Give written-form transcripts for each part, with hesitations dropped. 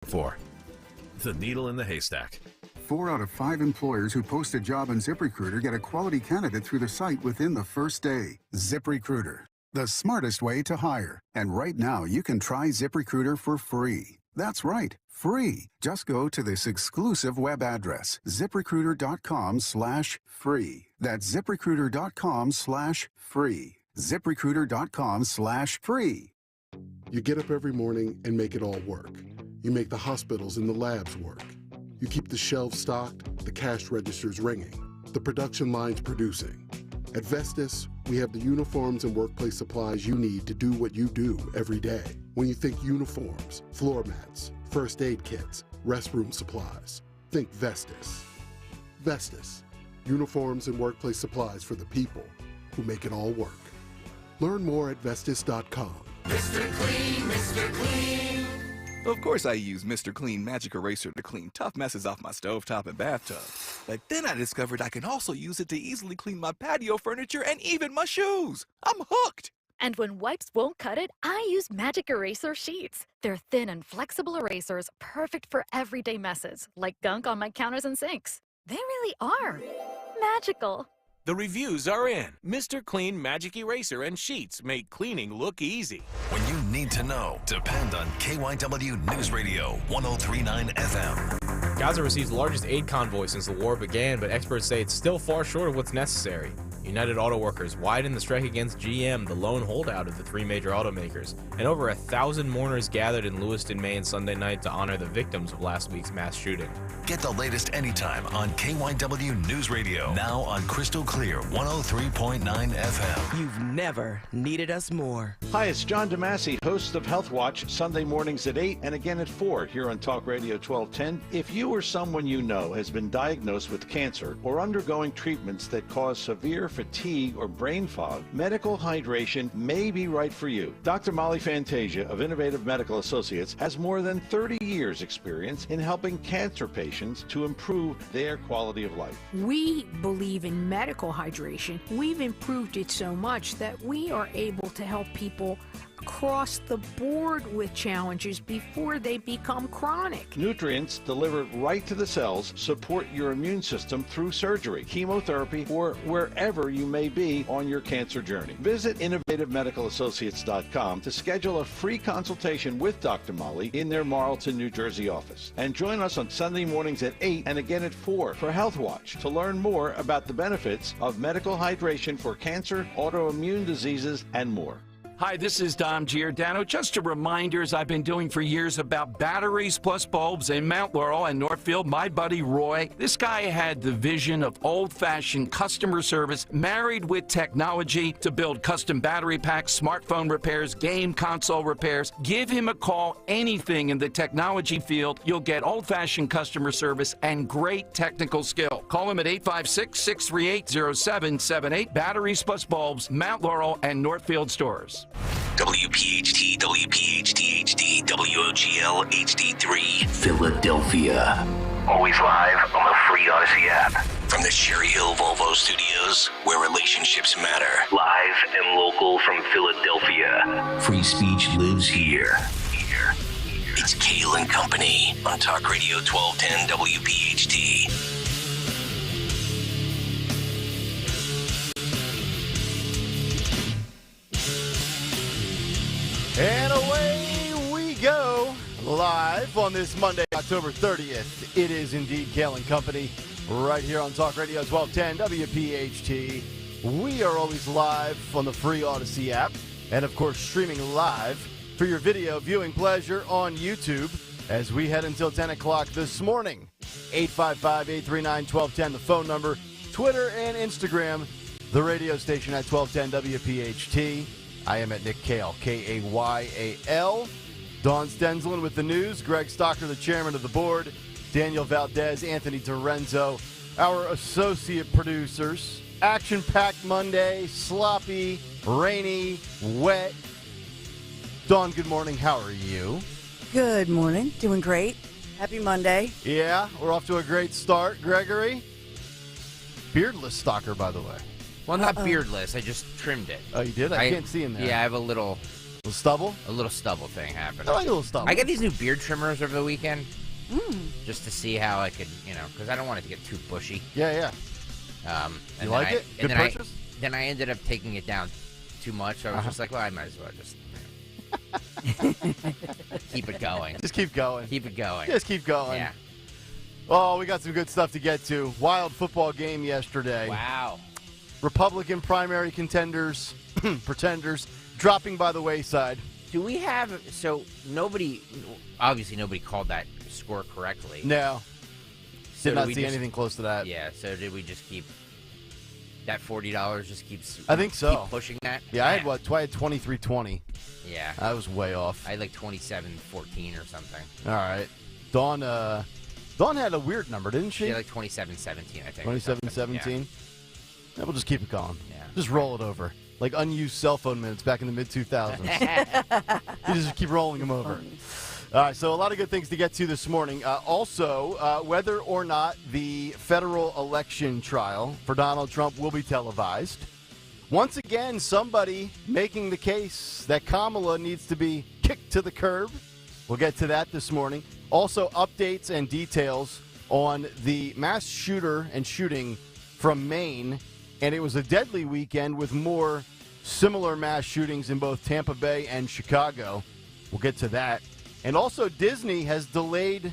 4. The needle in the haystack. 4 out of 5 employers who post a job on ZipRecruiter get a quality candidate through the site within the first day. ZipRecruiter, the smartest way to hire. And right now, you can try ZipRecruiter for free. That's right, free. Just go to this exclusive web address, ZipRecruiter.com/free. That's ZipRecruiter.com/free. ZipRecruiter.com/free. You get up every morning and make it all work. You make the hospitals and the labs work. You keep the shelves stocked, the cash registers ringing, the production lines producing. At Vestas, we have the uniforms and workplace supplies you need to do what you do every day. When you think uniforms, floor mats, first aid kits, restroom supplies, think Vestas. Vestas, uniforms and workplace supplies for the people who make it all work. Learn more at Vestas.com. Mr. Clean, Mr. Clean. Of course I use Mr. Clean Magic Eraser to clean tough messes off my stovetop and bathtub. But then I discovered I can also use it to easily clean my patio furniture and even my shoes. I'm hooked. And when wipes won't cut it, I use Magic Eraser Sheets. They're thin and flexible erasers, perfect for everyday messes, like gunk on my counters and sinks. They really are magical. The reviews are in. Mr. Clean Magic Eraser and Sheets make cleaning look easy. When you need to know, depend on KYW News Radio 1039 FM. Gaza receives the largest aid convoy since the war began, but experts say it's still far short of what's necessary. United Auto Workers widen the strike against GM, the lone holdout of the 3 major automakers, and over 1,000 mourners gathered in Lewiston, Maine Sunday night to honor the victims of last week's mass shooting. Get the latest anytime on KYW News Radio, now on Crystal Clear 103.9 FM. You've never needed us more. Hi, it's John DeMasi, host of Health Watch, Sunday mornings at 8 and again at 4 here on Talk Radio 1210. If you or someone you know has been diagnosed with cancer or undergoing treatments that cause severe fatigue or brain fog, medical hydration may be right for you. Dr. Molly Fantasia of Innovative Medical Associates has more than 30 years experience in helping cancer patients to improve their quality of life. We believe in medical hydration. We've improved it so much that we are able to help people across the board with challenges before they become chronic. Nutrients delivered right to the cells support your immune system through surgery, chemotherapy, or wherever you may be on your cancer journey. Visit innovativemedicalassociates.com to schedule a free consultation with Dr. Molly in their Marlton, New Jersey office. And join us on Sunday mornings at 8 and again at 4 for Health Watch to learn more about the benefits of medical hydration for cancer, autoimmune diseases, and more. Hi, this is Dom Giordano. Just a reminder, as I've been doing for years, about batteries plus bulbs in Mount Laurel and Northfield. My buddy Roy, this guy had the vision of old-fashioned customer service married with technology to build custom battery packs, smartphone repairs, game console repairs. Give him a call. Anything in the technology field, you'll get old-fashioned customer service and great technical skill. Call him at 856-638-0778. Batteries plus bulbs, Mount Laurel and Northfield stores. WPHT, WPHT HD, WOGL HD3, Philadelphia. Always live on the free Odyssey app. From the Cherry Hill Volvo Studios, where relationships matter. Live and local from Philadelphia. Free speech lives here. It's Kayal and Company on Talk Radio 1210 WPHT. And away we go, live on this Monday, October 30th. It is indeed Kayal and Company, right here on Talk Radio 1210 WPHT. We are always live on the free Odyssey app, and of course streaming live for your video viewing pleasure on YouTube as we head until 10 o'clock this morning. 855-839-1210, the phone number, Twitter and Instagram, the radio station at 1210 WPHT. I am at Nick Kayal, Kayal. Dawn Stensland with the news. Greg Stocker, the chairman of the board. Daniel Valdez, Anthony Dorenzo, our associate producers. Action-packed Monday, sloppy, rainy, wet. Dawn, good morning. How are you? Good morning. Doing great. Happy Monday. Yeah, we're off to a great start. Gregory? Beardless Stocker, by the way. Well, not beardless. I just trimmed it. Oh, you did? I can't see him there. Yeah, I have a little little stubble? A little stubble thing happened. I like a little stubble. I got these new beard trimmers over the weekend. Just to see how I could, because I don't want it to get too bushy. Yeah. You like it? Good purchase? Then I ended up taking it down too much. So I was just like, well, I might as well just keep it going. Just keep going. Keep it going. Just keep going. Yeah. Oh, we got some good stuff to get to. Wild football game yesterday. Wow. Republican primary contenders, pretenders, dropping by the wayside. Do we have, obviously nobody called that score correctly. No. So Did not see anything close to that. Yeah, so did we just keep, that $40 just keeps I think so. Keep pushing that? Yeah, I had 23-20. Yeah. I was way off. I had like 27-14 or something. All right. Dawn had a weird number, didn't she? She had like 27-17, I think. 27-17? Yeah, we'll just keep it going. Yeah. Just roll it over. Like unused cell phone minutes back in the mid-2000s. You just keep rolling them over. All right, so a lot of good things to get to this morning. Also, whether or not the federal election trial for Donald Trump will be televised. Once again, somebody making the case that Kamala needs to be kicked to the curb. We'll get to that this morning. Also, updates and details on the mass shooter and shooting from Maine. And it was a deadly weekend with more similar mass shootings in both Tampa Bay and Chicago. We'll get to that. And also, Disney has delayed,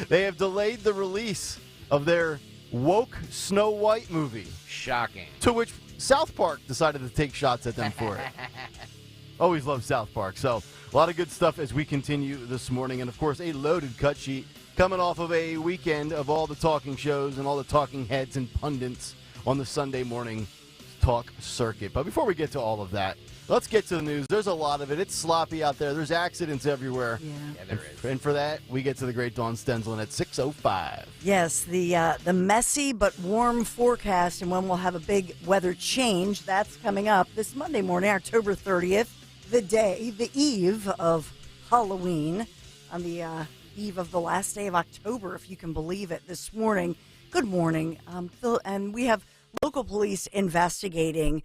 they have delayed the release of their woke Snow White movie. Shocking. To which South Park decided to take shots at them for it. Always love South Park. So, a lot of good stuff as we continue this morning. And, of course, a loaded cut sheet coming off of a weekend of all the talking shows and all the talking heads and pundits on the Sunday morning talk circuit. But before we get to all of that, let's get to the news. There's a lot of it. It's sloppy out there. There's accidents everywhere. Yeah, there is. And for that, we get to the great Dawn Stensland at 6:05. Yes, the messy but warm forecast and when we'll have a big weather change, that's coming up this Monday morning, October 30th, the eve of Halloween, on the eve of the last day of October, if you can believe it, this morning. Good morning. Phil, and we have local police investigating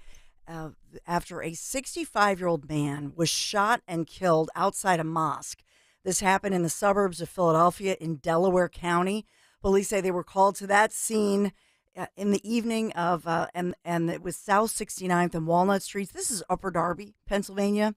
after a 65-year-old man was shot and killed outside a mosque. This happened in the suburbs of Philadelphia in Delaware County. Police say they were called to that scene in the evening of, and it was South 69th and Walnut Streets. This is Upper Darby, Pennsylvania.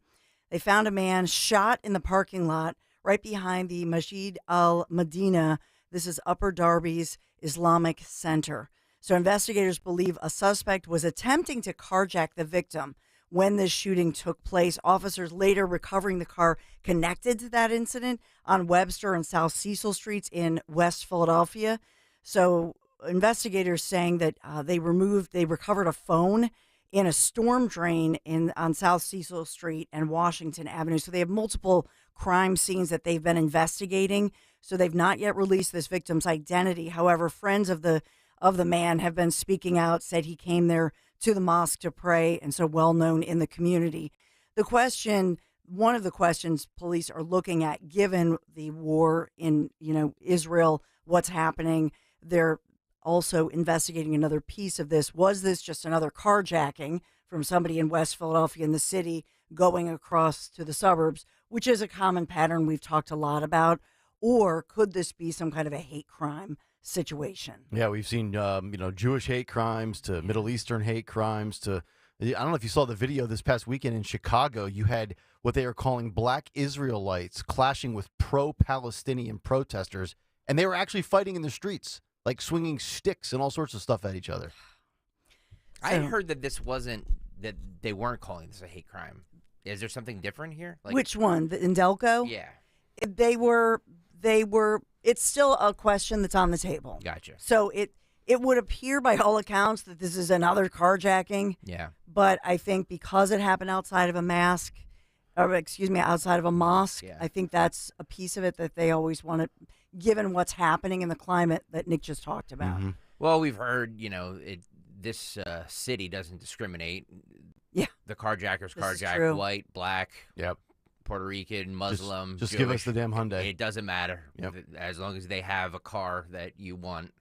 They found a man shot in the parking lot right behind the Masjid al-Medina. This is Upper Darby's Islamic Center. So investigators believe a suspect was attempting to carjack the victim when this shooting took place. Officers later recovering the car connected to that incident on Webster and South Cecil Streets in West Philadelphia. So investigators saying that they recovered a phone in a storm drain on South Cecil Street and Washington Avenue. So they have multiple crime scenes that they've been investigating. So they've not yet released this victim's identity. However, friends of the man have been speaking out, said he came there to the mosque to pray, and so well known in the community. One of the questions police are looking at, given the war in Israel, what's happening, they're also investigating another piece of this. Was this just another carjacking from somebody in West Philadelphia in the city going across to the suburbs, which is a common pattern we've talked a lot about, or could this be some kind of a hate crime situation? Yeah, we've seen Jewish hate crimes to Middle Eastern hate crimes to, I don't know if you saw the video this past weekend in Chicago. You had what they are calling black Israelites clashing with pro-Palestinian protesters, and they were actually fighting in the streets, like swinging sticks and all sorts of stuff at each other. I had heard that that they weren't calling this a hate crime. Is there something different here? Which one? The Indelco? Yeah. They were, it's still a question that's on the table. Gotcha. So it would appear by all accounts that this is another carjacking. Yeah. But I think because it happened outside of a mosque, Yeah. I think that's a piece of it that they always want to, given what's happening in the climate that Nick just talked about. Mm-hmm. Well, we've heard, this city doesn't discriminate. Yeah. The carjackers carjack white, black, yep, Puerto Rican, Muslim, Just Jewish. give us the damn Hyundai. It doesn't matter. Yep. As long as they have a car that you want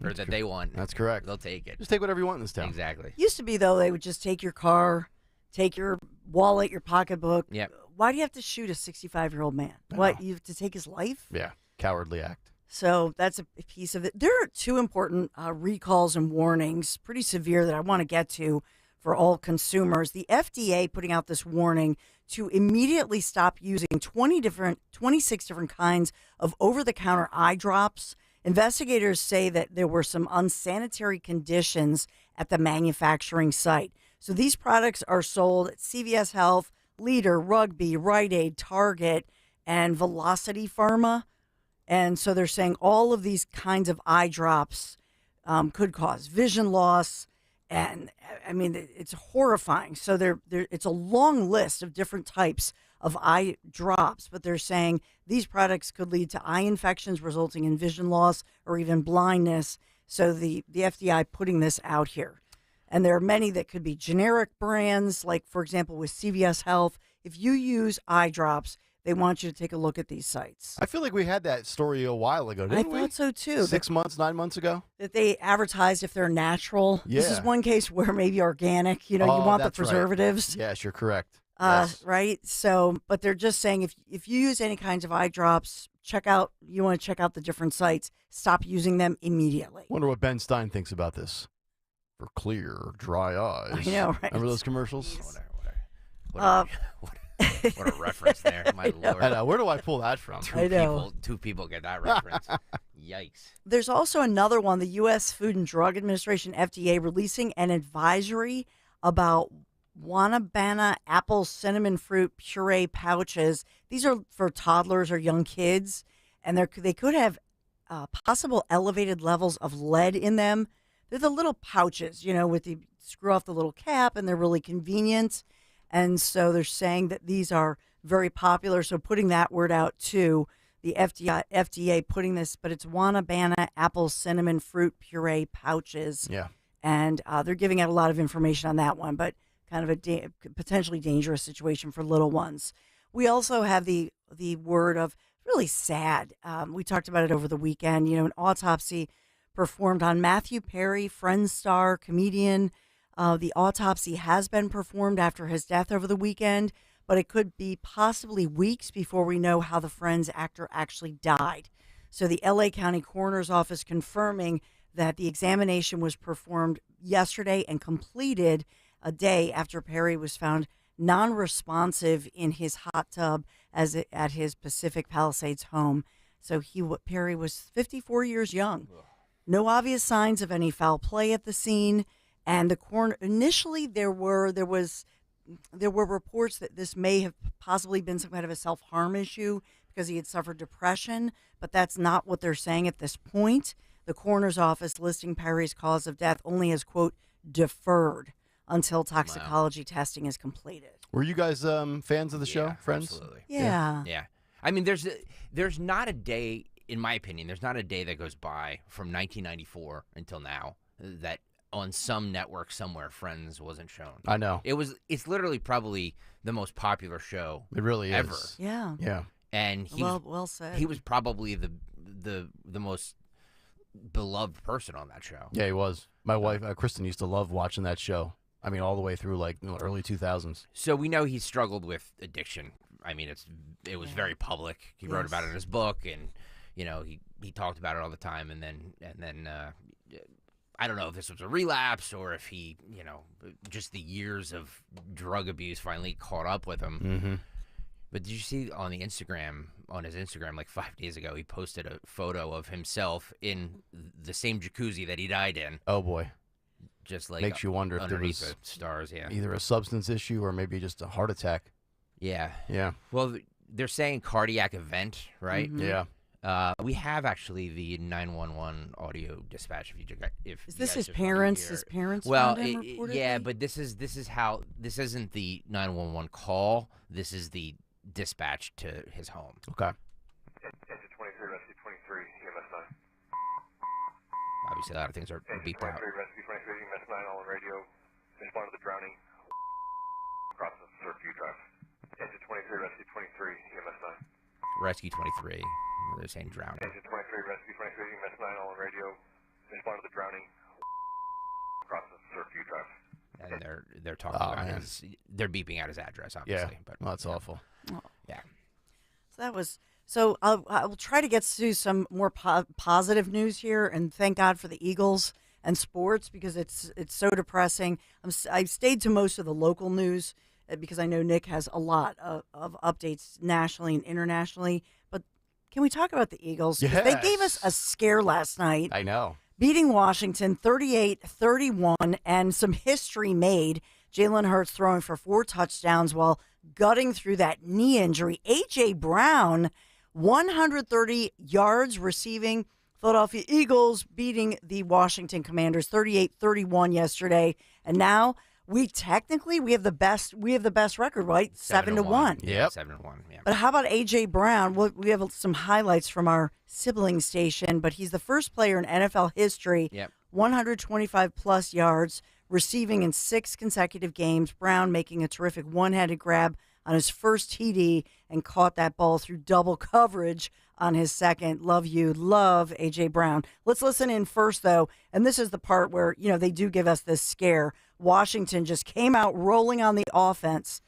or that they want. That's correct. They'll take it. Just take whatever you want in this town. Exactly. Used to be, though, they would just take your car, take your wallet, your pocketbook. Yep. Why do you have to shoot a 65-year-old man? What, you have to take his life? Yeah, cowardly act. So that's a piece of it. There are two important recalls and warnings, pretty severe, that I want to get to for all consumers. The FDA putting out this warning to immediately stop using 26 different kinds of over-the-counter eye drops. Investigators say that there were some unsanitary conditions at the manufacturing site. So these products are sold at CVS Health, Leader, Rugby, Rite Aid, Target, and Velocity Pharma. And so they're saying all of these kinds of eye drops could cause vision loss. And I mean, it's horrifying. So it's a long list of different types of eye drops, but they're saying these products could lead to eye infections resulting in vision loss or even blindness. So the FDA putting this out here. And there are many that could be generic brands, like, for example, with CVS Health. If you use eye drops, they want you to take a look at these sites. I feel like we had that story a while ago, didn't we? I thought so, too. 6 months, 9 months ago? That they advertised if they're natural. Yeah. This is one case where maybe organic, you want the preservatives. Right. Yes, you're correct. Yes. Right? So, but they're just saying if you use any kinds of eye drops, you want to check out the different sites. Stop using them immediately. Wonder what Ben Stein thinks about this. For clear, dry eyes. I know, right? Remember those commercials? What a reference there, my lord. I know. Where do I pull that from? Two people get that reference. Yikes. There's also another one, the U.S. Food and Drug Administration, FDA, releasing an advisory about Wanabana apple cinnamon fruit puree pouches. These are for toddlers or young kids, and they could have possible elevated levels of lead in them. They're the little pouches, with the screw off the little cap, and they're really convenient. And so they're saying that these are very popular. So putting that word out too, the FDA putting this, but it's Wanabana apple cinnamon fruit puree pouches. Yeah. And they're giving out a lot of information on that one, but kind of a potentially dangerous situation for little ones. We also have the word of really sad. We talked about it over the weekend. An autopsy performed on Matthew Perry, Friends star, comedian. The autopsy has been performed after his death over the weekend, but it could be possibly weeks before we know how the Friends actor actually died. So the LA County Coroner's Office confirming that the examination was performed yesterday and completed a day after Perry was found non-responsive in his hot tub at his Pacific Palisades home. So Perry was 54 years young. No obvious signs of any foul play at the scene. And the coroner, initially there were reports that this may have possibly been some kind of a self-harm issue because he had suffered depression, but that's not what they're saying at this point. The coroner's office listing Perry's cause of death only as, quote, deferred until toxicology testing is completed. Were you guys fans of the show, Friends? Absolutely. Yeah. I mean, there's not a day, in my opinion, there's not a day that goes by from 1994 until now that on some network somewhere Friends wasn't shown. I know. It's literally probably the most popular show. It really ever. is. Yeah. Yeah. And well said. He was probably the most beloved person on that show. Yeah, he was. My wife, Kristen, used to love watching that show. I mean, all the way through early 2000s. So we know he struggled with addiction. I mean, it was very public. He wrote about it in his book, and he talked about it all the time. And then I don't know if this was a relapse or if he, just the years of drug abuse finally caught up with him. Mm-hmm. But did you see on his Instagram, like 5 days ago, he posted a photo of himself in the same jacuzzi that he died in. Oh boy. Just like makes you wonder if there was the stars, either a substance issue or maybe just a heart attack. Yeah. Yeah. Well, they're saying cardiac event, right? Mm-hmm. Yeah. We have actually the 911 audio dispatch. Is this his parents? His parents? Well, found him reportedly? yeah, but this isn't the 911 call. This is the dispatch to his home. Okay. Engine 23, rescue 23, EMS 9. Obviously, a lot of things are beeped out. Rescue 23, EMS 9, all on radio. Respond to the drowning. Across the Surfview Drive. Engine 23, rescue 23, EMS 9. Rescue 23. They're saying drowning. Engine 23, rescue 23, EMS 9, all on radio. Respond to the drowning. Across the Surfview Drive. and they're talking about his. They're beeping out his address, obviously. Yeah, but well, that's awful. Yeah. So that was. So I'll try to get to some more positive news here, and thank God for the Eagles and sports because it's so depressing. I've stayed to most of the local news because I know Nick has a lot of updates nationally and internationally. But can we talk about the Eagles? Yes. They gave us a scare last night. I know. Beating Washington 38-31, and some history made. Jalen Hurts throwing for 4 touchdowns while gutting through that knee injury. A.J. Brown, 130 yards receiving. Philadelphia Eagles beating the Washington Commanders 38-31 yesterday. And now we have the best record, right? 7-1. Yep. 7-1. Yeah. But how about A.J. Brown? We have some highlights from our sibling station, but he's the first player in NFL history, 125-plus yards, receiving in 6 consecutive games. Brown making a terrific one-handed grab on his first TD and caught that ball through double coverage on his second. Love A.J. Brown. Let's listen in first, though, and this is the part where, they do give us this scare. Washington just came out rolling on the offense.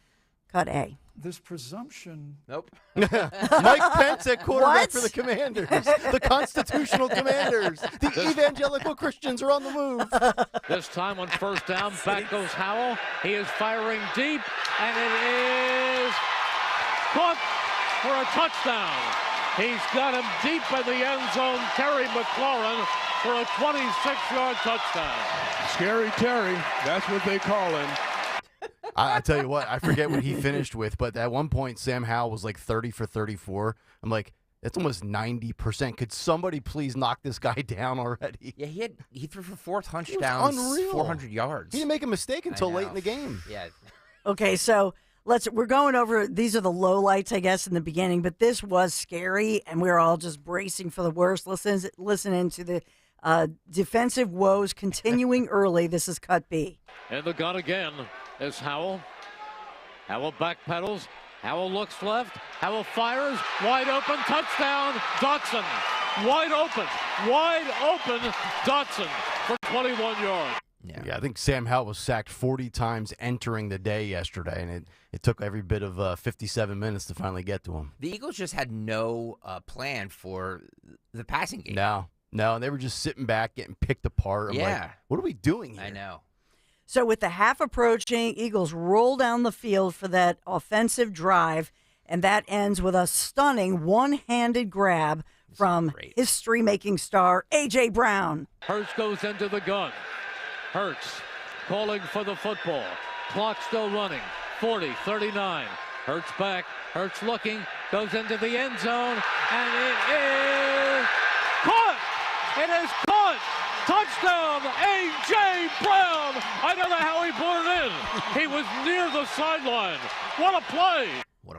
Cut A. This presumption. Nope. Mike Pence at quarterback for the Commanders. The constitutional Commanders. The evangelical Christians are on the move. This time on first down, back goes Howell. He is firing deep, and it is caught for a touchdown. He's got him deep in the end zone. Terry McLaurin for a 26-yard touchdown. Scary Terry. That's what they call him. I tell you what, I forget what he finished with, but at one point Sam Howell was like 30 for 34. I'm like, that's almost 90%. Could somebody please knock this guy down already? Yeah, he threw for 4 touchdowns, unreal. 400 yards. He didn't make a mistake until late in the game. Yeah. Okay, so we're going over, these are the lowlights, I guess, in the beginning, but this was scary, and we were all just bracing for the worst. Listening to the defensive woes continuing early. This is cut B. And the gun again is Howell. Howell backpedals. Howell looks left. Howell fires. Wide open. Touchdown. Dotson. Wide open. Dotson for 21 yards. Yeah, I think Sam Howell was sacked 40 times entering the day yesterday, and it took every bit of 57 minutes to finally get to him. The Eagles just had no plan for the passing game. No, and they were just sitting back, getting picked apart. I'm like, what are we doing here? I know. So with the half approaching, Eagles roll down the field for that offensive drive, and that ends with a stunning one-handed grab from history-making star A.J. Brown. Hurts goes into the gun. Hurts calling for the football. Clock still running. 40, 39. Hurts back. Hurts looking. Goes into the end zone. And it is caught. It is caught. Touchdown, A.J. Brown. I don't know how he put it in. He was near the sideline. What a play.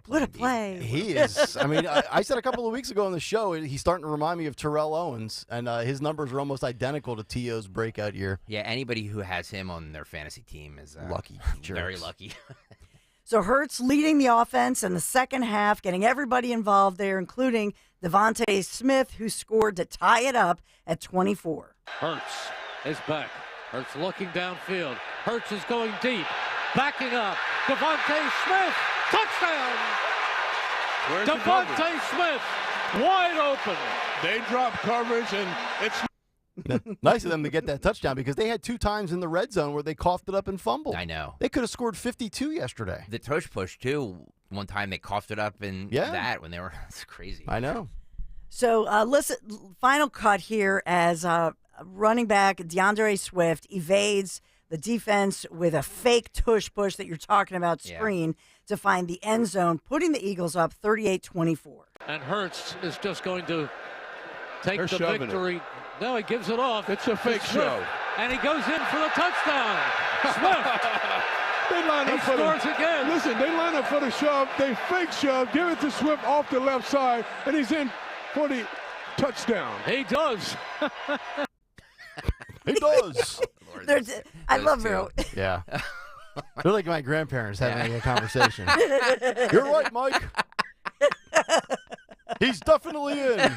What a play. He is. I mean, I said a couple of weeks ago on the show, he's starting to remind me of Terrell Owens, and his numbers are almost identical to T.O.'s breakout year. Yeah, anybody who has him on their fantasy team is lucky. Very lucky. So Hurts leading the offense in the second half, getting everybody involved there, including Devontae Smith, who scored to tie it up at 24. Hurts is back. Hurts looking downfield. Hurts is going deep. Backing up. Devontae Smith. Touchdown! Devontae Smith, wide open. They drop coverage, and it's nice of them to get that touchdown because they had 2 times in the red zone where they coughed it up and fumbled. I know. They could have scored 52 yesterday. The tush push, too. One time they coughed it up and that when they were – it's crazy. I know. So, listen, final cut here as running back DeAndre Swift evades the defense with a fake tush push that you're talking about screen to find the end zone, putting the Eagles up 38-24. And Hurts is just going to take the victory. It. No, he gives it off. It's a fake show. And he goes in for the touchdown. Swift. They line up for scores again. Listen, they line up for the shove. They fake shove, give it to Swift off the left side, and he's in for the touchdown. He does. He does. I love her. Yeah. They're like my grandparents having a conversation. You're right, Mike. He's definitely in.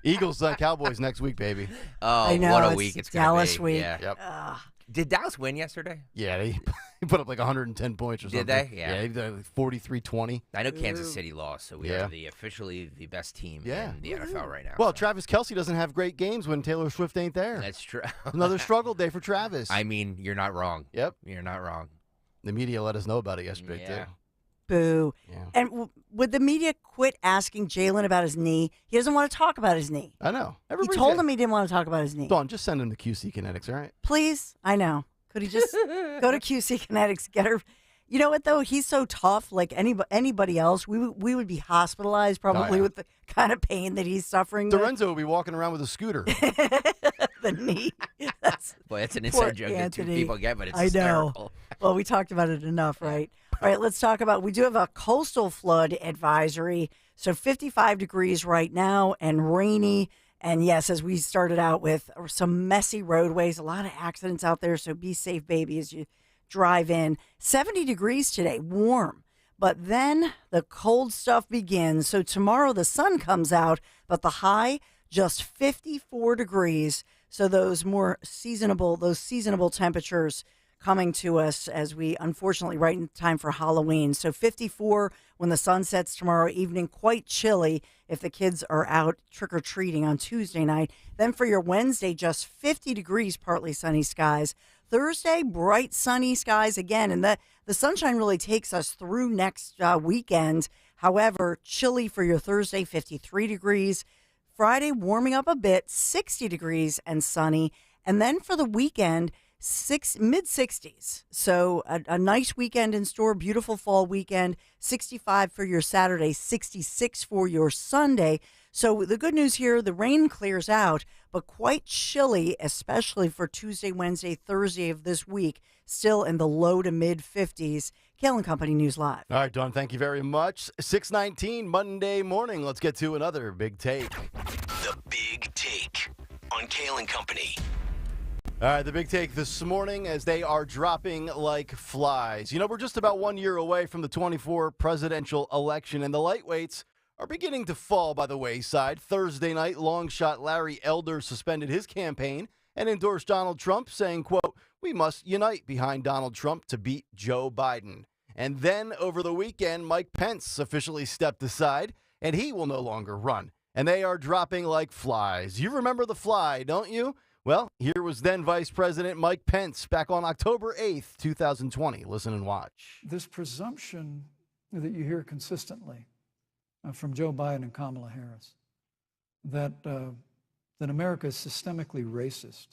Eagles Cowboys next week, baby. Oh, I know, what a it's week it's Dallas going to be. week. Yeah. Yep. Did Dallas win yesterday? Yeah, they put up like 110 points or something. Did they? Yeah, they like 43-20. I know Kansas City lost, so we are officially the best team in the NFL right now. Well, Travis Kelce doesn't have great games when Taylor Swift ain't there. That's true. Another struggle day for Travis. I mean, you're not wrong. Yep. You're not wrong. The media let us know about it yesterday, too. Boo. Yeah. And would the media quit asking Jalen about his knee? He doesn't want to talk about his knee. I know. He told him he didn't want to talk about his knee. Dawn, just send him to QC Kinetics, all right? Please? I know. Could he just go to QC Kinetics, get her? You know what, though? He's so tough. Like anybody else, we would be hospitalized probably with the kind of pain that he's suffering Lorenzo would be walking around with a scooter. The knee. Boy, that's an inside joke that two people get, but it's hysterical. I know. Well, we talked about it enough, right? All right, let's talk about, we do have a coastal flood advisory. So 55 degrees right now and rainy. And yes, as we started out with, some messy roadways, a lot of accidents out there. So be safe, baby, as you drive in. 70 degrees today, warm. But then the cold stuff begins. So tomorrow the sun comes out, but the high, just 54 degrees. So those seasonable temperatures coming to us as we, unfortunately, right in time for Halloween. So 54 when the sun sets tomorrow evening, quite chilly if the kids are out trick-or-treating on Tuesday night. Then for your Wednesday, just 50 degrees, partly sunny skies. Thursday, bright sunny skies again, and the sunshine really takes us through next weekend. However, chilly for your Thursday, 53 degrees. Friday, warming up a bit, 60 degrees and sunny. And then for the weekend, mid-60s. So a nice weekend in store, beautiful fall weekend, 65 for your Saturday, 66 for your Sunday. So the good news here, the rain clears out, but quite chilly, especially for Tuesday, Wednesday, Thursday of this week, still in the low to mid-50s. Kayal and Company News Live. All right, Dawn, thank you very much. 6:19 Monday morning. Let's get to another Big Take. The Big Take on Kayal and Company. All right, the Big Take this morning as they are dropping like flies. You know, we're just about 1 year away from the 24 presidential election, and the lightweights are beginning to fall by the wayside. Thursday night, long shot Larry Elder suspended his campaign and endorsed Donald Trump, saying, quote, "We must unite behind Donald Trump to beat Joe Biden." And then over the weekend, Mike Pence officially stepped aside, and he will no longer run. And they are dropping like flies. You remember the fly, don't you? Well, here was then Vice President Mike Pence back on October 8th, 2020. Listen and watch. This presumption that you hear consistently from Joe Biden and Kamala Harris that America is systemically racist,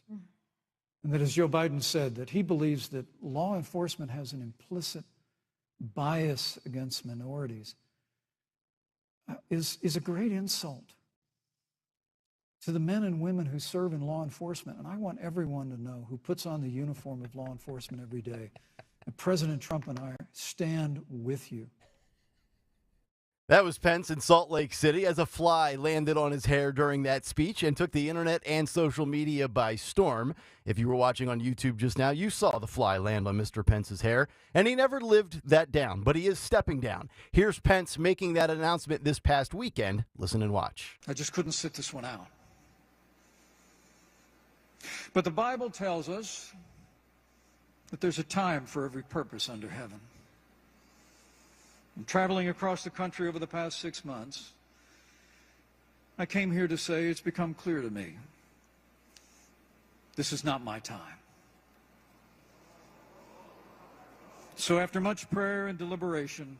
and that, as Joe Biden said, that he believes that law enforcement has an implicit bias against minorities, is a great insult to the men and women who serve in law enforcement. And I want everyone to know, who puts on the uniform of law enforcement every day, that President Trump and I stand with you. That was Pence in Salt Lake City as a fly landed on his hair during that speech and took the internet and social media by storm. If you were watching on YouTube just now, you saw the fly land on Mr. Pence's hair, and he never lived that down, but he is stepping down. Here's Pence making that announcement this past weekend. Listen and watch. I just couldn't sit this one out. But the Bible tells us that there's a time for every purpose under heaven. And traveling across the country over the past 6 months, I came here to say it's become clear to me this is not my time. So after much prayer and deliberation,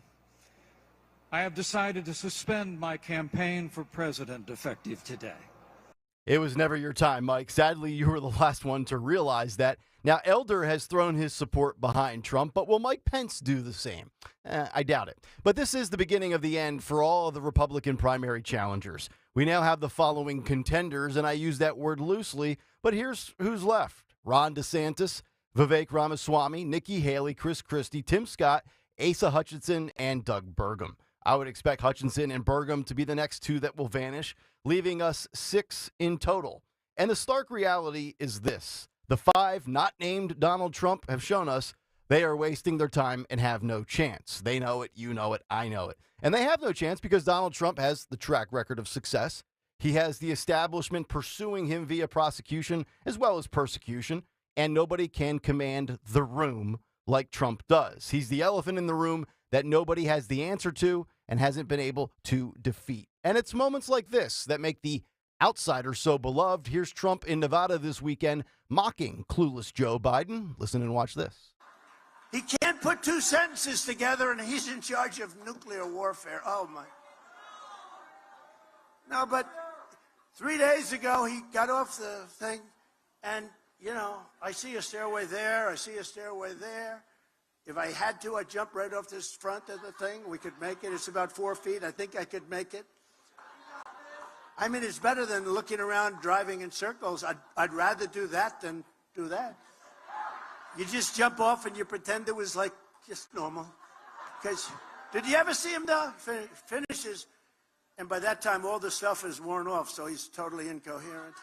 I have decided to suspend my campaign for president effective today. It was never your time, Mike. Sadly, you were the last one to realize that. Now, Elder has thrown his support behind Trump, but will Mike Pence do the same? I doubt it. But this is the beginning of the end for all of the Republican primary challengers. We now have the following contenders, and I use that word loosely, but here's who's left. Ron DeSantis, Vivek Ramaswamy, Nikki Haley, Chris Christie, Tim Scott, Asa Hutchinson, and Doug Burgum. I would expect Hutchinson and Burgum to be the next two that will vanish, leaving us 6 in total. And the stark reality is this. The 5 not named Donald Trump have shown us they are wasting their time and have no chance. They know it, you know it, I know it. And they have no chance because Donald Trump has the track record of success. He has the establishment pursuing him via prosecution as well as persecution. and nobody can command the room like Trump does. He's the elephant in the room that nobody has the answer to and hasn't been able to defeat. And it's moments like this that make the outsider so beloved. Here's Trump in Nevada this weekend mocking clueless Joe Biden. Listen and watch this. He can't put two sentences together, and he's in charge of nuclear warfare. Oh, my. No, but 3 days ago, he got off the thing, and, you know, I see a stairway there, I see a stairway there. If I had to, I'd jump right off this front of the thing. We could make it. It's about 4 feet. I think I could make it. I mean, it's better than looking around driving in circles. I'd rather do that than do that. You just jump off and you pretend it was like just normal. Because, did you ever see him though? Finishes, and by that time all the stuff is worn off, so he's totally incoherent.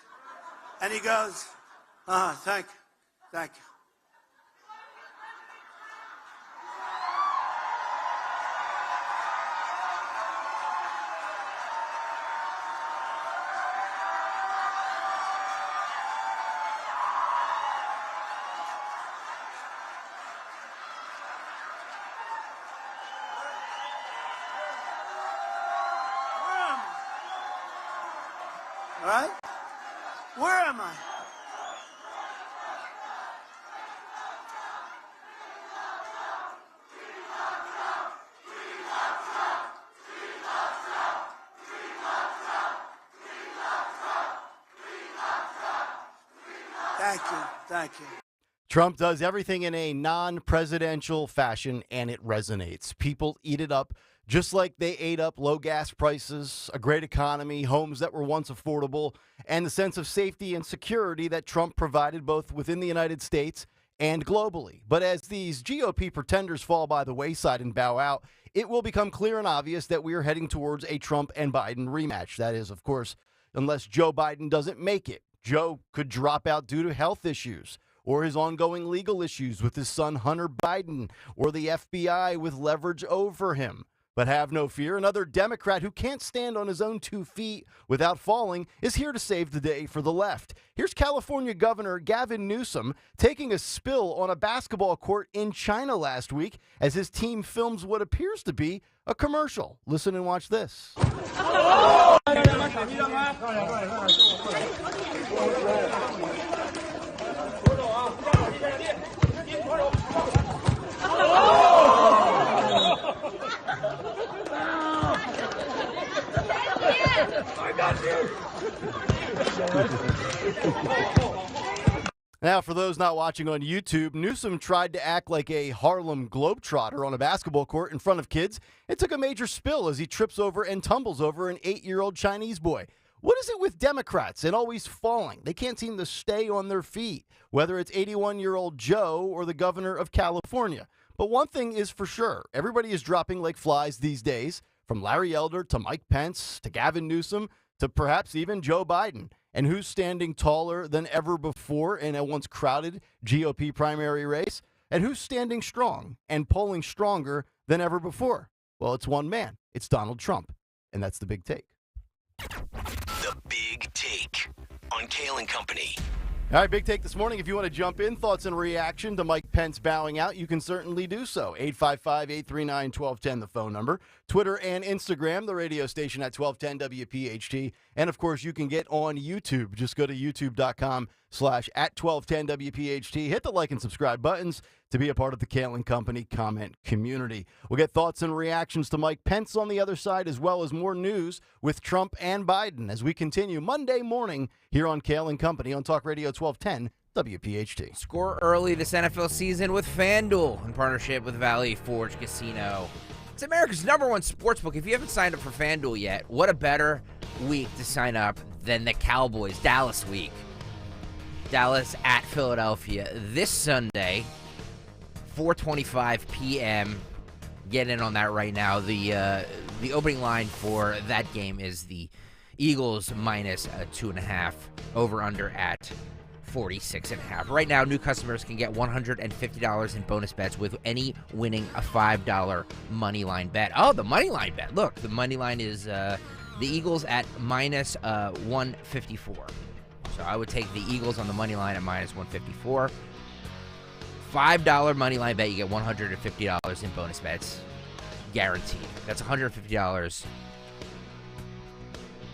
And he goes, thank you. Right? Where am I? Thank you. Trump does everything in a non-presidential fashion, and it resonates. People eat it up just like they ate up low gas prices, a great economy, homes that were once affordable, and the sense of safety and security that Trump provided both within the United States and globally. But as these GOP pretenders fall by the wayside and bow out, it will become clear and obvious that we are heading towards a Trump and Biden rematch. That is, of course, unless Joe Biden doesn't make it. Joe could drop out due to health issues, or his ongoing legal issues with his son Hunter Biden, or the FBI with leverage over him. But have no fear, another Democrat who can't stand on his own 2 feet without falling is here to save the day for the left. Here's California Governor Gavin Newsom taking a spill on a basketball court in China last week as his team films what appears to be a commercial. Listen and watch this. I got you. Now, for those not watching on YouTube, Newsom tried to act like a Harlem Globetrotter on a basketball court in front of kids. It took a major spill as he trips over and tumbles over an 8-year-old Chinese boy. What is it with Democrats and always falling? They can't seem to stay on their feet, whether it's 81-year-old Joe or the governor of California. But one thing is for sure, everybody is dropping like flies these days, from Larry Elder to Mike Pence to Gavin Newsom to perhaps even Joe Biden. And who's standing taller than ever before in a once crowded GOP primary race? And who's standing strong and polling stronger than ever before? Well, it's one man. It's Donald Trump. And that's the big take. The Big Take on Kayal and Company. All right, big take this morning. If you want to jump in, thoughts and reaction to Mike Pence bowing out, you can certainly do so. 855-839-1210, the phone number. Twitter and Instagram, the radio station at 1210 WPHT. And, of course, you can get on YouTube. Just go to youtube.com/@1210 WPHT. Hit the like and subscribe buttons to be a part of the Kayal and Company comment community. We'll get thoughts and reactions to Mike Pence on the other side, as well as more news with Trump and Biden as we continue Monday morning here on Kayal and Company on Talk Radio 1210 WPHT. Score early this NFL season with FanDuel in partnership with Valley Forge Casino. It's America's #1 sportsbook. If you haven't signed up for FanDuel yet, what a better week to sign up than the Cowboys Dallas week. Dallas at Philadelphia this Sunday, 4:25 p.m. Get in on that right now. The opening line for that game is the Eagles minus 2.5, over under at 46.5. Right now, new customers can get $150 in bonus bets with any winning a $5 money line bet. Oh, the money line bet. Look, the money line is the Eagles at minus 154. So I would take the Eagles on the money line at minus 154. $5 money line bet, you get $150 in bonus bets. Guaranteed. That's $150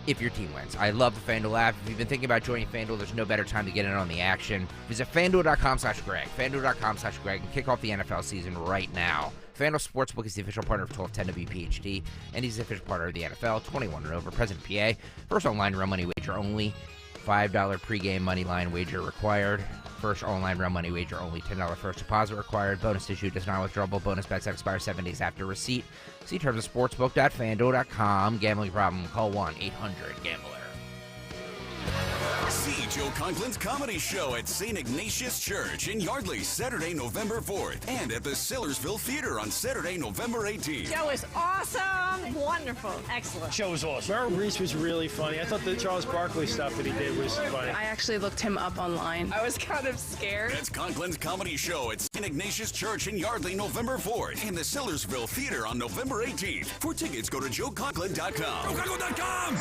if your team wins. I love the FanDuel app. If you've been thinking about joining FanDuel, there's no better time to get in on the action. Visit FanDuel.com/Greg. FanDuel.com/Greg and kick off the NFL season right now. FanDuel Sportsbook is the official partner of 1210 WPHT, and he's the official partner of the NFL. 21 and over, present PA. First online real money wager only. $5 pregame money line wager required. First online real money wager only. $10 first deposit required. Bonus issue does not withdrawable. Bonus bets that expire 7 days after receipt. See terms at sportsbook.fanduel.com. Gambling problem? Call 1-800-GAMBLER. See Joe Conklin's comedy show at St. Ignatius Church in Yardley, Saturday, November 4th, and at the Sillersville Theater on Saturday, November 18th. Show is awesome. Wonderful. Excellent. Show was awesome. Merrill Reese was really funny. I thought the Charles Barkley stuff that he did was funny. I actually looked him up online. I was kind of scared. That's Conklin's comedy show at St. Ignatius Church in Yardley, November 4th, and the Sillersville Theater on November 18th. For tickets, go to joeconklin.com. JoeConklin.com!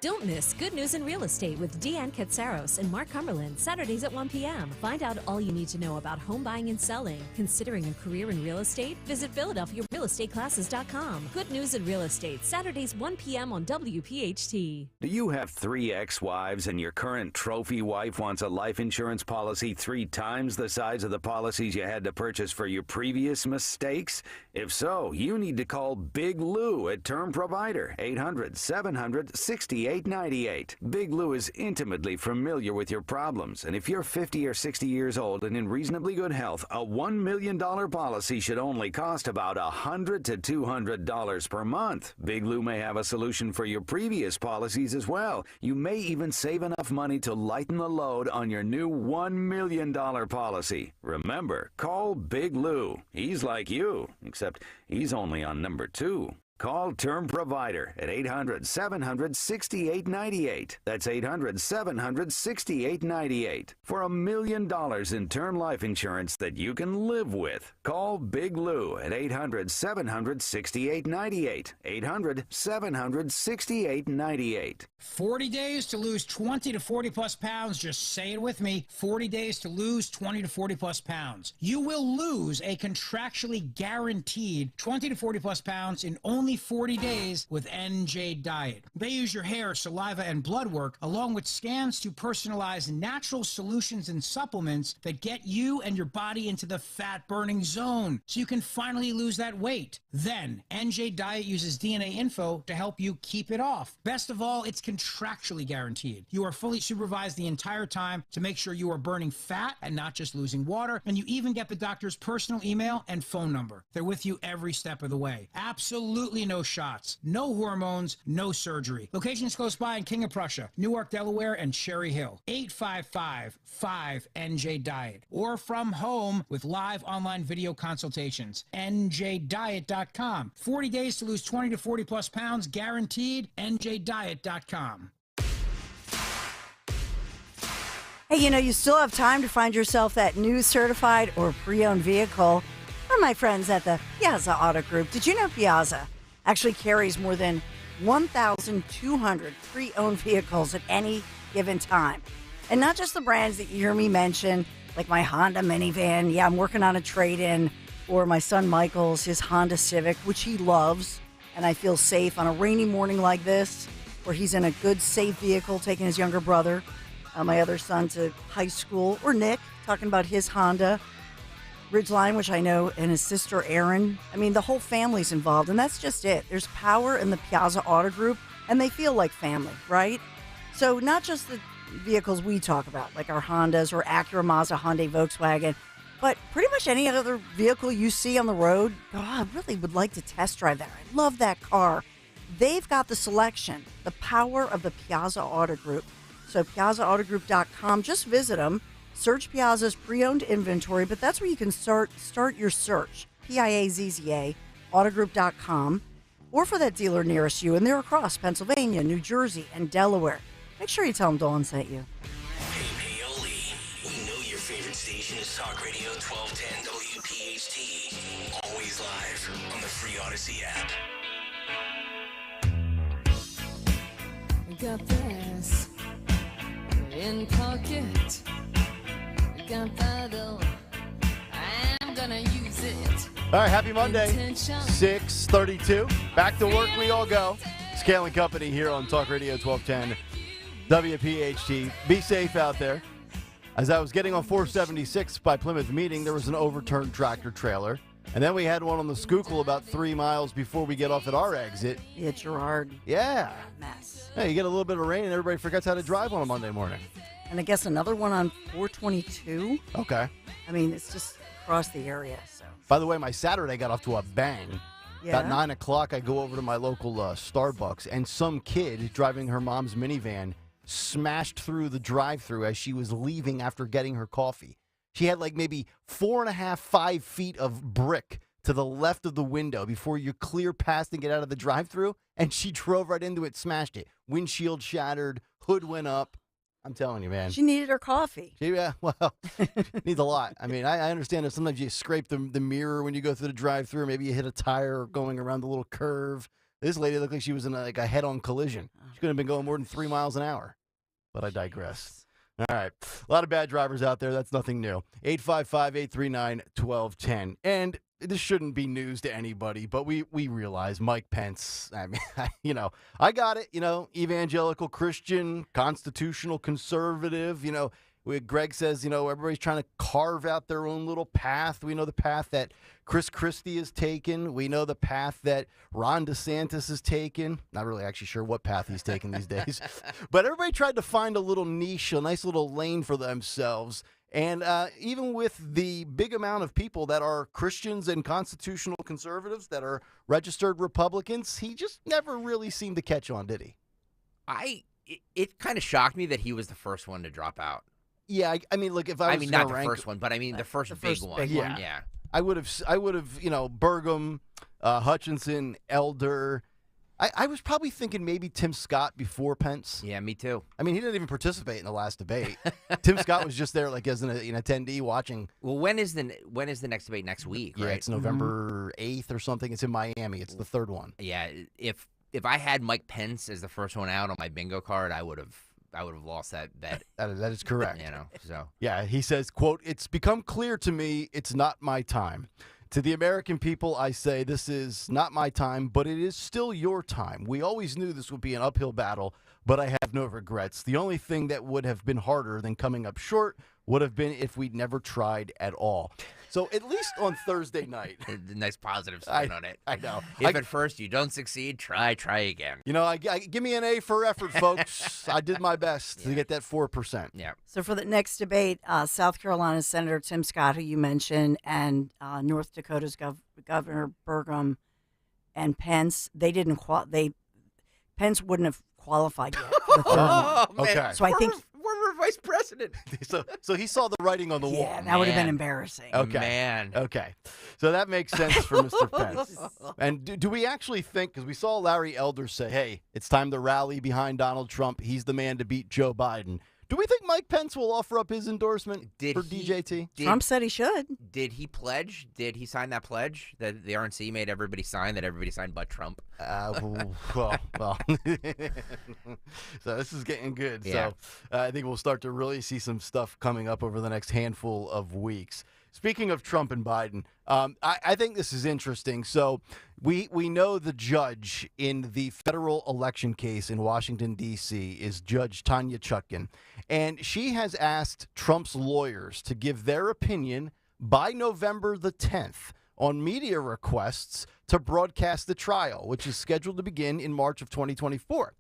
Don't miss Good News in Real Estate with Deanne Katsaros and Mark Cumberland, Saturdays at 1 p.m. Find out all you need to know about home buying and selling. Considering a career in real estate? Visit PhiladelphiaRealEstateClasses.com. Good News in Real Estate, Saturdays 1 p.m. on WPHT. Do you have 3 ex-wives and your current trophy wife wants a life insurance policy 3 times the size of the policies you had to purchase for your previous mistakes? If so, you need to call Big Lou at Term Provider, 800-700-6898. Big Lou is intimately familiar with your problems, and if you're 50 or 60 years old and in reasonably good health, a $1 million policy should only cost about $100 to $200 per month. Big Lou may have a solution for your previous policies as well. You may even save enough money to lighten the load on your new $1 million policy. Remember, call Big Lou. He's like you, except he's only on number 2. Call Term Provider at 800-700-6898. That's 800-700-6898. For $1 million in term life insurance that you can live with. Call Big Lou at 800-700-6898. 800-700-6898. 40 days to lose 20 to 40 plus pounds. Just say it with me. 40 days to lose 20 to 40 plus pounds. You will lose a contractually guaranteed 20 to 40 plus pounds in only 40 days with NJ Diet. They use your hair, saliva, and blood work along with scans to personalize natural solutions and supplements that get you and your body into the fat-burning zone so you can finally lose that weight. Then, NJ Diet uses DNA info to help you keep it off. Best of all, it's contractually guaranteed. You are fully supervised the entire time to make sure you are burning fat and not just losing water, and you even get the doctor's personal email and phone number. They're with you every step of the way. Absolutely no shots, no hormones, no surgery. Locations close by in King of Prussia, Newark, Delaware, and Cherry Hill. 855-5NJ-DIET. Or from home with live online video consultations. NJDiet.com. 40 days to lose 20 to 40 plus pounds, guaranteed. NJDiet.com. Hey, you still have time to find yourself that new certified or pre-owned vehicle from my friends at the Piazza Auto Group. Did you know Piazza actually carries more than 1,200 pre-owned vehicles at any given time? And not just the brands that you hear me mention, like my Honda minivan. Yeah, I'm working on a trade-in. Or my son Michael's, his Honda Civic, which he loves. And I feel safe on a rainy morning like this, where he's in a good, safe vehicle taking his younger brother, my other son, to high school. Or Nick, talking about his Honda Ridgeline, which I know, and his sister Erin. I mean, the whole family's involved, and that's just it. There's power in the Piazza Auto Group, and they feel like family, right? So not just the vehicles we talk about, like our Hondas or Acura, Mazda, Hyundai, Volkswagen, but pretty much any other vehicle you see on the road. Oh, I really would like to test drive that. I love that car. They've got the selection, the power of the Piazza Auto Group. So PiazzaAutoGroup.com, just visit them. Search Piazza's pre-owned inventory, but that's where you can start your search. Piazza, Autogroup.com, or for that dealer nearest you, and they're across Pennsylvania, New Jersey, and Delaware. Make sure you tell them Dawn sent you. Hey, Paoli, we know your favorite station is Talk Radio 1210 WPHT. Always live on the free Odyssey app. We got this. in pocket. Gunpowder, I'm gonna use it. All right, happy Monday. 6:32. Back to work we all go. It's Kayal and Company here on Talk Radio 1210 WPHT. Be safe out there. As I was getting on 476 by Plymouth Meeting, there was an overturned tractor trailer. And then we had one on the Schuylkill about 3 miles before we get off at our exit. Yeah, Gerard. Yeah. Mess. Hey, you get a little bit of rain and everybody forgets how to drive on a Monday morning. And I guess another one on 422. Okay. I mean, it's just across the area. So. By the way, my Saturday got off to a bang. Yeah? About 9 o'clock, I go over to my local Starbucks, and some kid driving her mom's minivan smashed through the drive-thru as she was leaving after getting her coffee. She had like maybe 4.5, 5 feet of brick to the left of the window before you clear past and get out of the drive-thru, and she drove right into it, smashed it. Windshield shattered, hood went up. I'm telling you, man. She needed her coffee. Yeah, well, needs a lot. I mean, I understand that sometimes you scrape the mirror when you go through the drive-thru. Maybe you hit a tire going around the little curve. This lady looked like she was in a head-on collision. She couldn't have been going more than 3 miles an hour. But I digress. All right. A lot of bad drivers out there. That's nothing new. 855-839-1210. And this shouldn't be news to anybody, but we realize Mike Pence, I mean, I got it, evangelical Christian, constitutional conservative, Greg says, everybody's trying to carve out their own little path. We know the path that Chris Christie has taken. We know the path that Ron DeSantis has taken. Not really actually sure what path he's taking these days. But everybody tried to find a little niche, a nice little lane for themselves. And even with the big amount of people that are Christians and constitutional conservatives that are registered Republicans, he just never really seemed to catch on, did he? It kind of shocked me that he was the first one to drop out. Yeah, I mean, look, if I was not the rank, first one, but I mean the first big one. Yeah. I would have, Burgum, Hutchinson, Elder. I was probably thinking maybe Tim Scott before Pence. Yeah, me too. I mean, he didn't even participate in the last debate. Tim Scott was just there, like as an attendee watching. Well, when is the next debate? Next week, Yeah, right? it's November 8th or something. It's in Miami. It's the third one. Yeah, if I had Mike Pence as the first one out on my bingo card, I would have lost that bet. That is correct. So yeah, he says, quote, "It's become clear to me it's not my time. To the American people, I say this is not my time, but it is still your time. We always knew this would be an uphill battle, but I have no regrets. The only thing that would have been harder than coming up short would have been if we'd never tried at all." So at least on Thursday night. Nice positive spin on it. I know. If at first you don't succeed, try again. Give me an A for effort, folks. I did my best to get that 4%. Yeah. So for the next debate, South Carolina Senator Tim Scott, who you mentioned, and North Dakota's Governor Burgum and Pence, Pence wouldn't have qualified yet for the third one. Okay. So I think former vice president. So he saw the writing on the wall. Yeah, that would have been embarrassing. Okay. Man. Okay. So that makes sense for Mr. Pence. And do we actually think, because we saw Larry Elder say, hey, it's time to rally behind Donald Trump. He's the man to beat Joe Biden. Do we think Mike Pence will offer up his endorsement for DJT? Trump said he should. Did he pledge? Did he sign that pledge that the RNC made everybody sign, that everybody signed but Trump? Well. So this is getting good. Yeah. So I think we'll start to really see some stuff coming up over the next handful of weeks. Speaking of Trump and Biden, I think this is interesting. So we know the judge in the federal election case in Washington, D.C. is Judge Tanya Chutkan. And she has asked Trump's lawyers to give their opinion by November the 10th on media requests to broadcast the trial, which is scheduled to begin in March of 2024.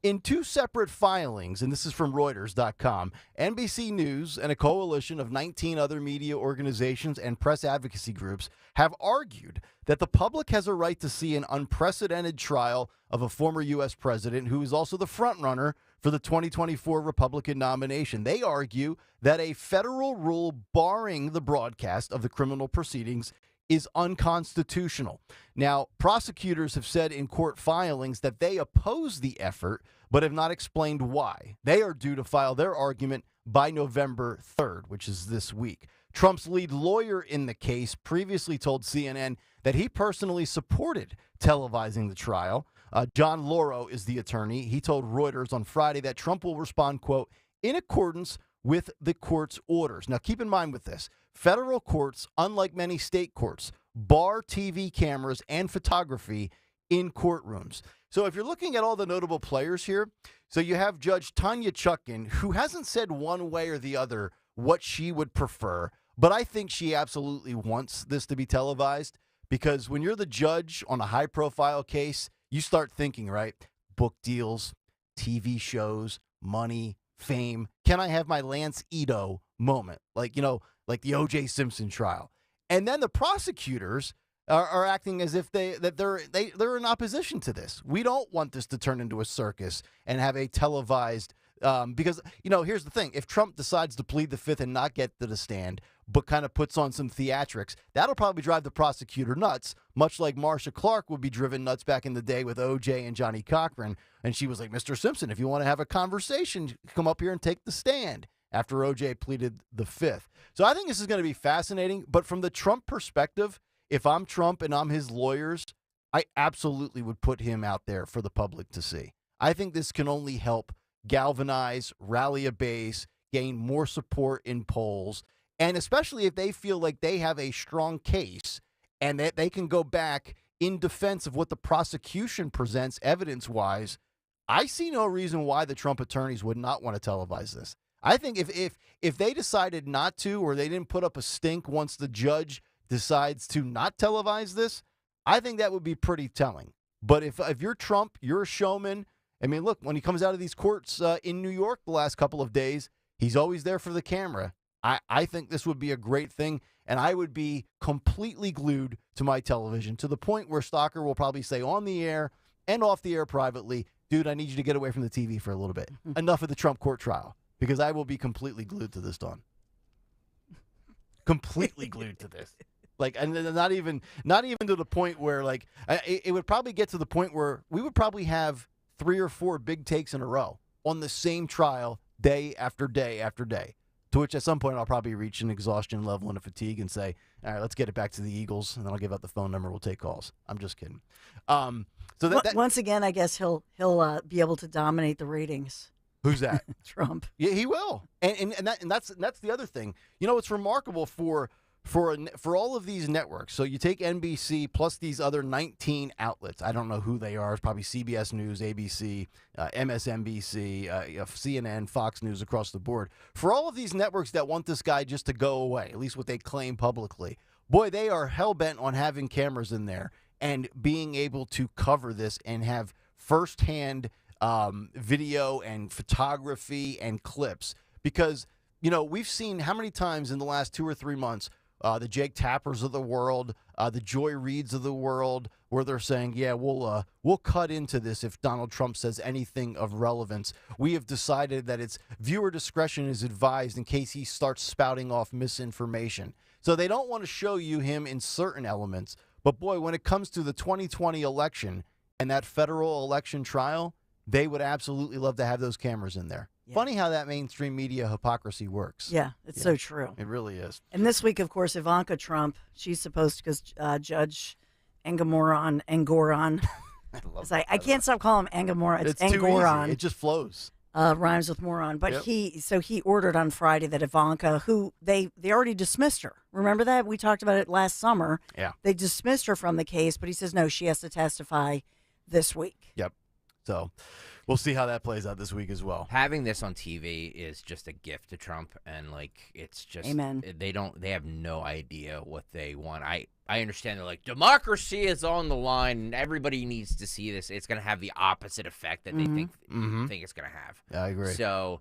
In two separate filings, and this is from Reuters.com, NBC News and a coalition of 19 other media organizations and press advocacy groups have argued that the public has a right to see an unprecedented trial of a former U.S. president who is also the frontrunner for the 2024 Republican nomination. They argue that a federal rule barring the broadcast of the criminal proceedings is unconstitutional. Now, prosecutors have said in court filings that they oppose the effort, but have not explained why. They are due to file their argument by November 3rd, which is this week. Trump's lead lawyer in the case previously told CNN that he personally supported televising the trial. John Lauro is the attorney. He told Reuters on Friday that Trump will respond, quote, in accordance with the court's orders. Now, keep in mind with this, federal courts, unlike many state courts, bar TV cameras and photography in courtrooms. So if you're looking at all the notable players here, so you have Judge Tanya Chutkin, who hasn't said one way or the other what she would prefer, but I think she absolutely wants this to be televised, because when you're the judge on a high-profile case, you start thinking, right, book deals, TV shows, money, fame. Can I have my Lance Ito moment? Like the O.J. Simpson trial. And then the prosecutors are acting as if they're in opposition to this. We don't want this to turn into a circus and have a televised because, here's the thing. If Trump decides to plead the fifth and not get to the stand, but kind of puts on some theatrics, that'll probably drive the prosecutor nuts, much like Marcia Clark would be driven nuts back in the day with O.J. and Johnny Cochran. And she was like, Mr. Simpson, if you want to have a conversation, come up here and take the stand, after O.J. pleaded the fifth. So I think this is going to be fascinating. But from the Trump perspective, if I'm Trump and I'm his lawyers, I absolutely would put him out there for the public to see. I think this can only help galvanize, rally a base, gain more support in polls, and especially if they feel like they have a strong case and that they can go back in defense of what the prosecution presents evidence-wise. I see no reason why the Trump attorneys would not want to televise this. I think if they decided not to, or they didn't put up a stink once the judge decides to not televise this, I think that would be pretty telling. But if you're Trump, you're a showman. I mean, look, when he comes out of these courts in New York the last couple of days, he's always there for the camera. I think this would be a great thing, and I would be completely glued to my television, to the point where Stalker will probably say on the air and off the air privately, dude, I need you to get away from the TV for a little bit. Enough of the Trump court trial, because I will be completely glued to this, Dawn. Completely glued to this. Like, and not even to the point where, like, it would probably get to the point where we would probably have 3 or 4 big takes in a row on the same trial, day after day after day. To which at some point I'll probably reach an exhaustion level and a fatigue and say, all right, let's get it back to the Eagles, and then I'll give out the phone number. We'll take calls. I'm just kidding. So once again, I guess he'll be able to dominate the ratings. Who's that? Trump. Yeah, he will. And that's the other thing. It's remarkable for all of these networks. So you take NBC plus these other 19 outlets. I don't know who they are. It's probably CBS News, ABC, MSNBC, CNN, Fox News, across the board. For all of these networks that want this guy just to go away, at least what they claim publicly, boy, they are hell-bent on having cameras in there and being able to cover this and have firsthand video and photography and clips. Because, we've seen how many times in the last 2 or 3 months the Jake Tappers of the world, the Joy Reids of the world, where they're saying, yeah, we'll cut into this if Donald Trump says anything of relevance. We have decided that it's viewer discretion is advised in case he starts spouting off misinformation. So they don't want to show you him in certain elements. But boy, when it comes to the 2020 election and that federal election trial, they would absolutely love to have those cameras in there. Yeah. Funny how that mainstream media hypocrisy works. Yeah, it's so true. It really is. And this week, of course, Ivanka Trump, she's supposed to, because Judge Engoron, I can't stop calling him Engoron. It's Engoron. It just flows. Rhymes with moron. But he ordered on Friday that Ivanka, who they already dismissed her. Remember that? We talked about it last summer. Yeah. They dismissed her from the case, but he says, no, she has to testify this week. Yep. So we'll see how that plays out this week as well. Having this on TV is just a gift to Trump, and it's just Amen. They have no idea what they want. I understand they're like, democracy is on the line and everybody needs to see this. It's going to have the opposite effect that they think it's going to have. Yeah, I agree. So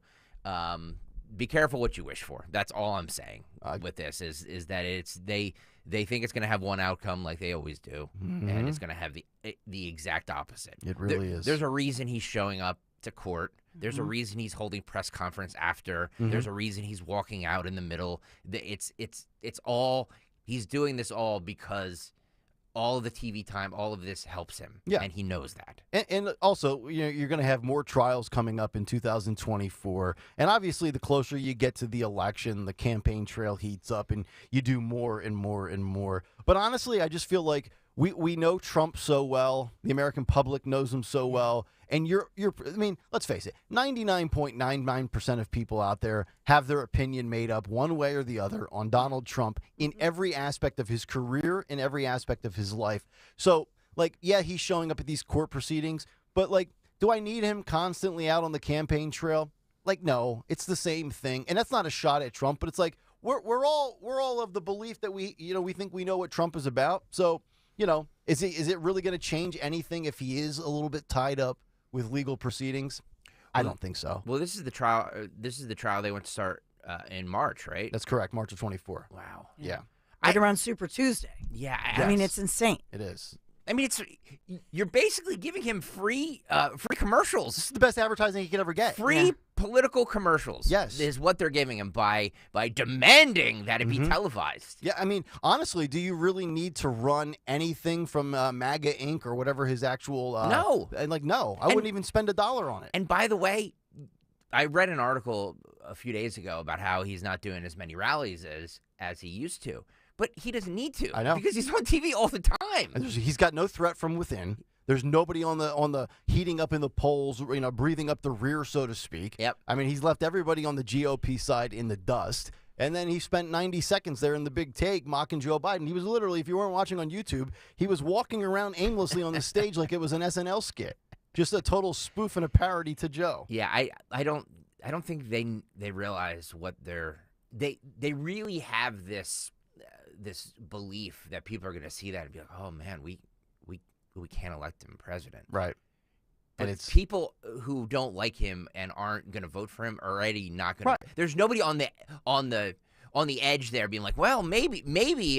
be careful what you wish for. That's all I'm saying with this is that they think it's going to have one outcome like they always do, and it's going to have the exact opposite. It really is. There's a reason he's showing up to court. There's a reason he's holding press conference after. There's a reason he's walking out in the middle. It's all he's doing this all because all of the TV time, all of this helps him. Yeah. And he knows that. And also, you're going to have more trials coming up in 2024. And obviously, the closer you get to the election, the campaign trail heats up and you do more and more and more. But honestly, I just feel like we know Trump so well. The American public knows him so well. And I mean, let's face it, 99.99% of people out there have their opinion made up one way or the other on Donald Trump in every aspect of his career, in every aspect of his life. So, like, yeah, he's showing up at these court proceedings, but, like, do I need him constantly out on the campaign trail? Like, no, it's the same thing. And that's not a shot at Trump, but it's like we're all of the belief that we think we know what Trump is about. So, is it really going to change anything if he is a little bit tied up with legal proceedings? I don't think so. Well, this is the trial. This is the trial they want to start in March, right? That's correct, March of 24. Wow. Yeah. Right around Super Tuesday. Yeah. I mean, it's insane. It is. I mean, you're basically giving him free commercials. This is the best advertising he could ever get. Free political commercials. Yes. Is what they're giving him by demanding that it be televised. Yeah, I mean, honestly, do you really need to run anything from MAGA Inc. or whatever his actual... No. No. I wouldn't even spend $1 on it. And by the way, I read an article a few days ago about how he's not doing as many rallies as he used to. But he doesn't need to. I know. Because he's on TV all the time. And he's got no threat from within. There's nobody on the heating up in the polls, breathing up the rear, so to speak. Yep. I mean, he's left everybody on the GOP side in the dust. And then he spent 90 seconds there in the big take mocking Joe Biden. He was literally, if you weren't watching on YouTube, he was walking around aimlessly on the stage like it was an SNL skit. Just a total spoof and a parody to Joe. Yeah, I don't think they realize what they really have this belief that people are going to see that and be like, oh man, we can't elect him president. Right. But And it's people who don't like him and aren't going to vote for him are already not going to. There's nobody on the edge there being like, well, maybe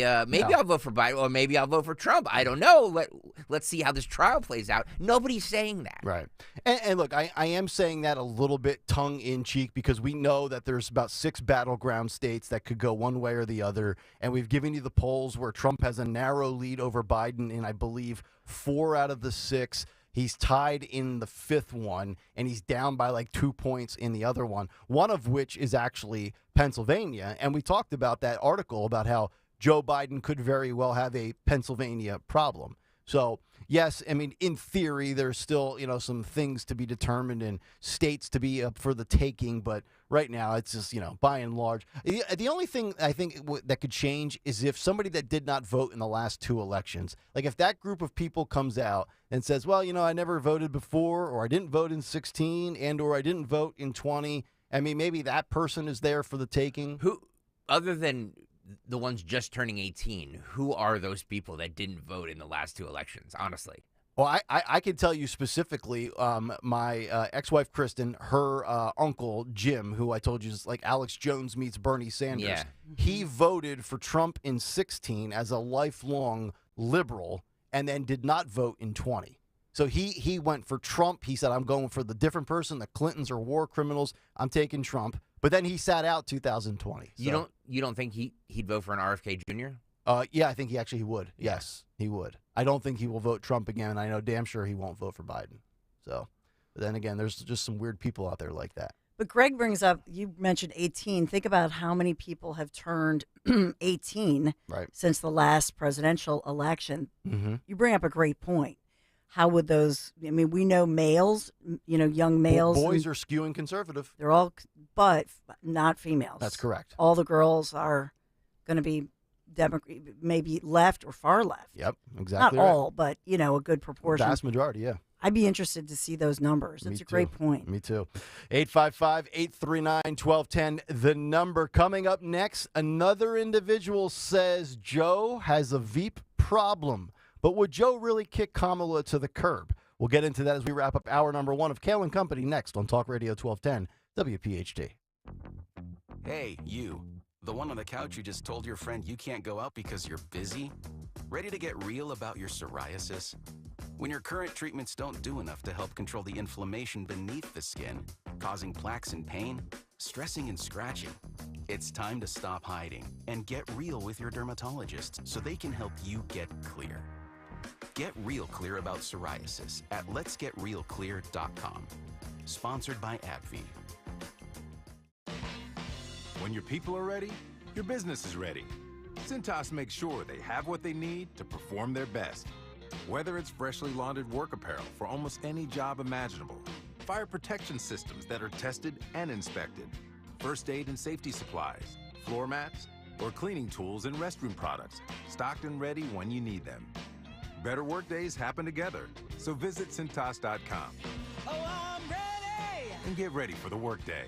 I'll vote for Biden or maybe I'll vote for Trump. I don't know. Let's see how this trial plays out. Nobody's saying that. Right. And look, I am saying that a little bit tongue-in-cheek because we know that there's about 6 battleground states that could go one way or the other, and we've given you the polls where Trump has a narrow lead over Biden in, I believe, 4 out of the 6. He's tied in the 5th one, and he's down by like 2 points in the other one of which is actually Pennsylvania. And we talked about that article about how Joe Biden could very well have a Pennsylvania problem. So, yes, I mean, in theory, there's still, some things to be determined and states to be up for the taking. But right now, it's just, by and large. The only thing I think that could change is if somebody that did not vote in the last 2 elections, like if that group of people comes out and says, well, I never voted before, or I didn't vote in 16, and or I didn't vote in 20. I mean, maybe that person is there for the taking. Who, other than the ones just turning 18, who are those people that didn't vote in the last 2 elections, honestly? Well, I can tell you specifically, my ex-wife, Kristen, her uncle, Jim, who I told you is like Alex Jones meets Bernie Sanders. Yeah. He voted for Trump in 16 as a lifelong liberal and then did not vote in 20. So he went for Trump. He said, I'm going for the different person. The Clintons are war criminals. I'm taking Trump. But then he sat out 2020. So. You don't think he'd vote for an RFK Jr.? Yeah, I think he would. Yes, he would. I don't think he will vote Trump again. I know damn sure he won't vote for Biden. So, but then again, there's just some weird people out there like that. But Greg brings up, you mentioned 18. Think about how many people have turned 18 since the last presidential election. Mm-hmm. You bring up a great point. How would those, I mean, we know males, young males. Boys are skewing conservative. They're all, but not females. That's correct. All the girls are going to be maybe left or far left. Yep, exactly. Not all, but, a good proportion. Vast majority, yeah. I'd be interested to see those numbers. That's a great point. Me too. 855-839-1210, the number. Coming up next, another individual says Joe has a Veep problem. But would Joe really kick Kamala to the curb? We'll get into that as we wrap up hour number 1 of Kayal and Company next on Talk Radio 1210 WPHT. Hey, you. The one on the couch who just told your friend you can't go out because you're busy? Ready to get real about your psoriasis? When your current treatments don't do enough to help control the inflammation beneath the skin, causing plaques and pain, stressing and scratching, it's time to stop hiding and get real with your dermatologist so they can help you get clear. Get real clear about psoriasis at letsgetrealclear.com. Sponsored by AbbVie. When your people are ready, your business is ready. Cintas makes sure they have what they need to perform their best. Whether it's freshly laundered work apparel for almost any job imaginable, fire protection systems that are tested and inspected, first aid and safety supplies, floor mats, or cleaning tools and restroom products, stocked and ready when you need them. Better work days happen together, so visit Cintas.com. Oh, I'm ready! And get ready for the workday.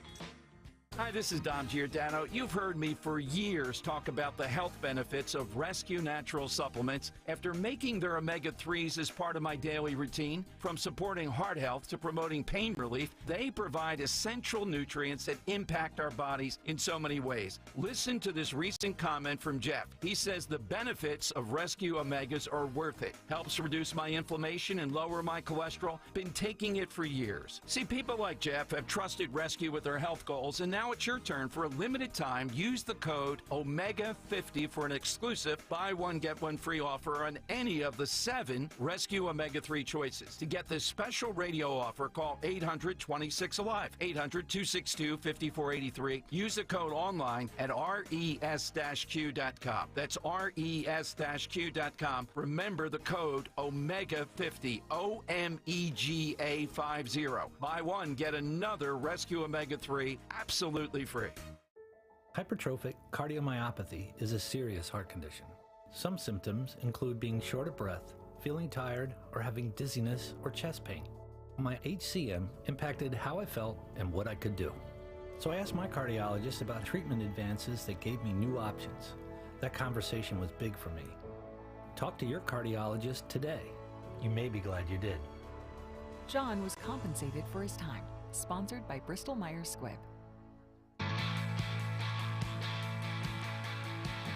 Hi, this is Dom Giordano. You've heard me for years talk about the health benefits of Rescue Natural Supplements after making their omega-3s as part of my daily routine. From supporting heart health to promoting pain relief, they provide essential nutrients that impact our bodies in so many ways. Listen to this recent comment from Jeff. He says the benefits of Rescue Omegas are worth it. Helps reduce my inflammation and lower my cholesterol. Been taking it for years. See, people like Jeff have trusted Rescue with their health goals, and now it's your turn. For a limited time, use the code OMEGA50 for an exclusive buy one, get one free offer on any of the 7 Rescue Omega-3 choices. To get this special radio offer, call 800-26-ALIVE, 800-262-5483. Use the code online at res-q.com. That's res-q.com. Remember the code OMEGA50, OMEGA50. Buy one, get another Rescue Omega-3 absolutely free. Hypertrophic cardiomyopathy is a serious heart condition. Some symptoms include being short of breath, feeling tired, or having dizziness or chest pain. My HCM impacted how I felt and what I could do. So I asked my cardiologist about treatment advances that gave me new options. That conversation was big for me. Talk to your cardiologist today. You may be glad you did. John was compensated for his time. Sponsored by Bristol Myers Squibb.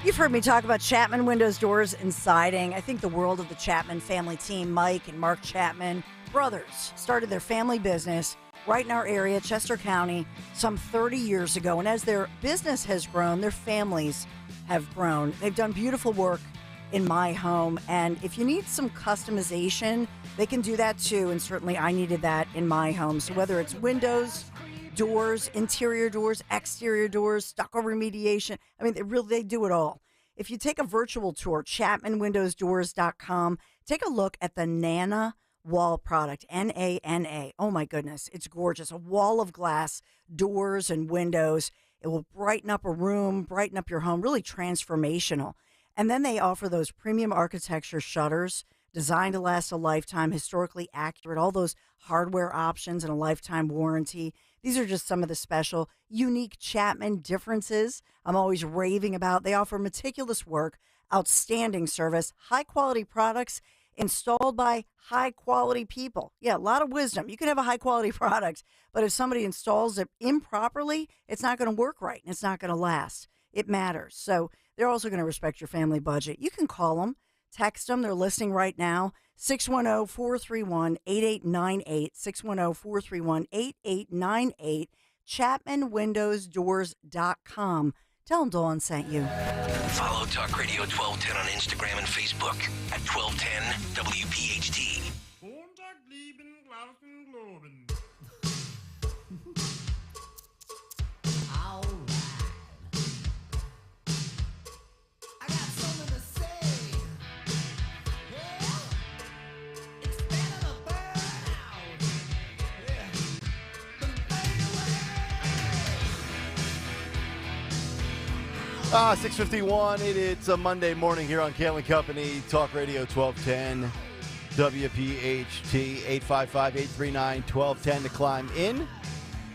You've heard me talk about Chapman Windows, Doors, and Siding. I think the world of the Chapman family team. Mike and Mark Chapman, brothers, started their family business right in our area, Chester County, some 30 years ago. And as their business has grown, their families have grown. They've done beautiful work in my home. And if you need some customization, they can do that too. And certainly I needed that in my home. So whether it's windows, doors, interior doors, exterior doors, stucco remediation. I mean, they do it all. If you take a virtual tour, ChapmanWindowsDoors.com, take a look at the Nana wall product, N-A-N-A. Oh, my goodness. It's gorgeous. A wall of glass, doors and windows. It will brighten up a room, brighten up your home, really transformational. And then they offer those premium architecture shutters designed to last a lifetime, historically accurate, all those hardware options and a lifetime warranty. These are just some of the special, unique Chapman differences I'm always raving about. They offer meticulous work, outstanding service, high-quality products installed by high-quality people. Yeah, a lot of wisdom. You can have a high-quality product, but if somebody installs it improperly, it's not going to work right, and it's not going to last. It matters. So they're also going to respect your family budget. You can call them, text them. They're listening right now. 610-431-8898, 610-431-8898, ChapmanWindowsDoors.com. Tell them Dawn sent you. Follow Talk Radio 1210 on Instagram and Facebook at 1210 WPHT. Ah, 6:51. It's a Monday morning here on Kayal and Company, Talk Radio 1210, WPHT, 855-839-1210 to climb in.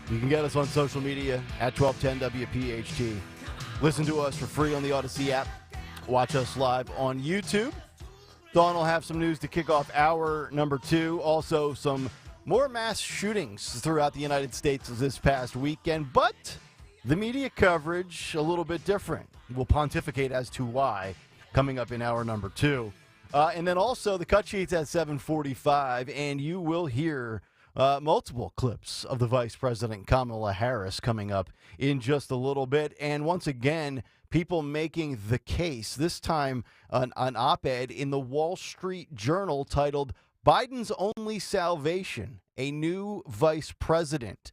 You can get us on social media at 1210 WPHT. Listen to us for free on the Odyssey app. Watch us live on YouTube. Dawn will have some news to kick off hour number 2. Also, some more mass shootings throughout the United States this past weekend, but the media coverage a little bit different. We'll pontificate as to why coming up in hour number 2. And then also the cut sheets at 7:45, and you will hear multiple clips of the Vice President Kamala Harris coming up in just a little bit. And once again, people making the case, this time an op-ed in the Wall Street Journal titled, "Biden's Only Salvation, a New Vice President."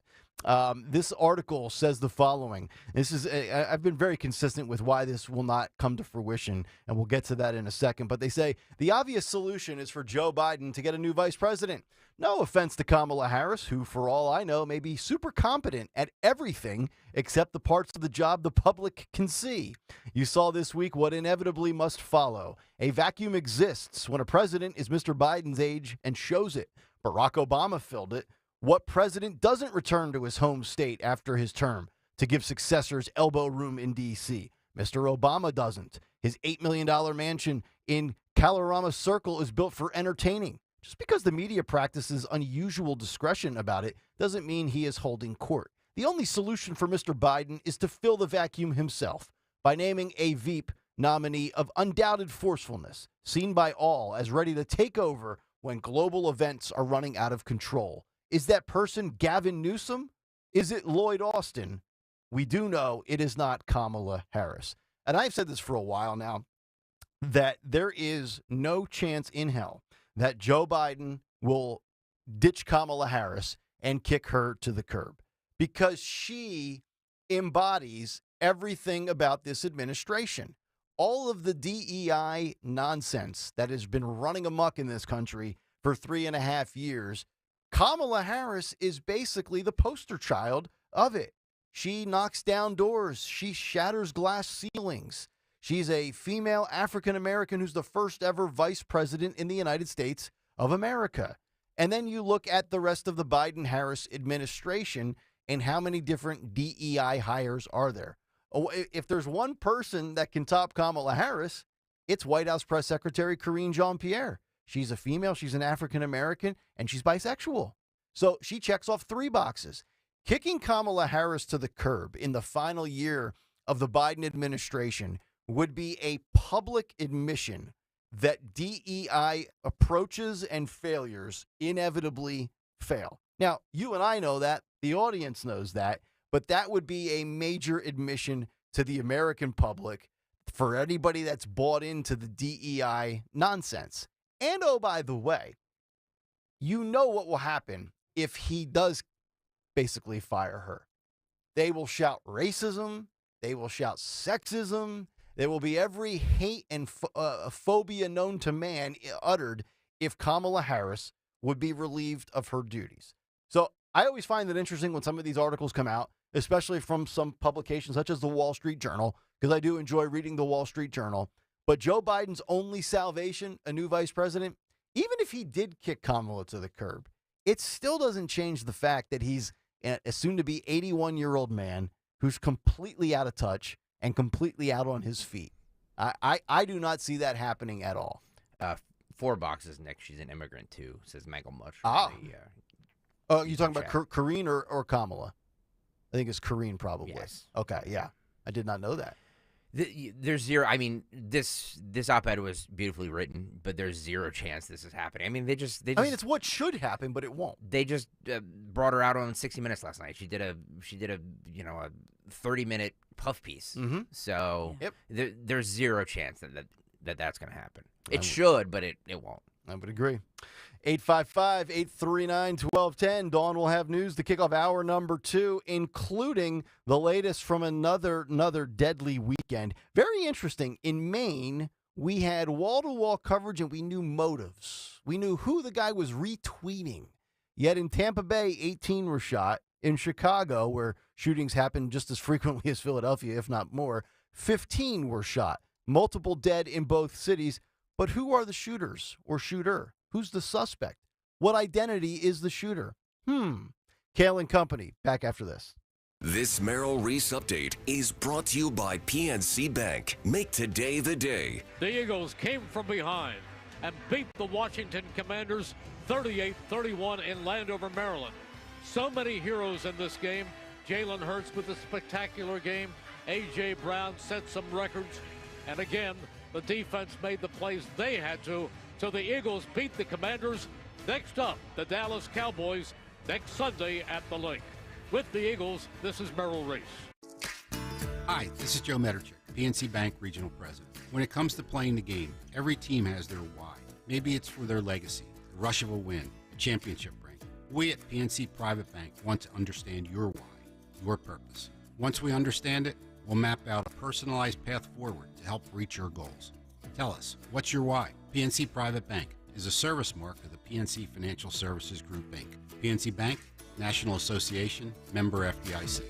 This article says the following. I've been very consistent with why this will not come to fruition, and we'll get to that in a second. But they say the obvious solution is for Joe Biden to get a new vice president. No offense to Kamala Harris, who, for all I know, may be super competent at everything except the parts of the job the public can see. You saw this week what inevitably must follow. A vacuum exists when a president is Mr. Biden's age and shows it. Barack Obama filled it. What president doesn't return to his home state after his term to give successors elbow room in D.C.? Mr. Obama doesn't. His $8 million mansion in Kalorama Circle is built for entertaining. Just because the media practices unusual discretion about it doesn't mean he is holding court. The only solution for Mr. Biden is to fill the vacuum himself by naming a Veep nominee of undoubted forcefulness, seen by all as ready to take over when global events are running out of control. Is that person Gavin Newsom? Is it Lloyd Austin? We do know it is not Kamala Harris. And I've said this for a while now, that there is no chance in hell that Joe Biden will ditch Kamala Harris and kick her to the curb, because she embodies everything about this administration. All of the DEI nonsense that has been running amok in this country for 3.5 years, Kamala Harris is basically the poster child of it. She knocks down doors. She shatters glass ceilings. She's a female African-American who's the first ever vice president in the United States of America. And then you look at the rest of the Biden-Harris administration and how many different DEI hires are there. If there's one person that can top Kamala Harris, it's White House Press Secretary Karine Jean-Pierre. She's a female, she's an African-American, and she's bisexual. So she checks off 3 boxes. Kicking Kamala Harris to the curb in the final year of the Biden administration would be a public admission that DEI approaches and failures inevitably fail. Now, you and I know that, the audience knows that, but that would be a major admission to the American public for anybody that's bought into the DEI nonsense. And oh, by the way, you know what will happen if he does basically fire her. They will shout racism. They will shout sexism. There will be every hate and phobia known to man uttered if Kamala Harris would be relieved of her duties. So I always find it interesting when some of these articles come out, especially from some publications such as the Wall Street Journal, because I do enjoy reading the Wall Street Journal. But Joe Biden's only salvation, a new vice president, even if he did kick Kamala to the curb, it still doesn't change the fact that he's a soon-to-be 81-year-old man who's completely out of touch and completely out on his feet. I do not see that happening at all. 4 boxes, Nick. She's an immigrant, too, says Michael Much. Oh, you're talking about Karine or Kamala? I think it's Karine, probably. Yes. Okay, yeah. I did not know that. There's zero. I mean, this op-ed was beautifully written, but there's zero chance this is happening. I mean, they just. I mean, it's what should happen, but it won't. They just brought her out on 60 Minutes last night. She did a 30-minute puff piece. Mm-hmm. So yep. There's zero chance that's going to happen. It should, but it won't. I would agree. 855-839-1210. Dawn will have news to kick off hour number 2, including the latest from another deadly weekend. Very interesting. In Maine, we had wall-to-wall coverage, and we knew motives. We knew who the guy was retweeting. Yet in Tampa Bay, 18 were shot. In Chicago, where shootings happen just as frequently as Philadelphia, if not more, 15 were shot. Multiple dead in both cities. But who are the shooters or shooter? Who's the suspect? What identity is the shooter? Kayal and Company, back after this. This Merrill Reese update is brought to you by PNC Bank. Make today the day. The Eagles came from behind and beat the Washington Commanders 38-31 in Landover, Maryland. So many heroes in this game. Jalen Hurts with a spectacular game. A.J. Brown set some records. And again, the defense made the plays they had to. So the Eagles beat the Commanders. Next up, the Dallas Cowboys next Sunday at the Link. With the Eagles, this is Merrill Reese. Hi, this is Joe Mederchuk, PNC Bank Regional President. When it comes to playing the game, every team has their why. Maybe it's for their legacy, the rush of a win, a championship ring. We at PNC Private Bank want to understand your why, your purpose. Once we understand it, we'll map out a personalized path forward to help reach your goals. Tell us, what's your why? PNC Private Bank is a service mark of the PNC Financial Services Group, Inc. PNC Bank, National Association, member FDIC.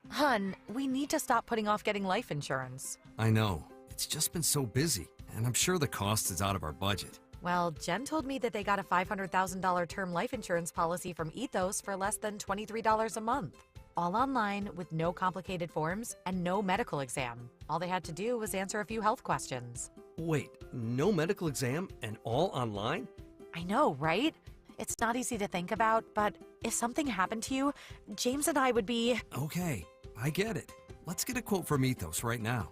Hun, we need to stop putting off getting life insurance. I know. It's just been so busy, and I'm sure the cost is out of our budget. Well, Jen told me that they got a $500,000 term life insurance policy from Ethos for less than $23 a month. All online with no complicated forms and no medical exam. All they had to do was answer a few health questions. Wait, no medical exam and all online? I know, right? It's not easy to think about, but if something happened to you, James and I would be... Okay, I get it. Let's get a quote from Ethos right now.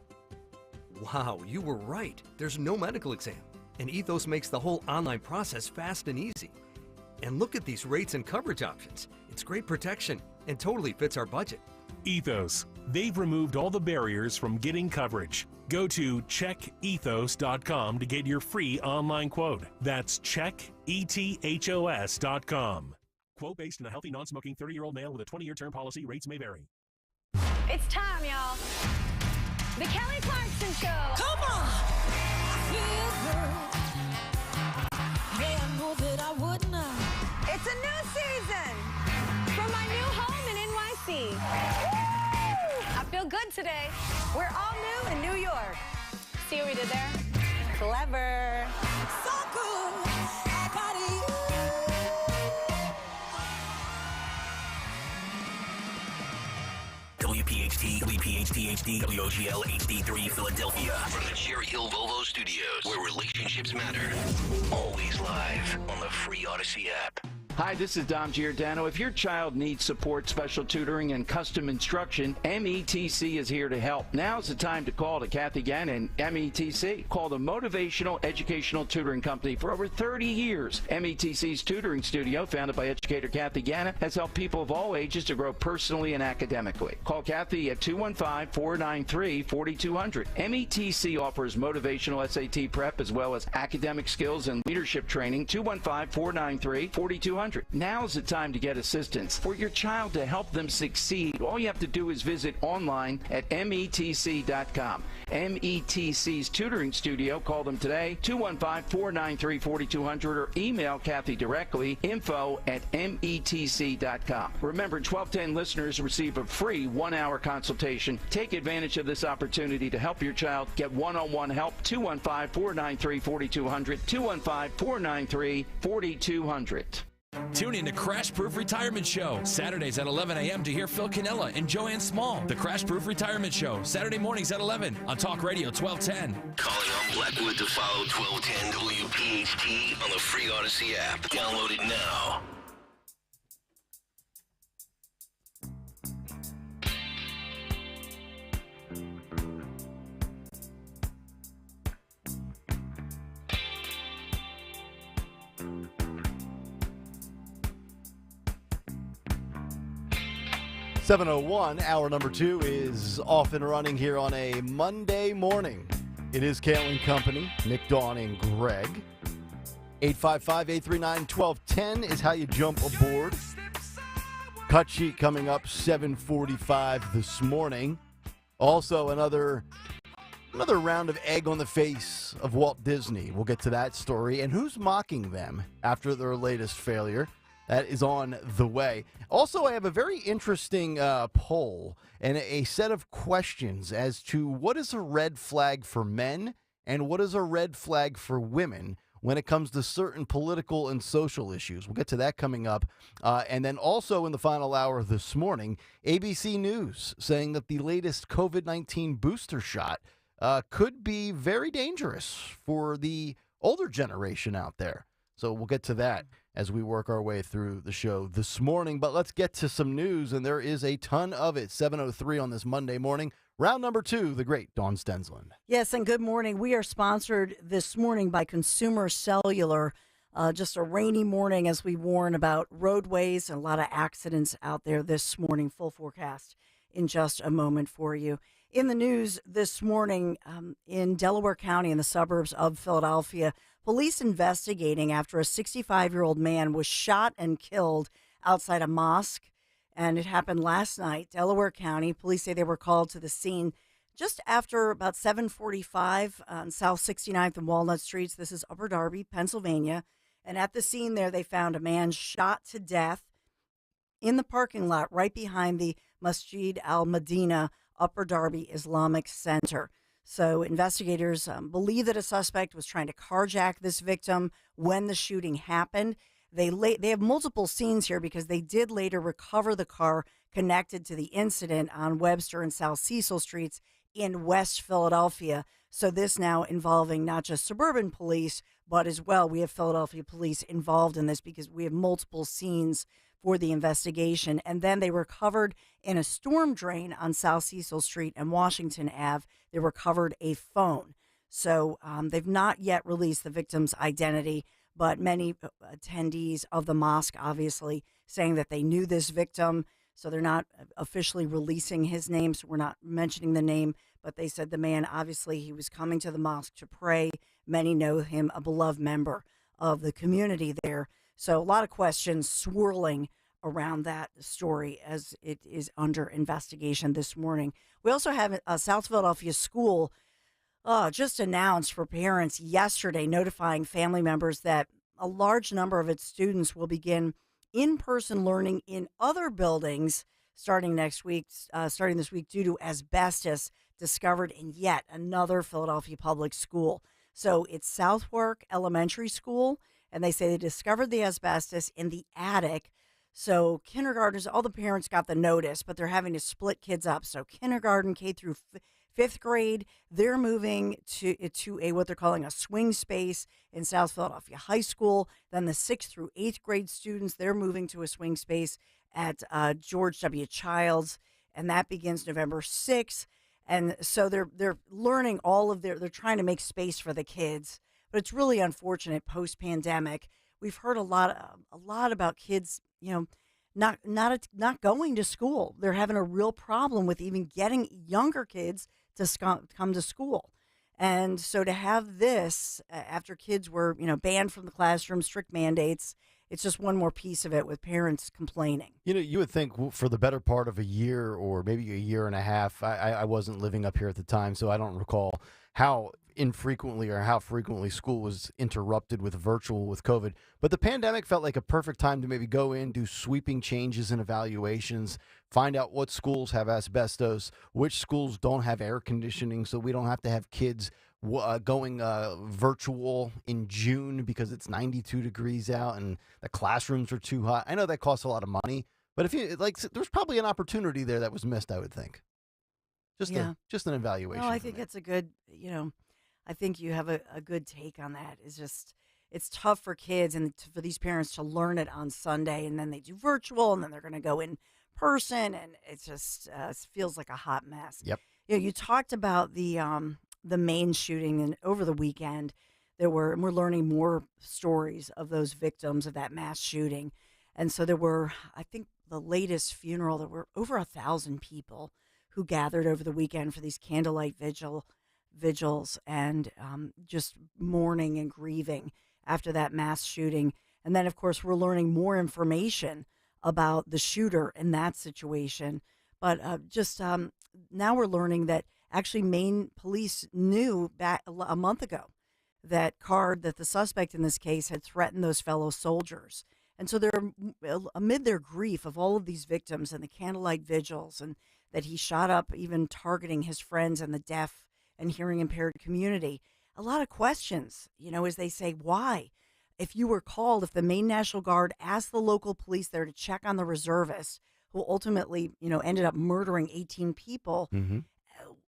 Wow, you were right. There's no medical exam. And Ethos makes the whole online process fast and easy. And look at these rates and coverage options. It's great protection and totally fits our budget. Ethos. They've removed all the barriers from getting coverage. Go to checkethos.com to get your free online quote. That's checkethos.com. Quote based on a healthy, non-smoking 30-year-old male with a 20-year term policy. Rates may vary. It's time, y'all. The Kelly Clarkson Show. Come on. It's a new season from my new home in NYC. Woo! I feel good today. We're all new in New York. See what we did there? Clever. So good. I got WPHT, WPHT-HD, WOGL HD3 Philadelphia. From the Cherry Hill Volvo Studios, where relationships matter. Always live on the free Odyssey app. Hi, this is Dom Giordano. If your child needs support, special tutoring, and custom instruction, METC is here to help. Now's the time to call to Kathy Gannon, METC. Call the Motivational Educational Tutoring Company for over 30 years. METC's tutoring studio, founded by educator Kathy Gannon, has helped people of all ages to grow personally and academically. Call Kathy at 215-493-4200. METC offers motivational SAT prep as well as academic skills and leadership training. 215-493-4200. Now's the time to get assistance. For your child to help them succeed, all you have to do is visit online at metc.com. METC's tutoring studio. Call them today, 215-493-4200, or email Kathy directly, info@metc.com. Remember, 1210 listeners receive a free 1-hour consultation. Take advantage of this opportunity to help your child get one-on-one help. 215-493-4200, 215-493-4200. Tune in to Crash Proof Retirement Show, Saturdays at 11 a.m. to hear Phil Cannella and Joanne Small. The Crash Proof Retirement Show, Saturday mornings at 11 on Talk Radio 1210. Calling on Blackwood to follow 1210 WPHT on the free Odyssey app. Download it now. .701, hour number 2 is off and running here on a Monday morning. It is Kayal and Company, Nick, Dawn, and Greg. 855-839-1210 is how you jump aboard. Cut sheet coming up 7:45 this morning. Also another round of egg on the face of Walt Disney. We'll get to that story. And who's mocking them after their latest failure? That is on the way. Also, I have a very interesting poll and a set of questions as to what is a red flag for men and what is a red flag for women when it comes to certain political and social issues. We'll get to that coming up. And then also in the final hour this morning, ABC News saying that the latest COVID-19 booster shot could be very dangerous for the older generation out there. So we'll get to that as we work our way through the show this morning. But let's get to some news, and there is a ton of it. 7:03 on this Monday morning. Round number 2, the great Dawn Stensland. Yes, and good morning. We are sponsored this morning by Consumer Cellular. Just a rainy morning as we warn about roadways and a lot of accidents out there this morning. Full forecast in just a moment for you. In the news this morning, in Delaware County in the suburbs of Philadelphia, Police investigating after a 65-year-old man was shot and killed outside a mosque, and it happened last night. Delaware County police say they were called to the scene just after about 7:45 on South 69th and Walnut Streets. This is Upper Darby, Pennsylvania. And at the scene there, they found a man shot to death in the parking lot right behind the Masjid al-Madina Upper Darby Islamic Center. So investigators believe that a suspect was trying to carjack this victim when the shooting happened. They have multiple scenes here because they did later recover the car connected to the incident on Webster and South Cecil Streets in West Philadelphia. So this now involving not just suburban police, but as well we have Philadelphia police involved in this because we have multiple scenes for the investigation. And then they recovered in a storm drain on South Cecil Street and Washington Ave. They recovered a phone. So they've not yet released the victim's identity, but many attendees of the mosque obviously saying that they knew this victim. So they're not officially releasing his name, so we're not mentioning the name, but they said the man, obviously, he was coming to the mosque to pray. Many know him, a beloved member of the community there. So a lot of questions swirling around that story as it is under investigation this morning. We also have a South Philadelphia school just announced for parents yesterday, notifying family members that a large number of its students will begin in-person learning in other buildings starting this week due to asbestos discovered in yet another Philadelphia public school. So it's Southwark Elementary School, and they say they discovered the asbestos in the attic. So kindergartners, all the parents got the notice, but they're having to split kids up. So kindergarten, K through fifth grade, they're moving to a what they're calling a swing space in South Philadelphia High School. Then the 6th through 8th grade students, they're moving to a swing space at George W. Childs, and that begins November 6th. And so they're learning they're trying to make space for the kids, but it's really unfortunate post-pandemic. We've heard a lot about kids, not going to school. They're having a real problem with even getting younger kids to come to school. And so to have this after kids were, banned from the classroom, strict mandates, it's just one more piece of it with parents complaining. You would think for the better part of a year or maybe a year and a half, I wasn't living up here at the time, so I don't recall how infrequently or how frequently school was interrupted with virtual with COVID. But the pandemic felt like a perfect time to maybe go in, do sweeping changes and evaluations, find out what schools have asbestos, which schools don't have air conditioning, so we don't have to have kids going virtual in June because it's 92 degrees out and the classrooms are too hot. I know that costs a lot of money, but there's probably an opportunity there that was missed, I would think. Just an evaluation. No, I think it's a good, I think you have a good take on that. It's tough for kids and for these parents to learn it on Sunday, and then they do virtual, and then they're going to go in person, and it just feels like a hot mess. Yep. You talked about the Maine shooting, and over the weekend and we're learning more stories of those victims of that mass shooting. And so there were, I think the latest funeral, there were over 1,000 people who gathered over the weekend for these candlelight vigils and just mourning and grieving after that mass shooting. And then, of course, we're learning more information about the shooter in that situation. But now we're learning that actually Maine police knew back a month ago that the suspect in this case had threatened those fellow soldiers. And so they're amid their grief of all of these victims and the candlelight vigils, and that he shot up, even targeting his friends and the deaf and hearing impaired community. A lot of questions, as they say, why? If you were called, if the Maine National Guard asked the local police there to check on the reservist who ultimately, ended up murdering 18 people,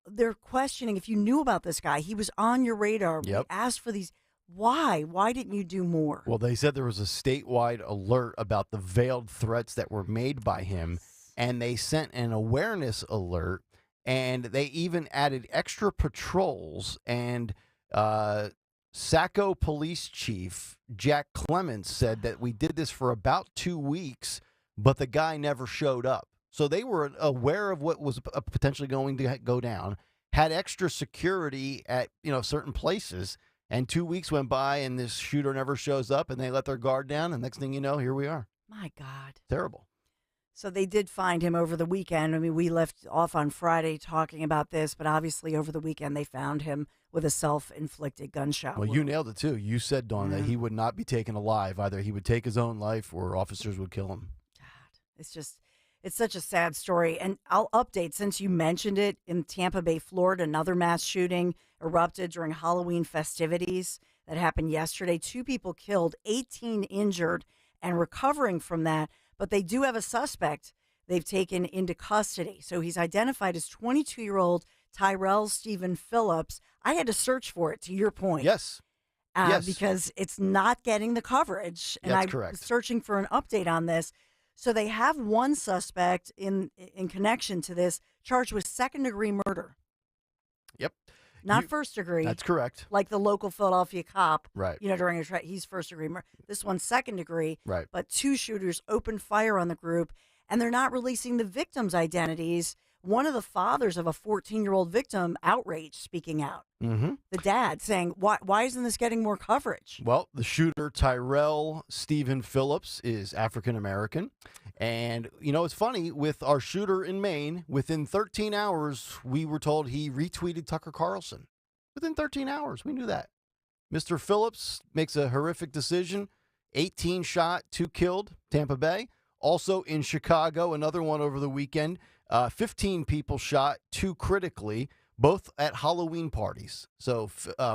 they're questioning if you knew about this guy. He was on your radar. Yep. We asked for these. Why? Why didn't you do more? Well, they said there was a statewide alert about the veiled threats that were made by him, and they sent an awareness alert, and they even added extra patrols. And Saco Police Chief Jack Clements said that we did this for about 2 weeks, but the guy never showed up. So they were aware of what was potentially going to go down, had extra security at certain places, And 2 weeks went by, and this shooter never shows up, and they let their guard down, and next thing you know, here we are. My God. Terrible. So they did find him over the weekend. I mean, we left off on Friday talking about this, but obviously over the weekend they found him with a self-inflicted gunshot Well, wound. you nailed it, too. You said, Dawn, that he would not be taken alive. Either he would take his own life or officers would kill him. It's such a sad story. And I'll update, since you mentioned it, in Tampa Bay, Florida, another mass shooting erupted during Halloween festivities that happened yesterday. 2 people killed, 18 injured, and recovering from that. But they do have a suspect they've taken into custody. So he's identified as 22-year-old Tyrell Stephen Phillips. I had to search for it, to your point. Yes. Yes. Because it's not getting the coverage. And That's I correct. was searching for an update on this. So they have one suspect in connection to this charged with second-degree murder. Yep. Not first degree. That's correct. Like the local Philadelphia cop. Right. During a he's first degree murder. This one's second degree. Right. But 2 shooters opened fire on the group, and they're not releasing the victims' identities. One of the fathers of a 14-year-old victim outraged, speaking out. Mm-hmm. The dad saying, why isn't this getting more coverage? Well, the shooter, Tyrell Stephen Phillips, is African-American. And, it's funny, with our shooter in Maine, within 13 hours, we were told he retweeted Tucker Carlson. Within 13 hours, we knew that. Mr. Phillips makes a horrific decision. 18 shot, 2 killed, Tampa Bay. Also in Chicago, another one over the weekend. 15 people shot, 2 critically, both at Halloween parties. So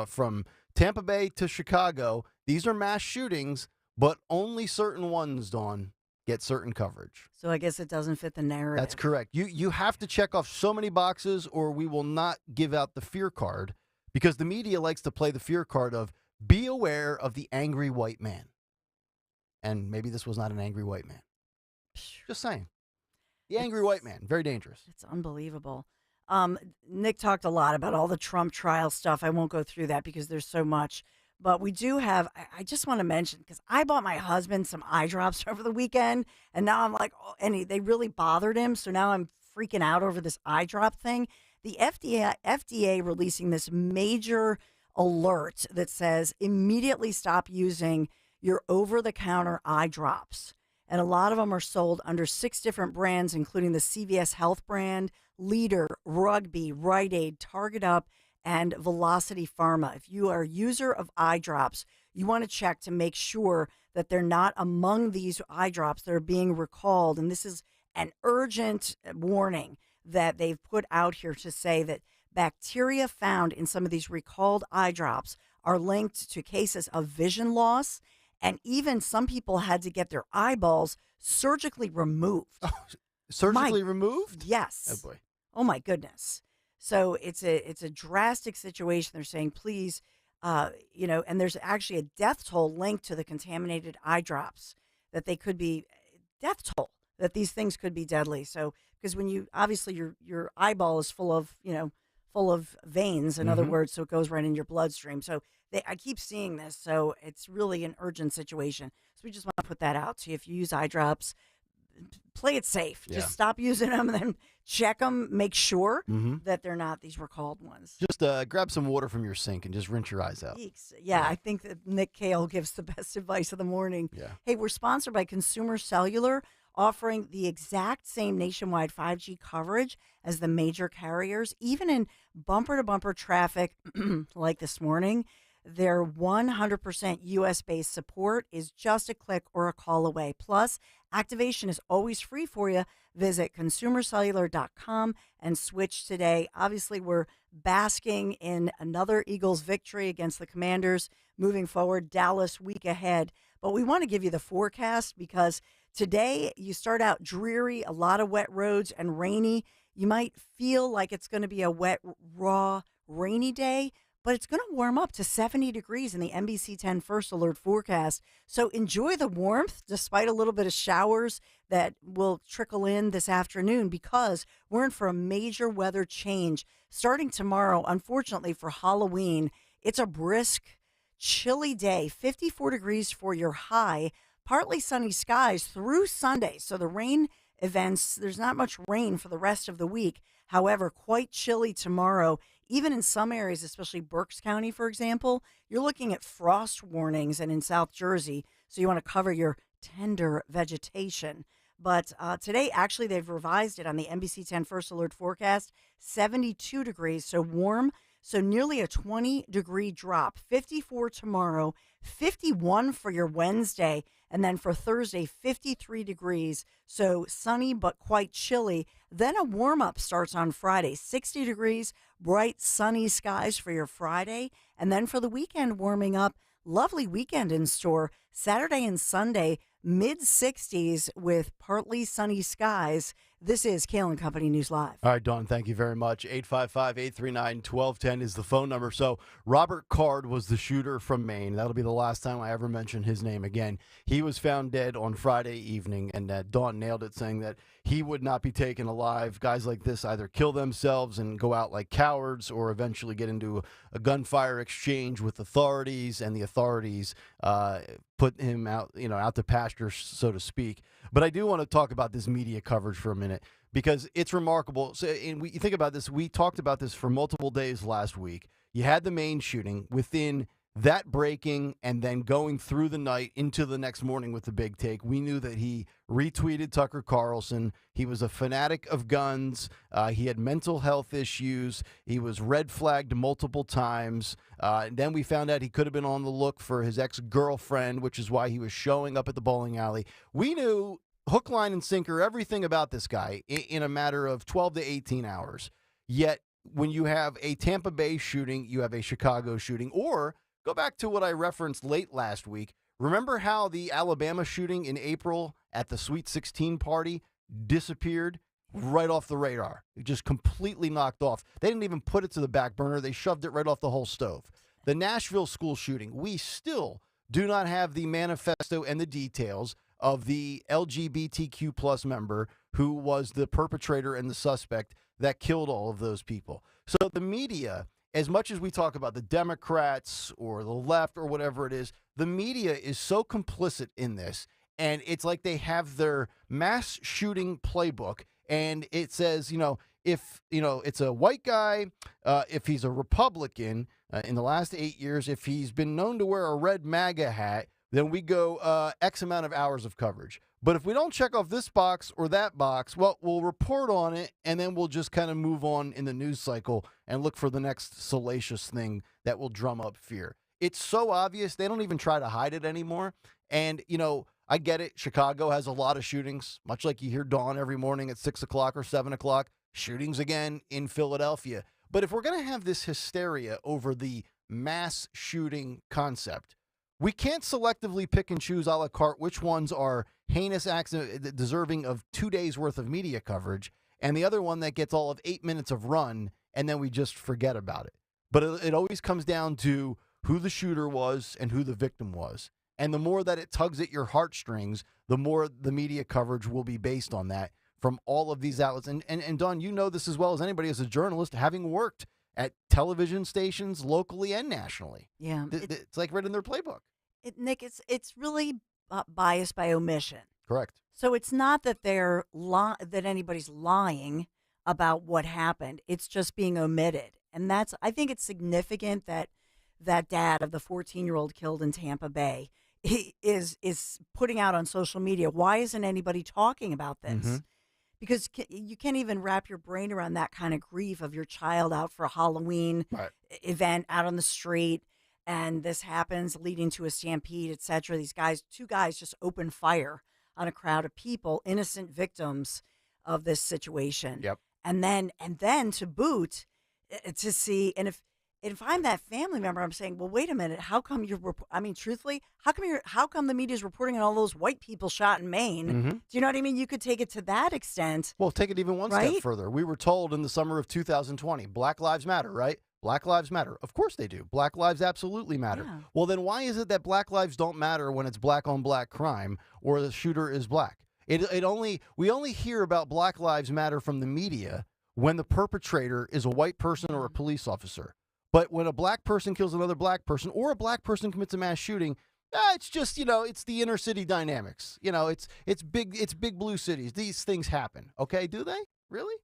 from Tampa Bay to Chicago, these are mass shootings, but only certain ones, Dawn, get certain coverage. So I guess it doesn't fit the narrative. That's correct. You have to check off so many boxes, or we will not give out the fear card, because the media likes to play the fear card of be aware of the angry white man. And maybe this was not an angry white man. Just saying. The angry white man, very dangerous. It's unbelievable. Nick talked a lot about all the Trump trial stuff. I won't go through that because there's so much. But we do have, I just want to mention, because I bought my husband some eye drops over the weekend, and now I'm like, and they really bothered him. So now I'm freaking out over this eye drop thing. The FDA releasing this major alert that says immediately stop using your over-the-counter eye drops. And a lot of them are sold under 6 different brands, including the CVS Health brand, Leader, Rugby, Rite Aid, Target Up, and Velocity Pharma. If you are a user of eye drops, you want to check to make sure that they're not among these eye drops that are being recalled. And this is an urgent warning that they've put out here to say that bacteria found in some of these recalled eye drops are linked to cases of vision loss. And even some people had to get their eyeballs surgically removed. Oh, surgically removed? Yes. Oh, boy. Oh, my goodness. So it's a drastic situation. They're saying, please, and there's actually a death toll linked to the contaminated eye drops, that they could be death toll, that these things could be deadly. So, because when you, obviously your eyeball is full of veins, in other words, so it goes right in your bloodstream. So I keep seeing this. So it's really an urgent situation. So we just want to put that out to you. If you use eye drops, play it safe. Yeah. Just stop using them and then check them. Make sure that they're not these recalled ones. Just grab some water from your sink and just rinse your eyes out. Eeks. Yeah, I think that Nick Kayal gives the best advice of the morning. Yeah. Hey, we're sponsored by Consumer Cellular, offering the exact same nationwide 5G coverage as the major carriers, even in bumper-to-bumper traffic like this morning. Their 100% U.S.-based support is just a click or a call away. Plus, activation is always free for you. Visit consumercellular.com and switch today. Obviously, we're basking in another Eagles victory against the Commanders. Moving forward, Dallas week ahead. But we want to give you the forecast because today you start out dreary, a lot of wet roads and rainy. You might feel like it's going to be a wet, raw, rainy day, but it's going to warm up to 70 degrees in the NBC 10 First Alert forecast. So enjoy the warmth despite a little bit of showers that will trickle in this afternoon, because we're in for a major weather change starting tomorrow. Unfortunately for Halloween, it's a brisk, chilly day, 54 degrees for your high, partly sunny skies through Sunday. So the rain events, there's not much rain for the rest of the week. However, quite chilly tomorrow, even in some areas, especially Berks County, for example, you're looking at frost warnings, and in South Jersey, so you want to cover your tender vegetation. But today, actually, they've revised it on the NBC 10 First Alert forecast, 72 degrees, so warm, so nearly a 20-degree drop. 54 tomorrow, 51 for your Wednesday, and then for Thursday, 53 degrees, so sunny but quite chilly. Then a warm-up starts on Friday, 60 degrees, bright sunny skies for your Friday, and then for the weekend, warming up. Lovely weekend in store. Saturday and Sunday, mid-60s with partly sunny skies. This is Kayal and Company News Live. All right, Dawn, thank you very much. 855-839-1210 is the phone number. So Robert Card was the shooter from Maine. That'll be the last time I ever mention his name again. He was found dead on Friday evening, and Dawn nailed it, saying that he would not be taken alive. Guys like this either kill themselves and go out like cowards or eventually get into a gunfire exchange with authorities, and the authorities put him out, out to pasture, so to speak. But I do want to talk about this media coverage for a minute because it's remarkable. So, you think about this. We talked about this for multiple days last week. You had the Maine shooting. Within that breaking and then going through the night into the next morning with the big take, we knew that he retweeted Tucker Carlson. He was a fanatic of guns. He had mental health issues. He was red flagged multiple times. And then we found out he could have been on the look for his ex-girlfriend, which is why he was showing up at the bowling alley. We knew hook, line, and sinker everything about this guy in a matter of 12 to 18 hours. Yet when you have a Tampa Bay shooting, you have a Chicago shooting, or go back to what I referenced late last week. Remember how the Alabama shooting in April at the Sweet 16 party disappeared right off the radar? It just completely knocked off. They didn't even put it to the back burner. They shoved it right off the whole stove. The Nashville school shooting, we still do not have the manifesto and the details of the LGBTQ plus member who was the perpetrator and the suspect that killed all of those people. So the media, as much as we talk about the Democrats or the left or whatever it is, the media is so complicit in this. And it's like they have their mass shooting playbook. And it says, if, it's a white guy, if he's a Republican in the last 8 years, if he's been known to wear a red MAGA hat, then we go X amount of hours of coverage. But if we don't check off this box or that box, well, we'll report on it, and then we'll just kind of move on in the news cycle and look for the next salacious thing that will drum up fear. It's so obvious, they don't even try to hide it anymore. And, I get it. Chicago has a lot of shootings, much like you hear Dawn every morning at 6 o'clock or 7 o'clock. Shootings again in Philadelphia. But if we're going to have this hysteria over the mass shooting concept, we can't selectively pick and choose a la carte which ones are heinous acts deserving of 2 days worth of media coverage, and the other one that gets all of 8 minutes of run, and then we just forget about it. But it always comes down to who the shooter was and who the victim was. And the more that it tugs at your heartstrings, the more the media coverage will be based on that from all of these outlets. And Dawn, you know this as well as anybody as a journalist, having worked at television stations locally and nationally. Yeah. It's like right in their playbook. Nick, it's really biased by omission. Correct. So it's not that that anybody's lying about what happened. It's just being omitted. And I think it's significant that dad of the 14-year-old killed in Tampa Bay is putting out on social media, why isn't anybody talking about this? Mm-hmm. Because you can't even wrap your brain around that kind of grief of your child out for a Halloween event out on the street, and this happens leading to a stampede, etc. These two guys just open fire on a crowd of people, innocent victims of this situation. Yep. And then to boot, to see, and if I'm that family member, I'm saying, well, wait a minute, how come truthfully, how come the media's reporting on all those white people shot in Maine? Mm-hmm. Do you know what I mean? You could take it to that extent. Well, take it even one step further. We were told in the summer of 2020, Black Lives Matter, right? Black Lives Matter. Of course they do. Black lives absolutely matter. Yeah. Well, then why is it that black lives don't matter when it's black on black crime or the shooter is black? We only hear about Black Lives Matter from the media when the perpetrator is a white person or a police officer. But when a black person kills another black person or a black person commits a mass shooting, it's just, it's the inner city dynamics. It's big blue cities. These things happen. Okay, do they? Really?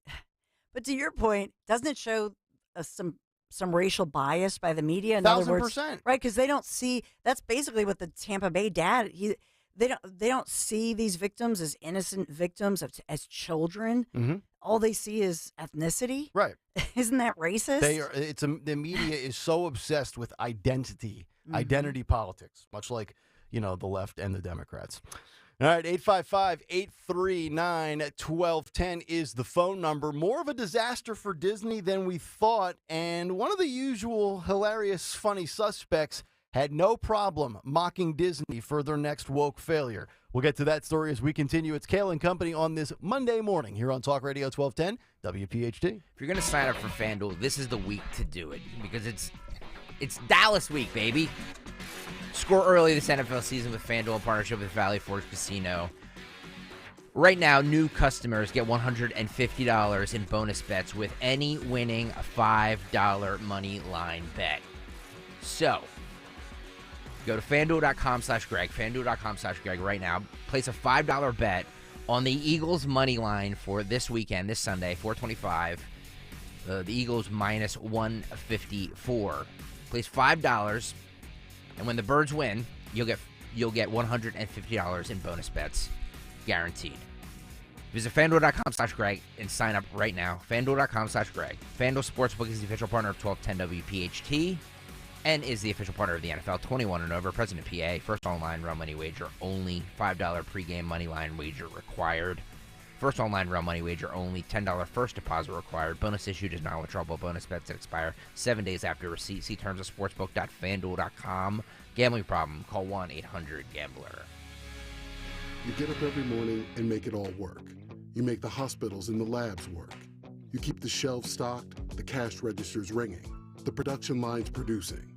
But to your point, doesn't it show some some racial bias by the media? In other words, 1,000%. right? Because they don't see. That's basically what the Tampa Bay dad. They don't see these victims as innocent victims as children. Mm-hmm. All they see is ethnicity. Right. Isn't that racist? The media is so obsessed with identity politics, much like, the left and the Democrats. All right, 855-839-1210 is the phone number. More of a disaster for Disney than we thought, and one of the usual hilarious, funny suspects had no problem mocking Disney for their next woke failure. We'll get to that story as we continue. It's Kayal and Company on this Monday morning here on Talk Radio 1210 WPHT. If you're going to sign up for FanDuel, this is the week to do it because it's Dallas week, baby. Score early this NFL season with FanDuel in partnership with Valley Forge Casino. Right now, new customers get $150 in bonus bets with any winning $5 money line bet. So, go to FanDuel.com/Greg, FanDuel.com/Greg right now. Place a $5 bet on the Eagles money line for this weekend, this Sunday, 425. The Eagles minus 154. Place $5. And when the Birds win, you'll get $150 in bonus bets, guaranteed. Visit FanDuel.com/Greg and sign up right now. FanDuel.com/Greg. FanDuel Sportsbook is the official partner of 1210 WPHT and is the official partner of the NFL. 21 and over, present in PA. First online real money wager only. $5 pregame money line wager required. First online real money wager only. $10 first deposit required. Bonus issued is non-withdrawable bonus bets that expire 7 days after receipt. See terms at sportsbook.fanduel.com. Gambling problem? Call 1-800-GAMBLER. You get up every morning and make it all work. You make the hospitals and the labs work. You keep the shelves stocked, the cash registers ringing, the production lines producing.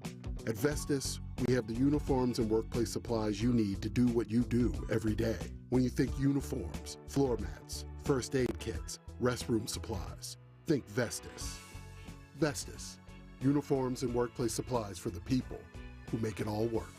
At Vestas, we have the uniforms and workplace supplies you need to do what you do every day. When you think uniforms, floor mats, first aid kits, restroom supplies, think Vestas. Vestas, uniforms and workplace supplies for the people who make it all work.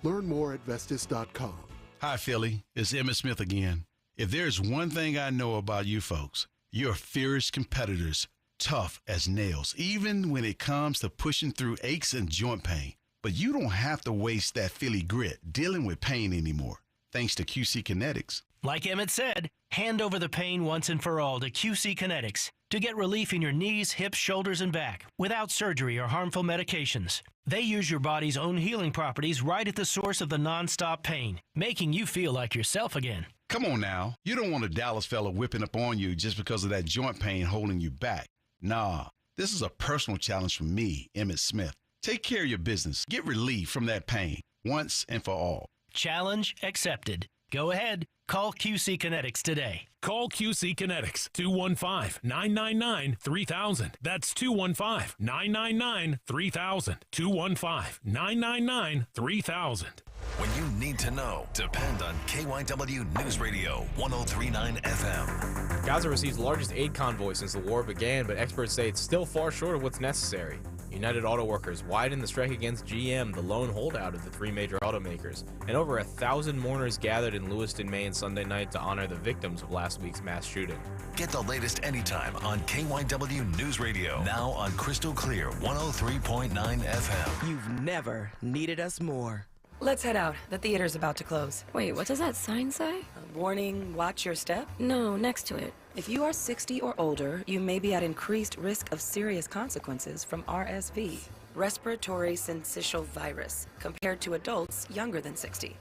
Learn more at Vestas.com. Hi, Philly. It's Emmett Smith again. If there's one thing I know about you folks, you're fierce competitors, tough as nails, even when it comes to pushing through aches and joint pain. But you don't have to waste that Philly grit dealing with pain anymore, thanks to QC Kinetics. Like Emmett said, hand over the pain once and for all to QC Kinetics to get relief in your knees, hips, shoulders, and back without surgery or harmful medications. They use your body's own healing properties right at the source of the nonstop pain, making you feel like yourself again. Come on now. You don't want a Dallas fella whipping up on you just because of that joint pain holding you back. Nah, this is a personal challenge for me, Emmett Smith. Take care of your business. Get relief from that pain once and for all. Challenge accepted. Go ahead. Call QC Kinetics today. Call QC Kinetics, 215-999-3000. That's 215-999-3000. 215-999-3000. When you need to know, depend on KYW News Radio 103.9 FM. Gaza receives the largest aid convoy since the war began, but experts say it's still far short of what's necessary. United Auto Workers widen the strike against GM, the lone holdout of the three major automakers, and over 1,000 mourners gathered in Lewiston, Maine Sunday night to honor the victims of last week's mass shooting. Get the latest anytime on KYW News Radio, now on Crystal Clear 103.9 FM. You've never needed us more. Let's head out. The theater's about to close. Wait, what does that sign say? Warning, watch your step? No, next to it. If you are 60 or older, you may be at increased risk of serious consequences from RSV, respiratory syncytial virus, compared to adults younger than 60.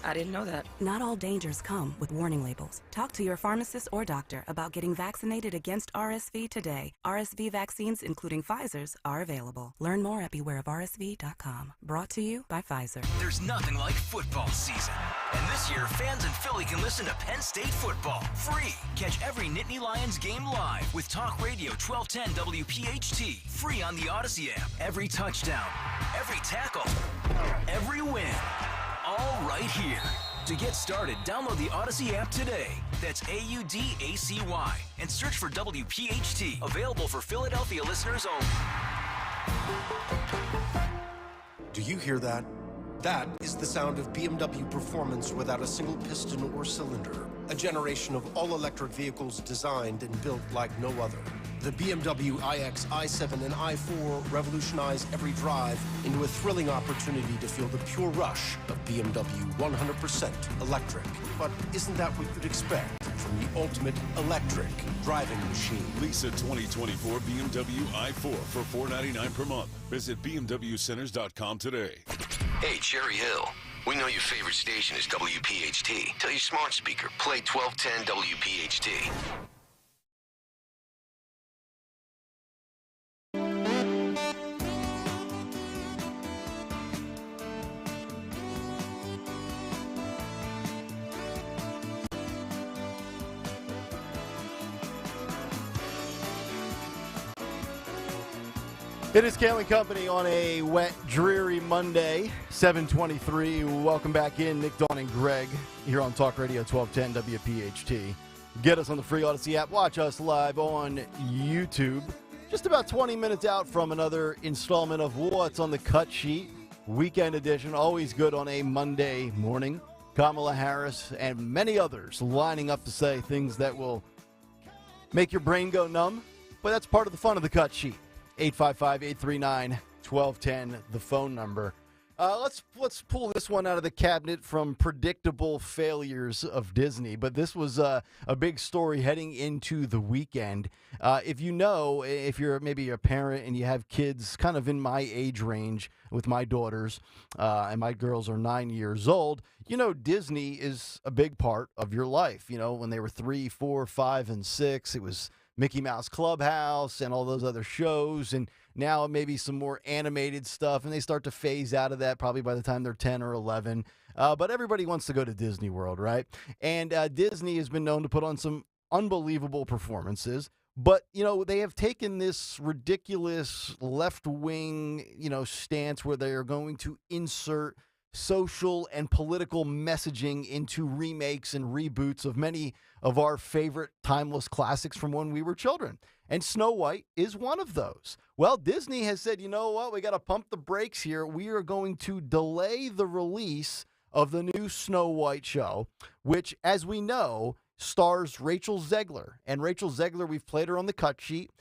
I didn't know that. Not all dangers come with warning labels. Talk to your pharmacist or doctor about getting vaccinated against RSV today. RSV vaccines, including Pfizer's, are available. Learn more at bewareofrsv.com. Brought to you by Pfizer. There's nothing like football season. And this year, fans in Philly can listen to Penn State football free. Catch every Nittany Lions game live with Talk Radio 1210 WPHT. Free on the Odyssey app. Every touchdown, every tackle, every win. All right here. To get started, download the Odyssey app today. That's AUDACY. And search for WPHT. Available for Philadelphia listeners only. Do you hear that? That is the sound of BMW performance without a single piston or cylinder. A generation of all-electric vehicles designed and built like no other. The BMW iX, i7, and i4 revolutionize every drive into a thrilling opportunity to feel the pure rush of BMW 100% electric. But isn't that what you'd expect from the ultimate electric driving machine? Lease a 2024 BMW i4 for $499 per month. Visit bmwcenters.com today. Hey, Cherry Hill. We know your favorite station is WPHT. Tell your smart speaker, play 1210 WPHT. It is Kayal Company on a wet, dreary Monday, 7:23. Welcome back in. Nick, Dawn, and Greg here on Talk Radio 1210 WPHT. Get us on the free Odyssey app. Watch us live on YouTube. Just about 20 minutes out from another installment of What's on the Cut Sheet, weekend edition. Always good on a Monday morning. Kamala Harris and many others lining up to say things that will make your brain go numb. But that's part of the fun of the Cut Sheet. 855-839-1210, the phone number. Let's pull this one out of the cabinet from predictable failures of Disney. But this was a big story heading into the weekend. If you're maybe a parent and you have kids kind of in my age range with my daughters, and my girls are 9 years old, Disney is a big part of your life. When they were 3, 4, 5, and 6, it was Mickey Mouse Clubhouse and all those other shows, and now maybe some more animated stuff, and they start to phase out of that probably by the time they're 10 or 11. But everybody wants to go to Disney World, right? And Disney has been known to put on some unbelievable performances, but, they have taken this ridiculous left-wing, stance where they are going to insert social and political messaging into remakes and reboots of many of our favorite timeless classics from when we were children. And Snow White is one of those. Well, Disney has said, you know what, we got to pump the brakes here. We are going to delay the release of the new Snow White show, which, as we know, stars Rachel Zegler. And Rachel Zegler, we've played her on the cut sheet.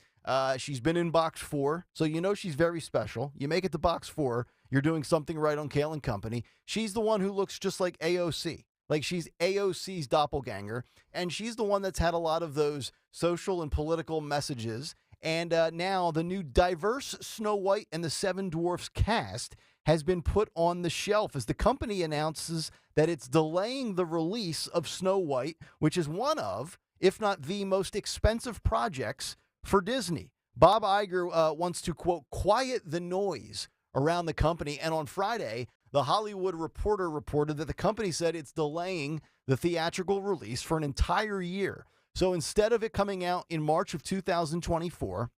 She's been in box 4, so she's very special. You make it to box 4, you're doing something right on Kayal Company. She's the one who looks just like AOC. Like, she's AOC's doppelganger, and she's the one that's had a lot of those social and political messages. And now the new diverse Snow White and the Seven Dwarfs cast has been put on the shelf as the company announces that it's delaying the release of Snow White, which is one of, if not the most expensive projects for Disney. Bob Iger wants to, quote, quiet the noise around the company. And on Friday, the Hollywood Reporter reported that the company said it's delaying the theatrical release for an entire year. So instead of it coming out in March of 2024,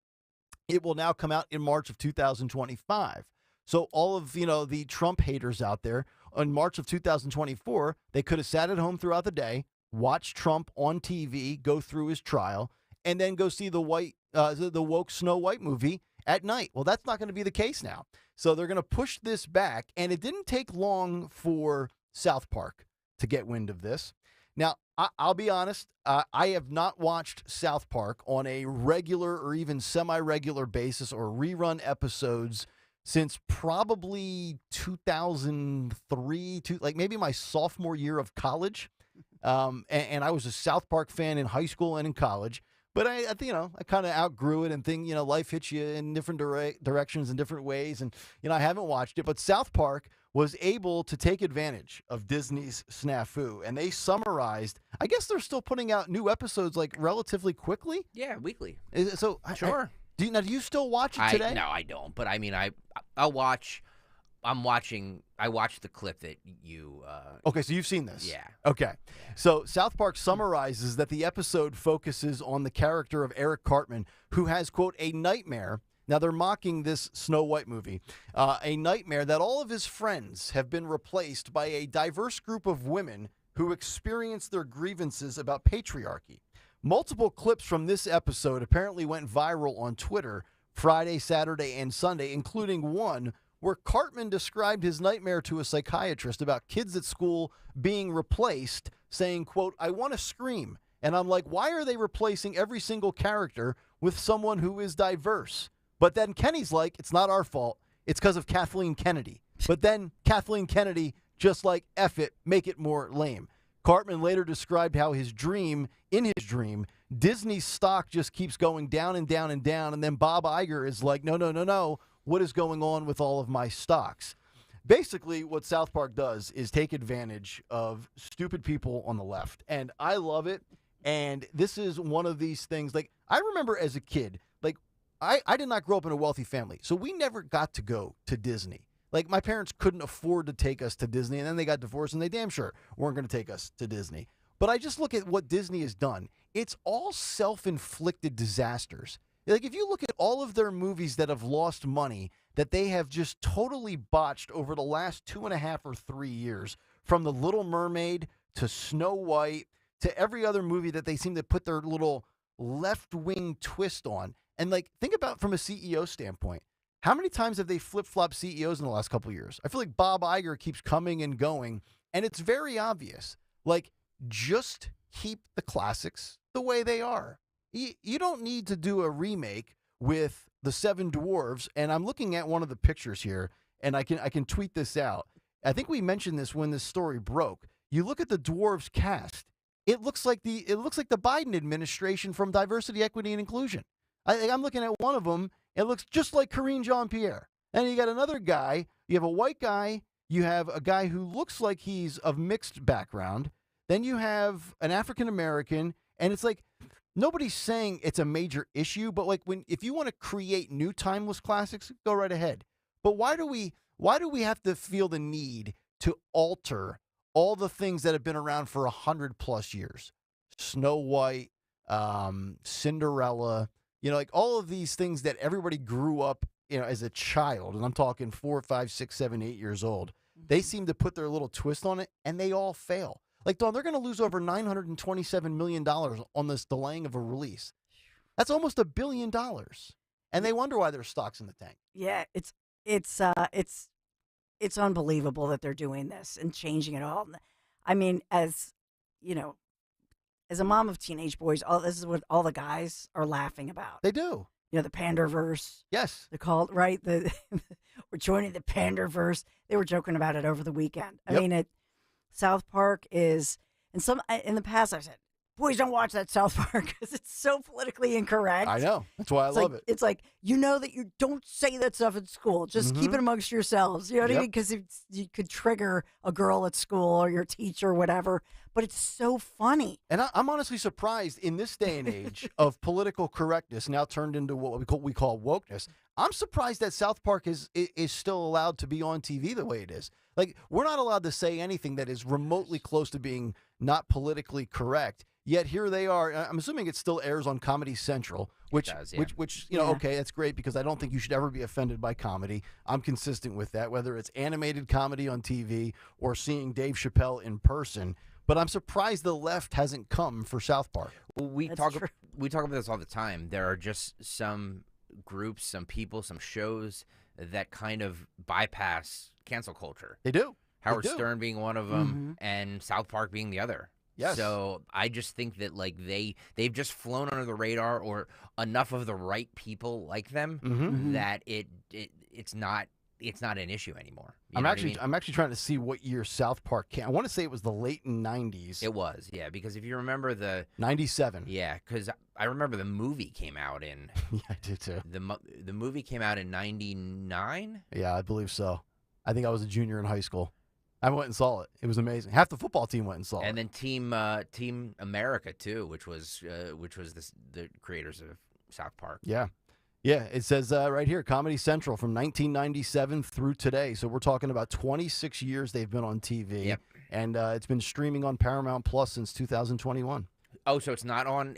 it will now come out in March of 2025. So all of, the Trump haters out there, in March of 2024, they could have sat at home throughout the day, watched Trump on TV, go through his trial, and then go see the woke Snow White movie at night. Well, that's not going to be the case now. So they're going to push this back, and it didn't take long for South Park to get wind of this. Now, I'll be honest, I have not watched South Park on a regular or even semi-regular basis or rerun episodes since probably 2003, like maybe my sophomore year of college. And I was a South Park fan in high school and in college. But I kind of outgrew it and think, life hits you in different directions in different ways. And, I haven't watched it. But South Park was able to take advantage of Disney's snafu. And they summarized, I guess they're still putting out new episodes like relatively quickly. Yeah, weekly. So sure. Do you still watch it today? No, I don't. But I mean, I'll watch. I watched the clip that you... Okay, so you've seen this? Yeah. Okay. Yeah. So South Park summarizes that the episode focuses on the character of Eric Cartman, who has, quote, a nightmare. Now, they're mocking this Snow White movie. A nightmare that all of his friends have been replaced by a diverse group of women who experience their grievances about patriarchy. Multiple clips from this episode apparently went viral on Twitter Friday, Saturday, and Sunday, including one where Cartman described his nightmare to a psychiatrist about kids at school being replaced, saying, quote, I want to scream. And I'm like, why are they replacing every single character with someone who is diverse? But then Kenny's like, it's not our fault. It's because of Kathleen Kennedy. But then Kathleen Kennedy just like, F it, make it more lame. Cartman later described how in his dream, Disney's stock just keeps going down and down and down. And then Bob Iger is like, no. What is going on with all of my stocks? Basically, what South Park does is take advantage of stupid people on the left. And I love it. And this is one of these things. Like, I remember as a kid, like, I did not grow up in a wealthy family. So we never got to go to Disney. Like, my parents couldn't afford to take us to Disney. And then they got divorced, and they damn sure weren't going to take us to Disney. But I just look at what Disney has done. It's all self-inflicted disasters. Like, if you look at all of their movies that have lost money, that they have just totally botched over the last 2.5 or 3 years, from The Little Mermaid to Snow White to every other movie that they seem to put their little left-wing twist on. And, like, think about from a CEO standpoint. How many times have they flip-flopped CEOs in the last couple of years? I feel like Bob Iger keeps coming and going, and it's very obvious. Like, just keep the classics the way they are. You don't need to do a remake with the Seven Dwarves, and I'm looking at one of the pictures here, and I can tweet this out. I think we mentioned this when this story broke. You look at the Dwarves cast; it looks like the Biden administration from Diversity, Equity, and Inclusion. I'm looking at one of them. It looks just like Karine Jean-Pierre. And you got another guy. You have a white guy. You have a guy who looks like he's of mixed background. Then you have an African American, and it's like, nobody's saying it's a major issue, but like if you want to create new timeless classics, go right ahead. But why do we have to feel the need to alter all the things that have been around for 100+ years? Snow White, Cinderella, like all of these things that everybody grew up, as a child, and I'm talking 4, 5, 6, 7, 8 years old. They seem to put their little twist on it, and they all fail. Like, Dawn, they're going to lose over $927 million on this delaying of a release. That's almost $1 billion. And they wonder why their stock's in the tank. Yeah, it's unbelievable that they're doing this and changing it all. I mean, as a mom of teenage boys, this is what all the guys are laughing about. They do. The Panderverse. Yes. They're called, right? We're joining the Panderverse. They were joking about it over the weekend. I mean, South Park is, in the past I've said, boys, don't watch that South Park because it's so politically incorrect. I know. That's why I love it. It's like, that you don't say that stuff at school. Just keep it amongst yourselves. You know what I mean? Because you could trigger a girl at school or your teacher or whatever. But it's so funny. And I'm honestly surprised in this day and age of political correctness now turned into what we call wokeness. I'm surprised that South Park is still allowed to be on TV the way it is. Like, we're not allowed to say anything that is remotely close to being not politically correct. Yet here they are. I'm assuming it still airs on Comedy Central, which okay, that's great because I don't think you should ever be offended by comedy. I'm consistent with that, whether it's animated comedy on TV or seeing Dave Chappelle in person. But I'm surprised the left hasn't come for South Park. We talk about this all the time. There are just some groups, some people, some shows that kind of bypass cancel culture. They do. Howard Stern being one of them, and South Park being the other. Yes. So I just think that they've just flown under the radar, or enough of the right people like them that it's not an issue anymore. I'm actually trying to see what year South Park came. I want to say it was the late 90s. It was, yeah, because if you remember the 97. Yeah, because I remember the movie came out in. Yeah, I do too. The movie came out in 99. Yeah, I believe so. I think I was a junior in high school. I went and saw it. It was amazing. Half the football team went and saw it. And then Team America too, which was the creators of South Park. Yeah. Yeah, it says right here, Comedy Central from 1997 through today. So we're talking about 26 years they've been on TV. Yep. And it's been streaming on Paramount Plus since 2021. Oh, so it's not on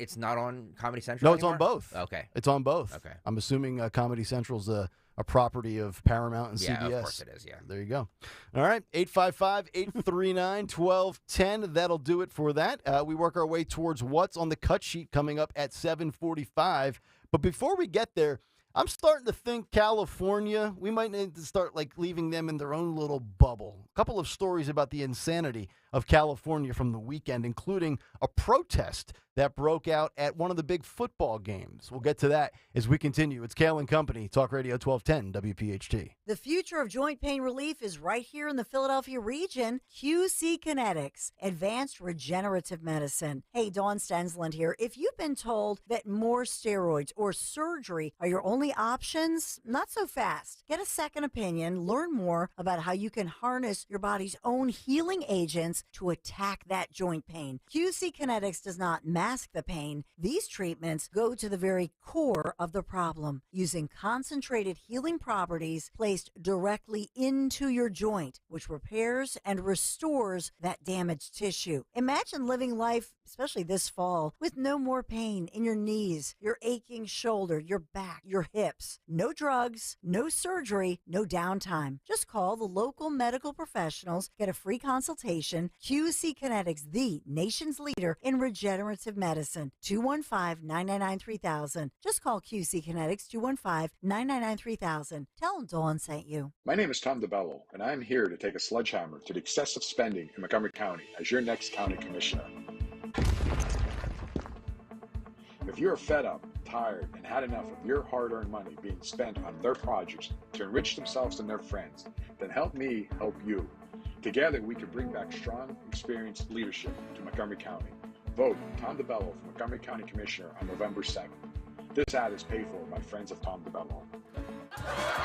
Comedy Central No, anymore? it's on both. Okay. It's on both. Okay. I'm assuming Comedy Central's a property of Paramount and CBS. Yeah, of course it is, yeah. There you go. All right, 855-839-1210. That'll do it for that. We work our way towards what's on the cut sheet coming up at 7:45. But before we get there, I'm starting to think California, we might need to start leaving them in their own little bubble. A couple of stories about the insanity of California from the weekend, including a protest that broke out at one of the big football games. We'll get to that as we continue. It's Kayal and Company, Talk Radio 1210 WPHT. The future of joint pain relief is right here in the Philadelphia region. QC Kinetics, advanced regenerative medicine. Hey, Dawn Stensland here. If you've been told that more steroids or surgery are your only options, not so fast. Get a second opinion. Learn more about how you can harness your body's own healing agents to attack that joint pain. QC Kinetics does not mask the pain. These treatments go to the very core of the problem, using concentrated healing properties placed directly into your joint, which repairs and restores that damaged tissue. Imagine living life, especially this fall, with no more pain in your knees, your aching shoulder, your back, your hips. No drugs, no surgery, no downtime. Just call the local medical professionals, get a free consultation. QC Kinetics, the nation's leader in regenerative medicine. 215-999-3000. Just call QC Kinetics, 215-999-3000. Tell them Dawn sent you. My name is Tom DeBello, and I'm here to take a sledgehammer to the excessive spending in Montgomery County as your next county commissioner. If you're fed up, tired, and had enough of your hard-earned money being spent on their projects to enrich themselves and their friends, then help me help you. Together, we can bring back strong, experienced leadership to Montgomery County. Vote Tom DeBello for Montgomery County Commissioner on November 2nd. This ad is paid for by friends of Tom DeBello.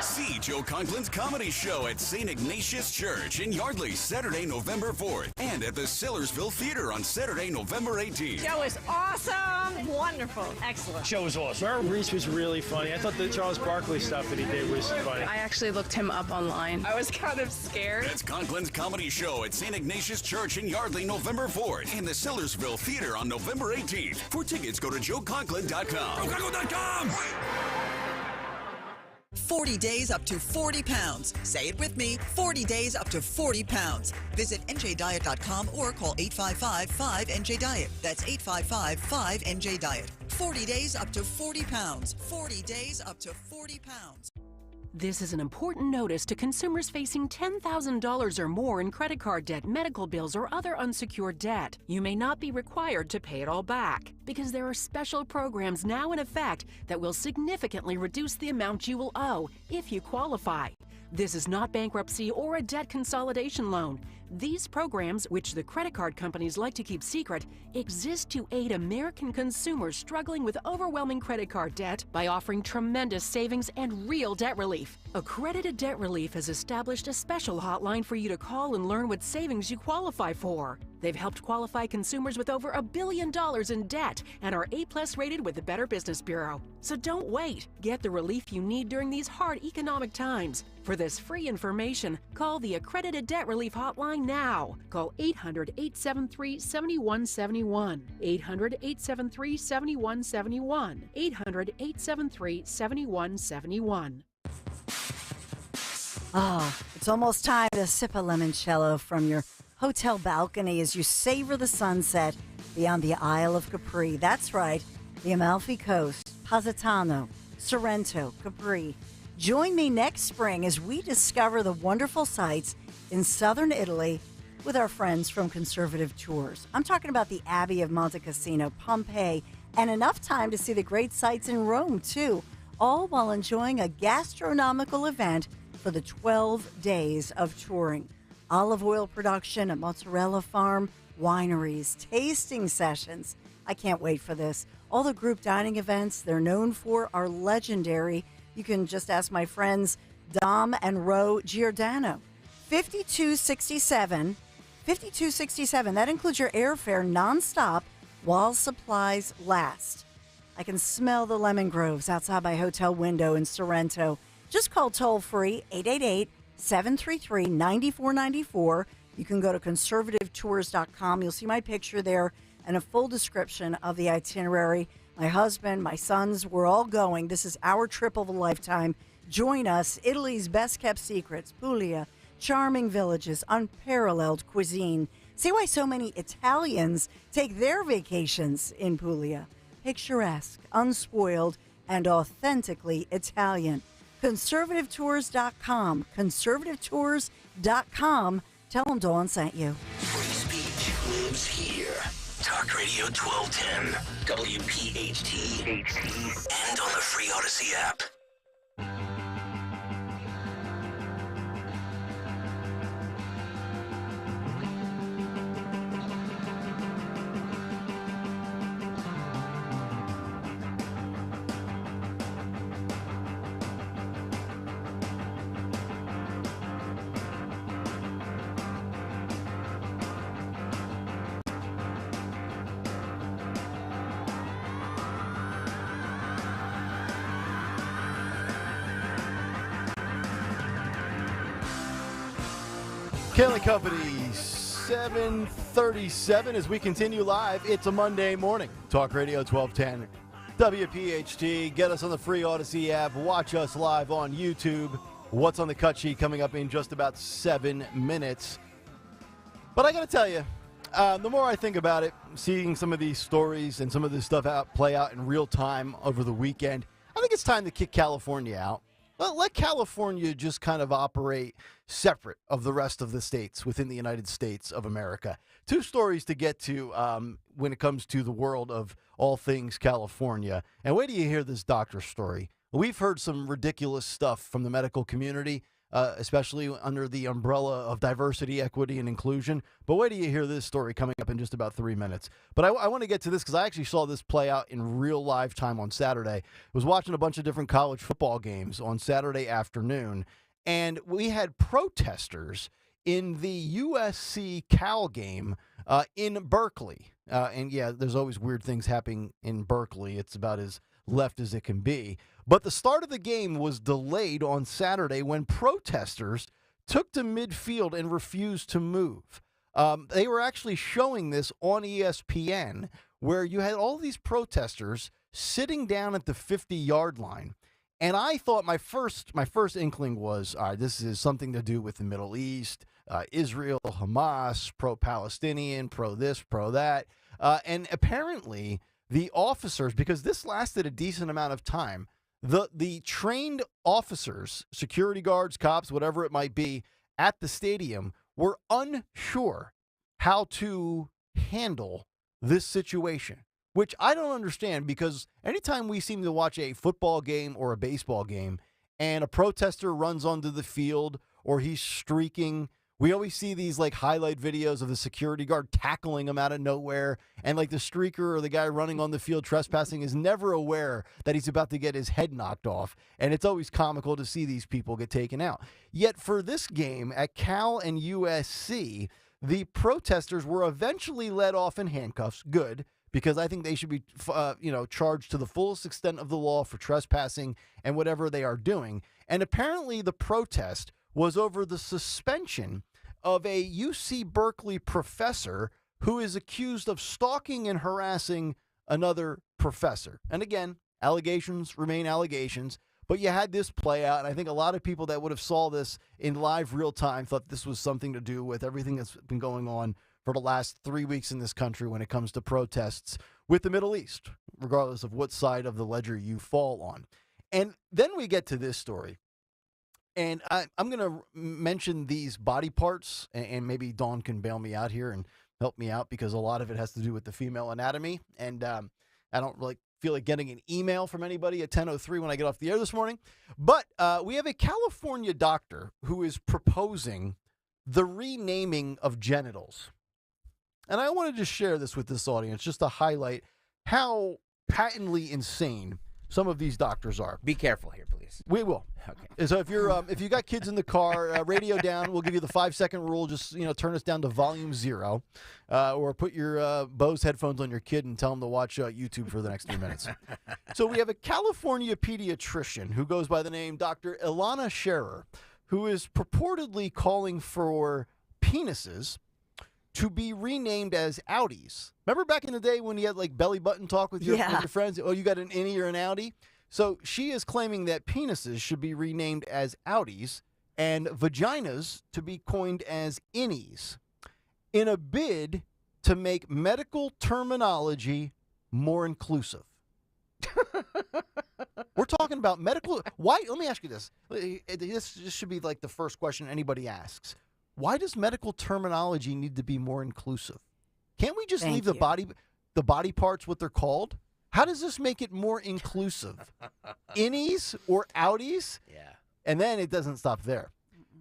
See Joe Conklin's comedy show at St. Ignatius Church in Yardley, Saturday, November 4th, and at the Sillersville Theater on Saturday, November 18th. Show is awesome, wonderful, excellent. Show was awesome. Merrill Reese was really funny. I thought the Charles Barkley stuff that he did was funny. I actually looked him up online. I was kind of scared. That's Conklin's comedy show at St. Ignatius Church in Yardley, November 4th, and the Sillersville Theater on November 18th. For tickets, go to joeconklin.com. JoeConklin.com! 40 days up to 40 pounds. Say it with me, 40 days up to 40 pounds. Visit njdiet.com or call 855-5NJ-DIET. That's 855-5NJ-DIET. 40 days up to 40 pounds. 40 days up to 40 pounds. This is an important notice to consumers facing $10,000 or more in credit card debt, medical bills, or other unsecured debt. You may not be required to pay it all back because there are special programs now in effect that will significantly reduce the amount you will owe if you qualify. This is not bankruptcy or a debt consolidation loan. These programs, which the credit card companies like to keep secret, exist to aid American consumers struggling with overwhelming credit card debt by offering tremendous savings and real debt relief. Accredited Debt Relief has established a special hotline for you to call and learn what savings you qualify for. They've helped qualify consumers with over $1 billion in debt and are A+ rated with the Better Business Bureau. So don't wait. Get the relief you need during these hard economic times. For this free information, call the Accredited Debt Relief Hotline now. Call 800-873-7171. 800-873-7171. 800-873-7171. It's almost time to sip a limoncello from your hotel balcony as you savor the sunset beyond the Isle of Capri. That's right, the Amalfi Coast, Positano, Sorrento, Capri. Join me next spring as we discover the wonderful sights in southern Italy with our friends from Conservative Tours. I'm talking about the Abbey of Monte Cassino, Pompeii, and enough time to see the great sights in Rome, too, all while enjoying a gastronomical event for the 12 days of touring. Olive oil production, a mozzarella farm, wineries, tasting sessions. I can't wait for this. All the group dining events they're known for are legendary. You can just ask my friends Dom and Ro Giordano. 5267. That includes your airfare nonstop while supplies last. I can smell the lemon groves outside my hotel window in Sorrento. Just call toll-free 888-733-9494. You can go to conservativetours.com. You'll see my picture there and a full description of the itinerary. My husband, my sons, we're all going. This is our trip of a lifetime. Join us. Italy's best-kept secrets, Puglia, charming villages, unparalleled cuisine. See why so many Italians take their vacations in Puglia. Picturesque, unspoiled, and authentically Italian. Conservativetours.com. Conservativetours.com. Tell them Dawn sent you. Free speech news here. Talk Radio 1210, WPHT, and on the free Odyssey app. Kayal Company, 7:37 as we continue live. It's a Monday morning. Talk Radio 1210, WPHT. Get us on the free Odyssey app. Watch us live on YouTube. What's on the cut sheet coming up in just about 7 minutes. But I got to tell you, the more I think about it, seeing some of these stories and some of this stuff play out in real time over the weekend, I think it's time to kick California out. Let California just kind of operate separate of the rest of the states within the United States of America. Two stories to get to when it comes to the world of all things California. And wait till you hear this doctor story. We've heard some ridiculous stuff from the medical community, especially under the umbrella of diversity, equity, and inclusion. But wait till you hear this story coming up in just about 3 minutes. But I want to get to this because I actually saw this play out in real live time on Saturday. I was watching a bunch of different college football games on Saturday afternoon, and we had protesters in the USC Cal game in Berkeley. And yeah, there's always weird things happening in Berkeley. It's about as left as it can be. But the start of the game was delayed on Saturday when protesters took to midfield and refused to move. They were actually showing this on ESPN, where you had all these protesters sitting down at the 50-yard line. And I thought my first inkling was, all right, this is something to do with the Middle East, Israel, Hamas, pro-Palestinian, pro-this, pro-that. And apparently the officers, because this lasted a decent amount of time, the trained officers, security guards, cops, whatever it might be, at the stadium were unsure how to handle this situation, which I don't understand, because anytime we seem to watch a football game or a baseball game and a protester runs onto the field or he's streaking, we always see these like highlight videos of the security guard tackling him out of nowhere, and like the streaker or the guy running on the field trespassing is never aware that he's about to get his head knocked off, and it's always comical to see these people get taken out. Yet for this game at Cal and USC, the protesters were eventually let off in handcuffs. Good, because I think they should be charged to the fullest extent of the law for trespassing and whatever they are doing. And apparently the protest was over the suspension of a UC Berkeley professor who is accused of stalking and harassing another professor. And again, allegations remain allegations, but you had this play out, and I think a lot of people that would have saw this in live real time thought this was something to do with everything that's been going on for the last 3 weeks in this country when it comes to protests with the Middle East, regardless of what side of the ledger you fall on. And then we get to this story. And I'm going to mention these body parts, and maybe Dawn can bail me out here and help me out, because a lot of it has to do with the female anatomy. And I don't really feel like getting an email from anybody at 10:03 when I get off the air this morning. But we have a California doctor who is proposing the renaming of genitals. And I wanted to share this with this audience just to highlight how patently insane some of these doctors are. Be careful here, please. We will. Okay. So if you got kids in the car, radio down. We'll give you the 5-second rule. Just turn us down to volume 0, or put your Bose headphones on your kid and tell them to watch YouTube for the next 3 minutes. So we have a California pediatrician who goes by the name Dr. Ilana Scherer, who is purportedly calling for penises to be renamed as outies. Remember back in the day when you had like belly button talk with your friends? Oh, you got an innie or an outie? So she is claiming that penises should be renamed as outies and vaginas to be coined as innies in a bid to make medical terminology more inclusive. We're talking about medical. Why? Let me ask you this. This should be like the first question anybody asks. Why does medical terminology need to be more inclusive? Can't we just leave the body parts what they're called? How does this make it more inclusive? Innies or outies? Yeah. And then it doesn't stop there.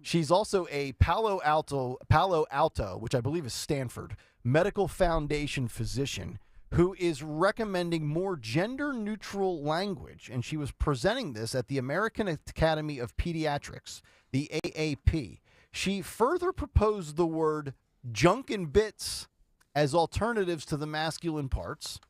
She's also a Palo Alto, which I believe is Stanford, Medical Foundation physician who is recommending more gender-neutral language. And she was presenting this at the American Academy of Pediatrics, the AAP. She further proposed the word junk and bits as alternatives to the masculine parts.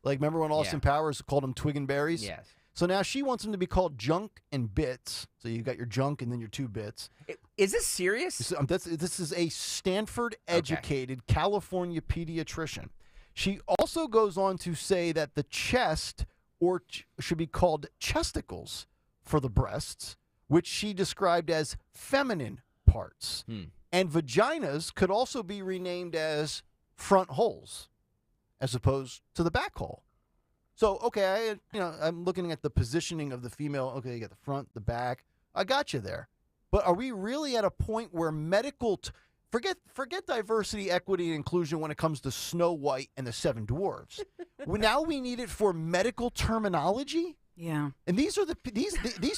Like, remember when Austin Powers called them twig and berries? Yes. So now she wants them to be called junk and bits. So you got your junk and then your 2 bits. Is this serious? This is a Stanford-educated California pediatrician. She also goes on to say that the chest should be called chesticles for the breasts, which she described as feminine parts. And vaginas could also be renamed as front holes as opposed to the back hole. So, okay, I'm looking at the positioning of the female. Okay, you got the front, the back. I got you there. But are we really at a point where medical forget diversity, equity, and inclusion when it comes to Snow White and the 7 Dwarves? Now we need it for medical terminology? Yeah. And these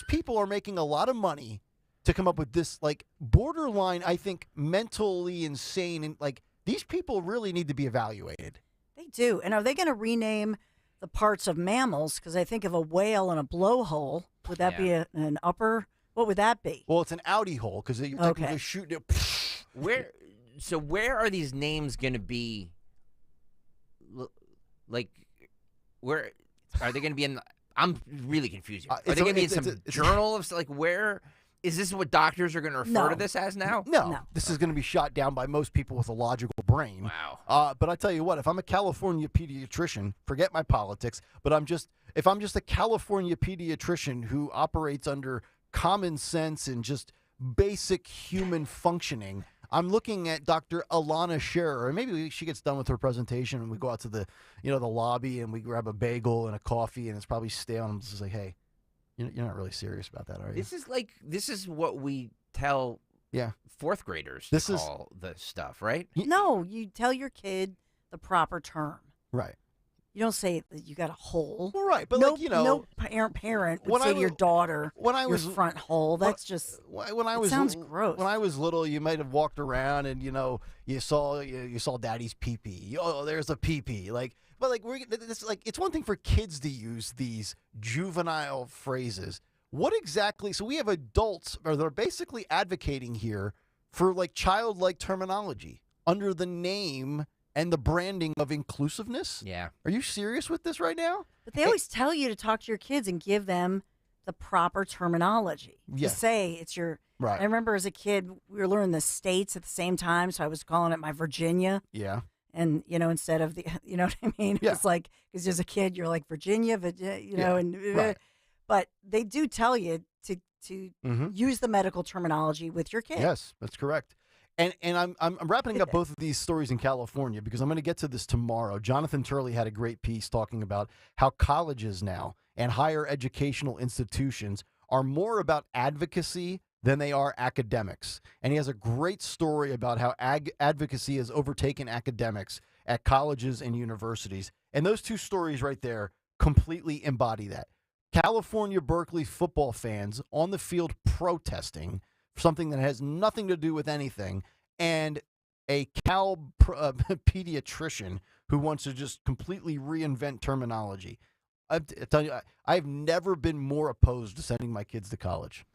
people are making a lot of money to come up with this, like, borderline, I think, mentally insane. And, like, these people really need to be evaluated. They do. And are they going to rename the parts of mammals? Because I think of a whale and a blowhole. Would that be an upper? What would that be? Well, it's an outie hole because you're technically shooting it. Where are these names going to be? Like, where are they going to be in? I'm really confused. Are they going to be in some journal of, like, where? Is this what doctors are going to refer to this as now? No. This is going to be shot down by most people with a logical brain. Wow. But I tell you what, if I'm a California pediatrician, forget my politics, but if I'm just a California pediatrician who operates under common sense and just basic human functioning, I'm looking at Dr. Alana Scherer, and maybe she gets done with her presentation and we go out to the lobby and we grab a bagel and a coffee and it's probably stale, and I'm just like, hey, you're not really serious about that, are you? This is what we tell fourth graders to call the stuff, right? No, you tell your kid the proper term. Right. You don't say that you got a hole. Well, right, but no parent would say to your daughter, your front hole. That's just it sounds gross. When I was little, you might have walked around and you saw daddy's pee-pee. Oh, there's a pee-pee. But it's one thing for kids to use these juvenile phrases. What exactly? So we have adults, or they're basically advocating here for childlike terminology under the name and the branding of inclusiveness. Yeah. Are you serious with this right now? But they always tell you to talk to your kids and give them the proper terminology. Yeah. To say it's your. Right. I remember as a kid, we were learning the states at the same time, so I was calling it my Virginia. Yeah. And, instead of the, you know what I mean? Yeah. It's like, because as a kid, you're like, Virginia, right. But they do tell you to use the medical terminology with your kids. Yes, that's correct. And I'm wrapping up both of these stories in California because I'm going to get to this tomorrow. Jonathan Turley had a great piece talking about how colleges now and higher educational institutions are more about advocacy than they are academics. And he has a great story about how advocacy has overtaken academics at colleges and universities. And those two stories right there completely embody that. California Berkeley football fans on the field protesting something that has nothing to do with anything, and a pediatrician who wants to just completely reinvent terminology. I tell you, I've never been more opposed to sending my kids to college.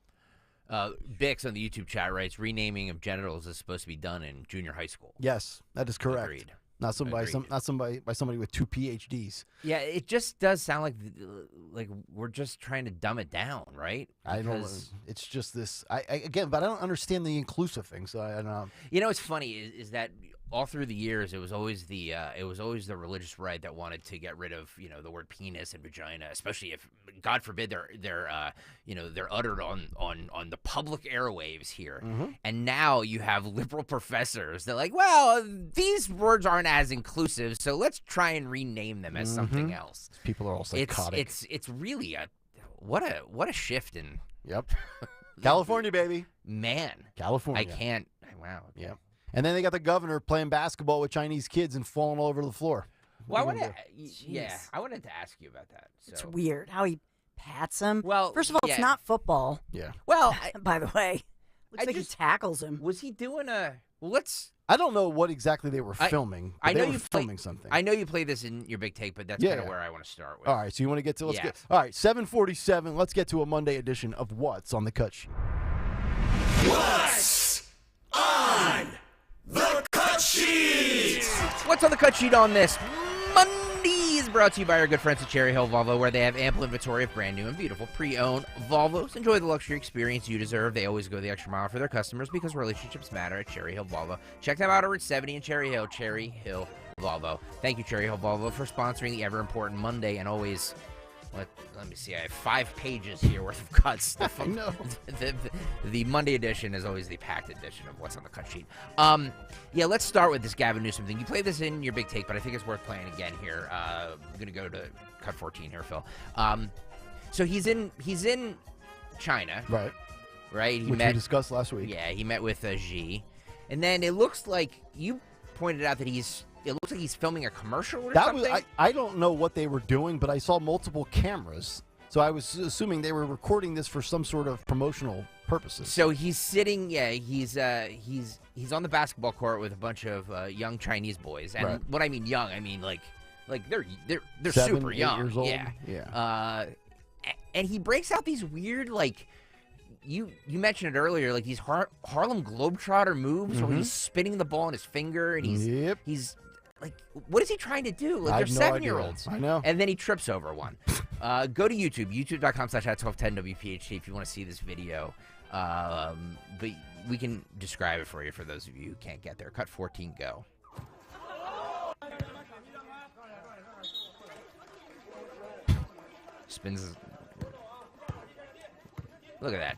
Bix on the YouTube chat writes, renaming of genitals is supposed to be done in junior high school. Yes, that is correct. Agreed. Not somebody with 2 PhDs. Yeah, it just does sound like we're just trying to dumb it down, right? I don't. It's just this. But I don't understand the inclusive thing. So I don't know. What's funny is that all through the years, it was always the religious right that wanted to get rid of the word penis and vagina, especially if, God forbid, they're uttered on the public airwaves here. Mm-hmm. And now you have liberal professors. They're like, well, these words aren't as inclusive, so let's try and rename them as something else. People are all psychotic. It's really what a shift in. Yep. California, baby. Man. California. I can't. Wow. Yeah. And then they got the governor playing basketball with Chinese kids and falling all over the floor. Well, I wanted to ask you about that. So. It's weird how he pats him. Well, first of all, it's not football. Yeah. Well, by the way, looks like he tackles him. Was he doing a? Well, let's. I don't know what exactly they were filming. I know they were you filming something. I know you play this in your big take, but that's kind of where I want to start with. All right, so you want to get to let's get. All right, 7:47. Let's get to a Monday edition of What's on the Cut Sheet. What's on the cut sheet? What's on the cut sheet on this Monday is brought to you by our good friends at Cherry Hill Volvo, where they have ample inventory of brand new and beautiful pre-owned Volvos. Enjoy the luxury experience you deserve. They always go the extra mile for their customers because relationships matter at Cherry Hill Volvo. Check them out over at 70 in Cherry Hill Volvo. Thank you, Cherry Hill Volvo, for sponsoring the ever-important Monday and always... Let me see. I have 5 pages here worth of cuts. I know. The Monday edition is always the packed edition of What's on the Cut Sheet. Yeah, let's start with this Gavin Newsom thing. You played this in your big take, but I think it's worth playing again here. I'm going to go to cut 14 here, Phil. So he's in China. Right. Right? Which we discussed last week. Yeah, he met with Xi. And then it looks like you pointed out that it looks like he's filming a commercial or something. I don't know what they were doing, but I saw multiple cameras. So I was assuming they were recording this for some sort of promotional purposes. So he's sitting, he's on the basketball court with a bunch of young Chinese boys. And when I mean young, I mean like they're 7, super 8 young. years old. Yeah. And he breaks out these weird you mentioned it earlier, like these Harlem Globetrotter moves where he's spinning the ball in his finger and he's like, what is he trying to do? Like, they're 7-year-olds. I know. And then he trips over one. Go to YouTube, youtube.com/@1210WPHT if you want to see this video. But we can describe it for you for those of you who can't get there. Cut 14, go. Spins. Look at that.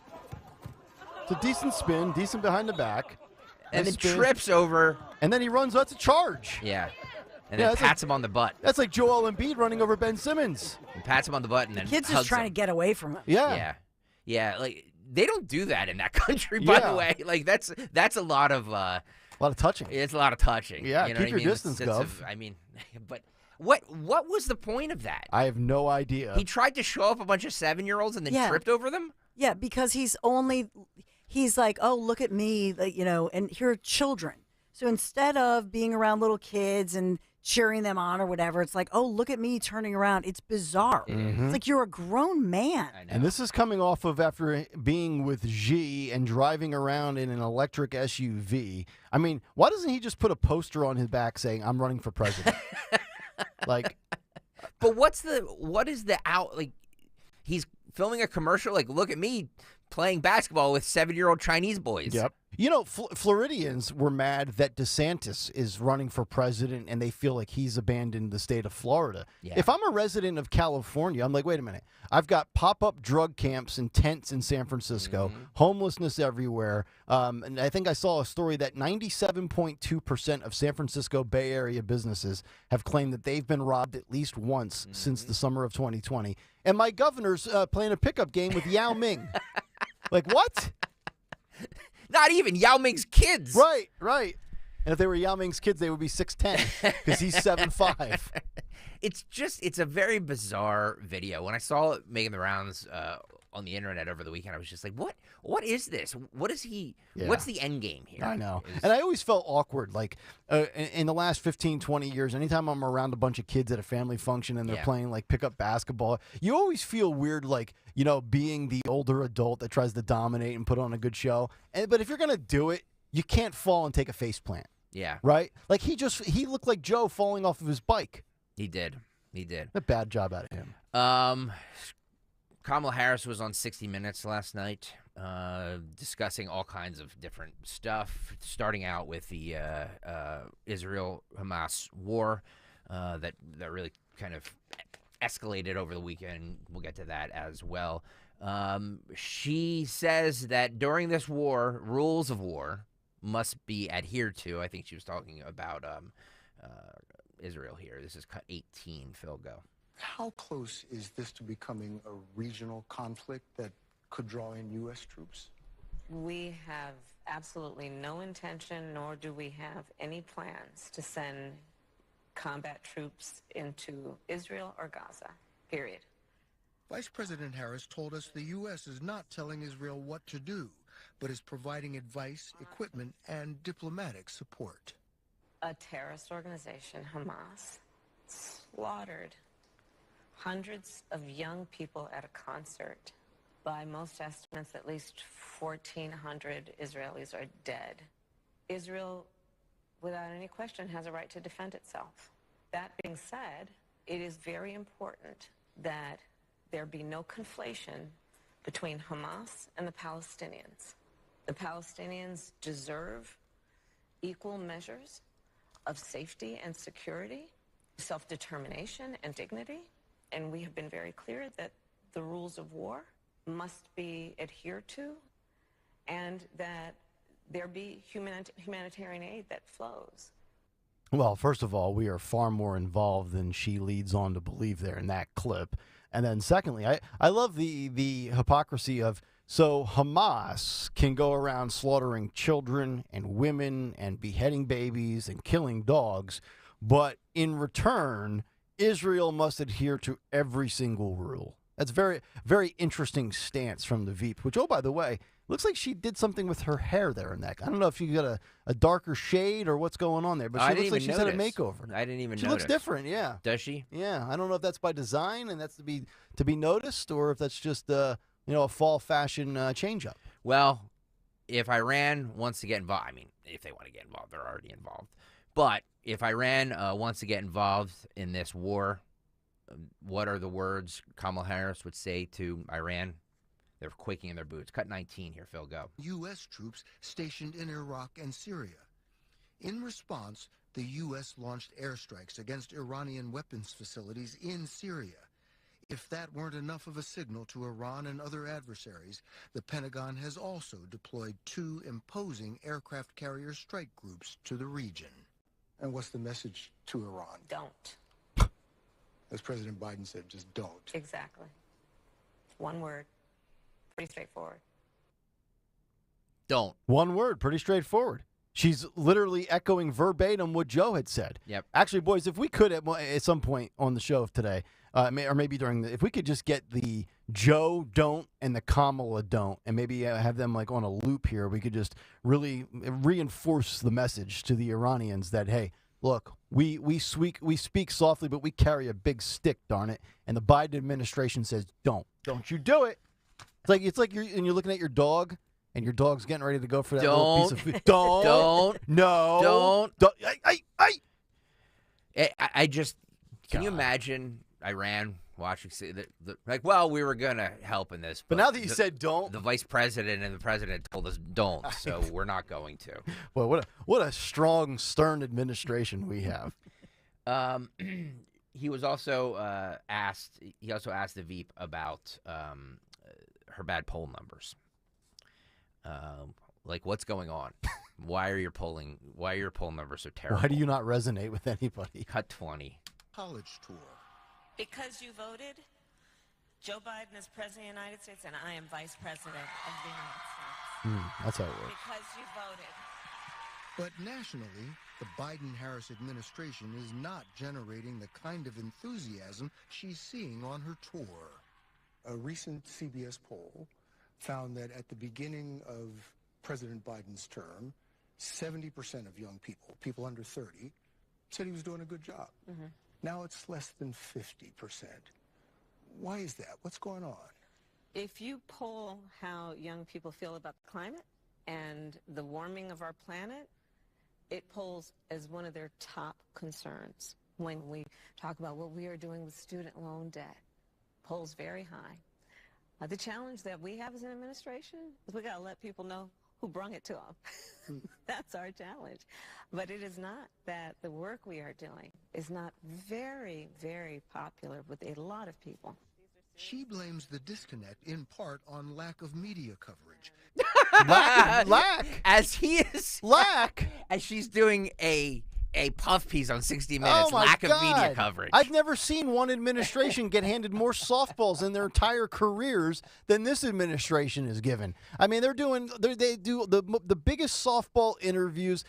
It's a decent spin, decent behind the back. And then trips over. And then he runs out to charge. Yeah. And then pats him on the butt. That's like Joel Embiid running over Ben Simmons. And pats him on the butt and then kid's hugs just trying him. to get away from him. Yeah. Yeah, like they don't do that in that country, by the way. Like that's a lot of touching. It's a lot of touching. Yeah, you know keep your distance, Gov. But what was the point of that? I have no idea. He tried to show up a bunch of 7-year-olds and then tripped over them? Yeah, because he's like, oh, look at me, and here are children. So instead of being around little kids and cheering them on or whatever, it's like, oh, look at me turning around. It's bizarre. Mm-hmm. It's like you're a grown man. And this is coming off of after being with Xi and driving around in an electric SUV. I mean, why doesn't he just put a poster on his back saying, I'm running for president? But what is the out, like, he's filming a commercial, like, look at me playing basketball with 7-year-old Chinese boys. Yep. You know, Floridians were mad that DeSantis is running for president and they feel like he's abandoned the state of Florida. Yeah. If I'm a resident of California, I'm like, wait a minute. I've got pop-up drug camps and tents in San Francisco, homelessness everywhere. And I think I saw a story that 97.2% of San Francisco Bay Area businesses have claimed that they've been robbed at least once since the summer of 2020. And my governor's playing a pickup game with Yao Ming. Like, what? Not even Yao Ming's kids. Right. And if they were Yao Ming's kids, they would be 6'10", because he's 7'5". It's a very bizarre video. When I saw it making the rounds on the internet over the weekend, I was just like, what is this? What's the end game here? I know. And I always felt awkward. Like, in the last 15, 20 years, anytime I'm around a bunch of kids at a family function and they're playing, like, pickup basketball, you always feel weird, like, being the older adult that tries to dominate and put on a good show. But if you're going to do it, you can't fall and take a face plant. Yeah. Right? Like, he looked like Joe falling off of his bike. He did. A bad job out of him. Kamala Harris was on 60 Minutes last night discussing all kinds of different stuff, starting out with the Israel-Hamas war that really kind of escalated over the weekend. We'll get to that as well. She says that during this war, rules of war must be adhered to. I think she was talking about Israel here. This is cut 18. Phil, go. How close is this to becoming a regional conflict that could draw in U.S. troops? We have absolutely no intention, nor do we have any plans to send combat troops into Israel or Gaza, period. Vice President Harris told us the U.S. is not telling Israel what to do, but is providing advice, equipment, and diplomatic support. A terrorist organization, Hamas, slaughtered hundreds of young people at a concert. By most estimates, at least 1,400 Israelis are dead. Israel, without any question, has a right to defend itself. That being said, it is very important that there be no conflation between Hamas and the Palestinians. The Palestinians deserve equal measures of safety and security, self-determination and dignity, and we have been very clear that the rules of war must be adhered to, and that there be humanitarian aid that flows. Well, first of all, we are far more involved than she leads on to believe there in that clip. And then secondly, I love the hypocrisy of, so Hamas can go around slaughtering children and women and beheading babies and killing dogs, but in return, Israel must adhere to every single rule. That's very, very interesting stance from the Veep, which, oh, by the way, looks like she did something with her hair there in that. I don't know if you got a darker shade or what's going on there, but she looks like she's had a makeover. I didn't even notice. She looks different, yeah. Does she? Yeah. I don't know if that's by design and that's to be noticed, or if that's just a fall fashion change-up. Well, if Iran wants to get involved, I mean, if they want to get involved, they're already involved. But if Iran wants to get involved in this war, what are the words Kamala Harris would say to Iran? They're quaking in their boots. Cut 19 here, Phil, go. U.S. troops stationed in Iraq and Syria. In response, the U.S. launched airstrikes against Iranian weapons facilities in Syria. If that weren't enough of a signal to Iran and other adversaries, the Pentagon has also deployed 2 imposing aircraft carrier strike groups to the region. And what's the message to Iran? Don't. As President Biden said, just don't. Exactly. One word. Pretty straightforward. Don't. One word. Pretty straightforward. She's literally echoing verbatim what Joe had said. Yep. Actually, boys, if we could at some point on the show today, or maybe if we could just get the Joe don't and the Kamala don't, and maybe have them like on a loop here, we could just really reinforce the message to the Iranians that, hey, look, we speak softly, but we carry a big stick, darn it. And the Biden administration says, don't you do it. It's like you're looking at your dog, and your dog's getting ready to go for that little piece of food. Don't. I just, can you imagine Iran watching, well, we were going to help in this. But now that you said don't. The vice president and the president told us don't, so we're not going to. Well, what a strong, stern administration we have. He was also asked the Veep about her bad poll numbers. Like, what's going on? Why are your poll numbers so terrible? Why do you not resonate with anybody? Cut 20. College tour. Because you voted, Joe Biden is President of the United States, and I am Vice President of the United States. That's how it works. Because you voted. But nationally, the Biden-Harris administration is not generating the kind of enthusiasm she's seeing on her tour. A recent CBS poll found that at the beginning of President Biden's term, 70% of young people under 30, said he was doing a good job. Mm-hmm. Now it's less than 50%. Why is that? What's going on? If you poll how young people feel about the climate and the warming of our planet, it polls as one of their top concerns. When we talk about what we are doing with student loan debt, polls very high. The challenge that we have as an administration is we got to let people know who brung it to them. That's our challenge. But it is not that the work we are doing is not very, very popular with a lot of people. She blames the disconnect in part on lack of media coverage. Lack. As he is. Lack. As she's doing a a puff piece on 60 Minutes. Oh my Lack God. of media coverage. I've never seen one administration get handed more softballs in their entire careers than this administration is given. I mean, they do the biggest softball interviews.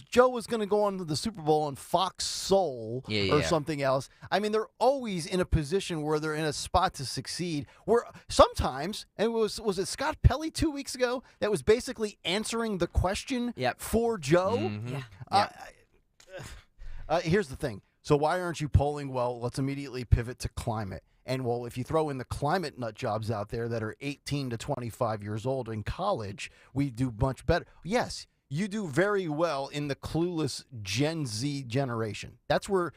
Joe was going to go on to the Super Bowl on Fox Soul or something else. I mean, they're always in a position where they're in a spot to succeed. Where sometimes, and was it Scott Pelley 2 weeks ago that was basically answering the question for Joe? Mm-hmm. Here's the thing. So why aren't you polling well? Let's immediately pivot to climate. And, well, if you throw in the climate nut jobs out there that are 18 to 25 years old in college, we do much better. Yes, you do very well in the clueless Gen Z generation. That's where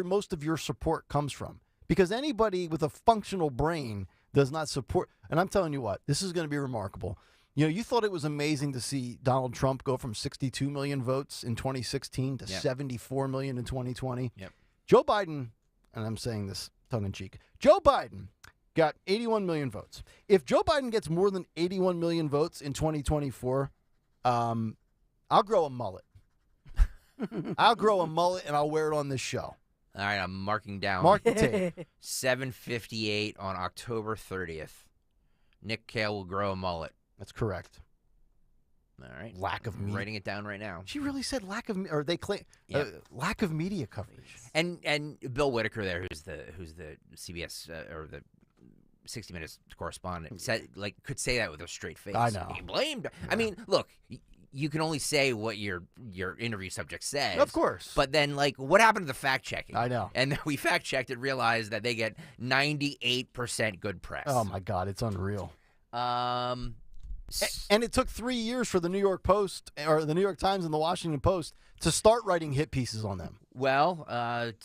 most of your support comes from. Because anybody with a functional brain does not support. And I'm telling you what, this is going to be remarkable. You know, you thought it was amazing to see Donald Trump go from 62 million votes in 2016 to 74 million in 2020. Yep. Joe Biden, and I'm saying this tongue-in-cheek, Joe Biden got 81 million votes. If Joe Biden gets more than 81 million votes in 2024, I'll grow a mullet. I'll grow a mullet, and I'll wear it on this show. All right, I'm marking down. Mark the tape. 7:58 on October 30th. Nick Kayal will grow a mullet. That's correct. All right. Lack of media. Writing it down right now. She really said lack of, or they claim lack of media coverage. And Bill Whitaker there, who's the CBS or the 60 Minutes correspondent, said could say that with a straight face. I know. He blamed. Yeah. I mean, look. You can only say what your interview subject says. Of course. But then, what happened to the fact-checking? I know. And then we fact-checked and realized that they get 98% good press. Oh, my God. It's unreal. And it took 3 years for the New York Post or the New York Times and the Washington Post to start writing hit pieces on them. Well,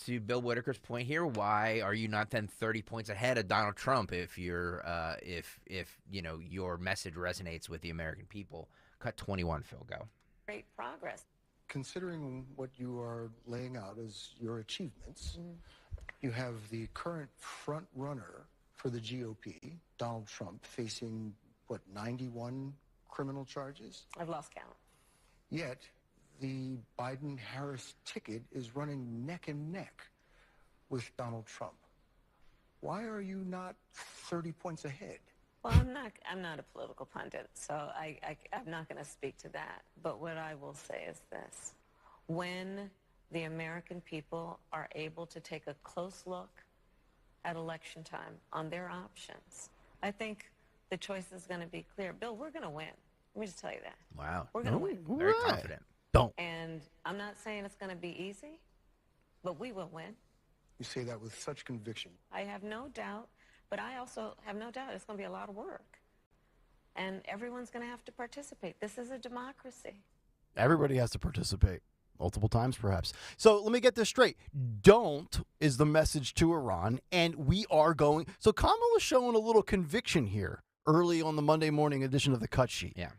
to Bill Whitaker's point here, why are you not then 30 points ahead of Donald Trump if you're if your message resonates with the American people? Cut 21, Phil, go. Great progress. Considering what you are laying out as your achievements, you have the current front runner for the GOP, Donald Trump, facing, 91 criminal charges? I've lost count. Yet, the Biden-Harris ticket is running neck and neck with Donald Trump. Why are you not 30 points ahead? Well, I'm not a political pundit, so I'm not going to speak to that. But what I will say is this. When the American people are able to take a close look at election time on their options, I think the choice is going to be clear. Bill, we're going to win. Let me just tell you that. Wow. We're going to win. Very confident. And I'm not saying it's going to be easy, but we will win. You say that with such conviction. I have no doubt. But I also have no doubt it's going to be a lot of work. And everyone's going to have to participate. This is a democracy. Everybody has to participate. Multiple times, perhaps. So let me get this straight. Don't is the message to Iran, and we are going. So Kamala's showing a little conviction here early on the Monday morning edition of the Cut Sheet. Yeah.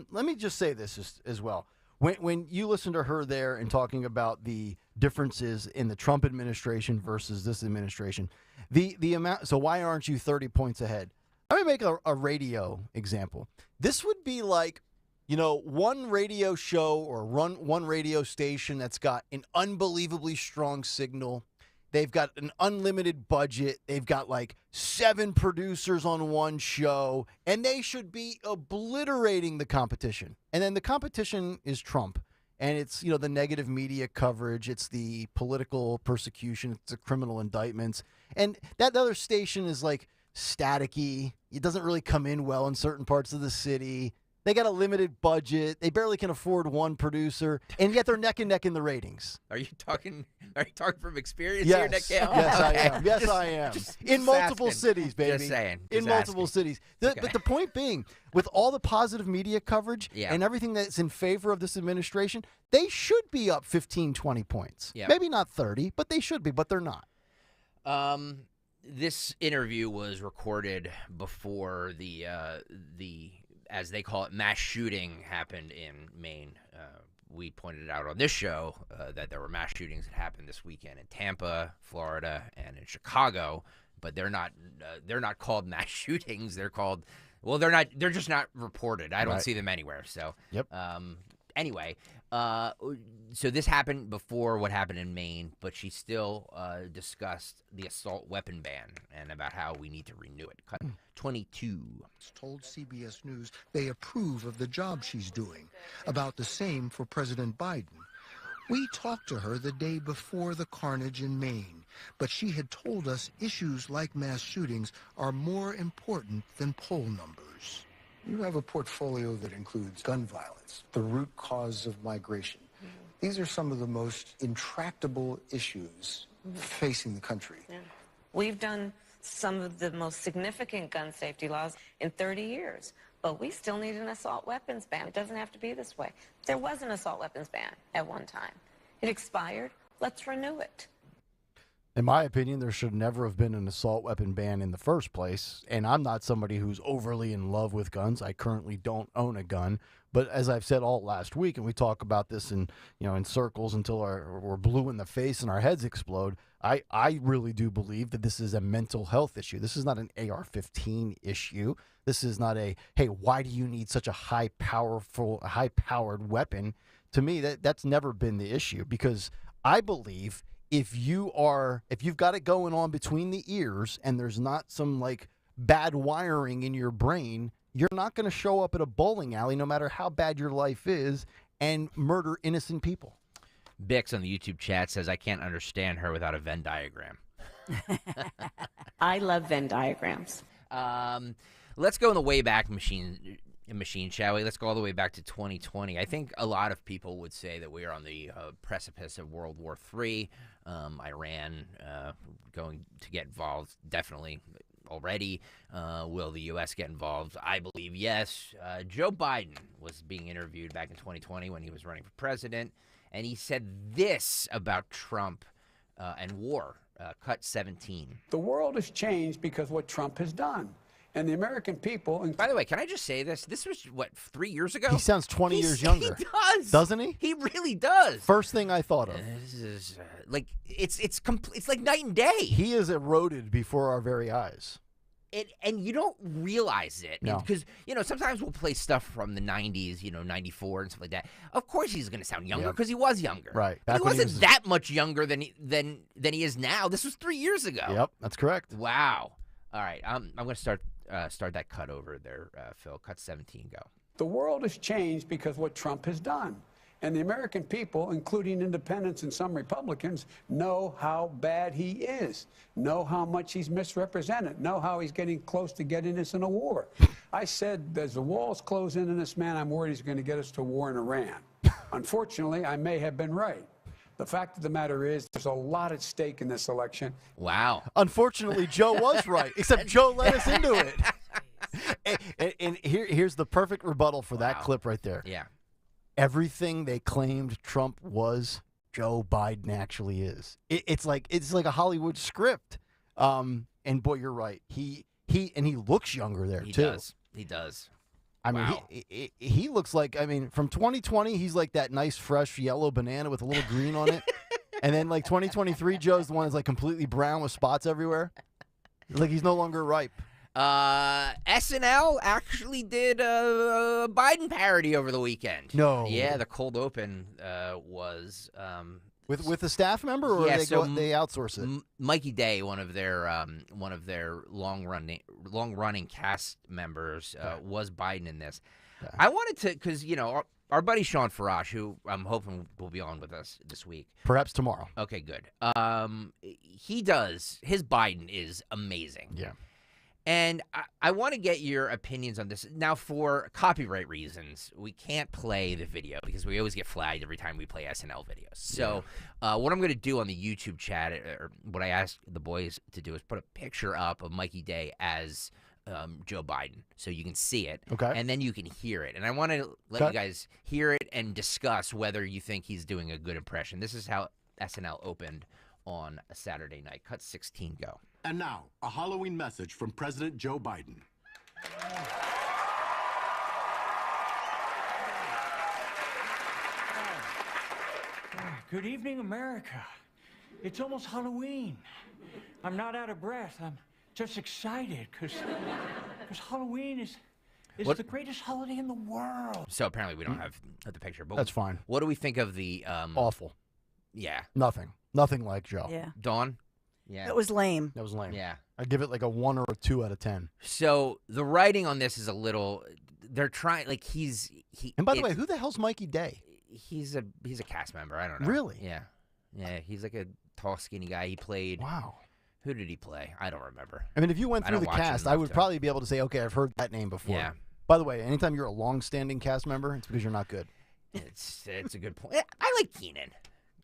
Let me just say this as well. When you listen to her there and talking about the differences in the Trump administration versus this administration, the amount. So why aren't you 30 points ahead? Let me make a radio example. This would be like, one radio show or one radio station that's got an unbelievably strong signal. They've got an unlimited budget. They've got 7 producers on one show, and they should be obliterating the competition. And then the competition is Trump. And it's, the negative media coverage. It's the political persecution. It's the criminal indictments. And that other station is staticky. It doesn't really come in well in certain parts of the city. They got a limited budget. They barely can afford one producer, and yet they're neck and neck in the ratings. Are you talking from experience here, Nick Kayal? Yes, I am. Yes, I am. In multiple cities, baby. Just saying. In multiple cities. But the point being, with all the positive media coverage and everything that's in favor of this administration, they should be up 15, 20 points. Yeah. Maybe not 30, but they should be, but they're not. This interview was recorded before the as they call it, mass shooting happened in Maine. We pointed out on this show that there were mass shootings that happened this weekend in Tampa, Florida, and in Chicago. But they're not called mass shootings. They're called they're just not reported. I don't see them anywhere. So yep. anyway, so this happened before what happened in Maine, but she still discussed the assault weapon ban and about how we need to renew it. Cut 22. Told CBS News they approve of the job she's doing. About the same for President Biden. We talked to her the day before the carnage in Maine, but she had told us issues like mass shootings are more important than poll numbers. You have a portfolio that includes gun violence, the root cause of migration. These are some of the most intractable issues facing the country. Yeah. We've done some of the most significant gun safety laws in 30 years, but we still need an assault weapons ban. It doesn't have to be this way. There was an assault weapons ban at one time. It expired. Let's renew it. In my opinion, there should never have been an assault weapon ban in the first place. And I'm not somebody who's overly in love with guns. I currently don't own a gun. But as I've said all last week, and we talk about this in circles until we're blue in the face and our heads explode, I really do believe that this is a mental health issue. This is not an AR-15 issue. This is not a, hey, why do you need such a high-powered weapon? To me, that's never been the issue, because I believe if you've got it going on between the ears and there's not some bad wiring in your brain, you're not going to show up at a bowling alley, no matter how bad your life is, and murder innocent people. Bix on the YouTube chat says, I can't understand her without a Venn diagram. I love Venn diagrams. Let's go in the Wayback Machine, shall we? Let's go all the way back to 2020. I think a lot of people would say that we are on the precipice of World War III. Iran going to get involved, definitely already. Will the U.S. get involved? I believe yes. Joe Biden was being interviewed back in 2020 when he was running for president, and he said this about Trump and war. Cut 17. The world has changed because of what Trump has done. And the American people... By the way, can I just say this? This was, 3 years ago? He sounds 20 years younger. He does. Doesn't he? He really does. First thing I thought of. This is, it's like night and day. He is eroded before our very eyes. And you don't realize it. No. Because, sometimes we'll play stuff from the 90s, 94 and stuff like that. Of course he's going to sound younger because he was younger. Right. He wasn't that much younger than he is now. This was 3 years ago. Yep, that's correct. Wow. All right, I'm going to start that cut over there, Phil. Cut 17, go. The world has changed because of what Trump has done. And the American people, including independents and some Republicans, know how bad he is, know how much he's misrepresented, know how he's getting close to getting us in a war. I said, as the walls close in on this man, I'm worried he's going to get us to war in Iran. Unfortunately, I may have been right. The fact of the matter is there's a lot at stake in this election. Wow. Unfortunately, Joe was right, except Joe led us into it. And here's the perfect rebuttal for that clip right there. Yeah. Everything they claimed Trump was, Joe Biden actually is. It's like a Hollywood script. And boy, you're right. He looks younger there too. He does. I mean, he looks like, from 2020, he's like that nice, fresh yellow banana with a little green on it. And then 2023, Joe's the one that's completely brown with spots everywhere. Like he's no longer ripe. SNL actually did a Biden parody over the weekend. No. Yeah, the cold open was with a staff member, or they outsource it. Mikey Day, one of their long running cast members, was Biden in this. Okay. I wanted to, because our buddy Sean Farash, who I'm hoping will be on with us this week, perhaps tomorrow. Okay, good. His Biden is amazing. Yeah. And I want to get your opinions on this. Now, for copyright reasons, we can't play the video because we always get flagged every time we play SNL videos. So what I'm going to do on the YouTube chat, or what I asked the boys to do, is put a picture up of Mikey Day as Joe Biden so you can see it. Okay. And then you can hear it. And I want to let you guys hear it and discuss whether you think he's doing a good impression. This is how SNL opened on a Saturday night. Cut 16, go. And now, a Halloween message from President Joe Biden. Good evening, America. It's almost Halloween. I'm not out of breath. I'm just excited because Halloween is It's the greatest holiday in the world. So apparently we don't have the picture. But That's fine. What do we think of the... Awful. Yeah. Nothing like Joe. Yeah. Dawn? Yeah. That was lame. That was lame. Yeah. I'd give it like a 1 or a 2 out of 10. So the writing on this is a little... They're trying... Like, And by the way, who the hell's Mikey Day? He's a cast member. I don't know. Really? Yeah. Yeah, he's like a tall, skinny guy. He played... Wow. Who did he play? I don't remember. I mean, if you went through the cast, I would probably be able to say, okay, I've heard that name before. Yeah. By the way, anytime you're a long-standing cast member, it's because you're not good. It's a good point. I like Keenan.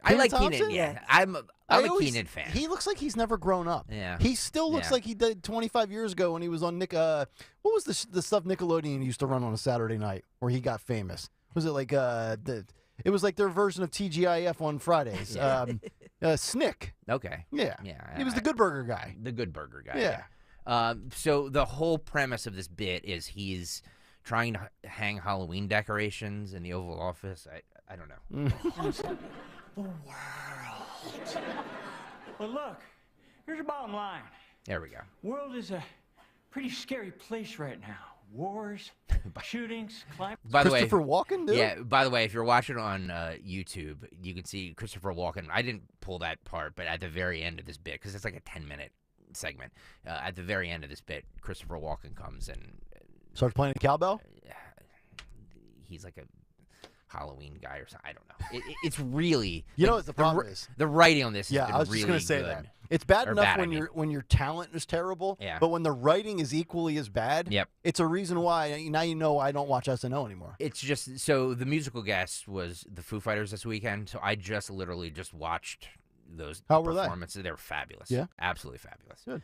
I like Keenan. Yeah, I'm a Keenan fan. He looks like he's never grown up. Yeah. He still looks like he did 25 years ago when he was on what was the stuff Nickelodeon used to run on a Saturday night where he got famous? Was it like it was like their version of TGIF on Fridays. Snick. Okay. Yeah. Yeah. He was the Good Burger guy. The Good Burger guy. Yeah. So the whole premise of this bit is he's trying to hang Halloween decorations in the Oval Office. I don't know. The world. Well, look, here's the bottom line. There we go. World is a pretty scary place right now. Wars, shootings, climate. By the way, Christopher Walken, dude? Yeah, by the way, if you're watching on YouTube, you can see Christopher Walken. I didn't pull that part, but at the very end of this bit, because it's like a 10-minute segment, at the very end of this bit, Christopher Walken comes and... Starts playing the cowbell? He's like a Halloween guy or something. I don't know. It's really... You know what the problem is? The writing on this Yeah, has been I was just really going to say good. that. It's bad enough bad, when your talent is terrible, Yeah. but when the writing is equally as bad, Yep. it's a reason why now you know I don't watch SNL anymore. It's just... So the musical guest was the Foo Fighters this weekend, so I just literally just watched those How were they? performances. They were fabulous. Yeah? Absolutely fabulous. Good.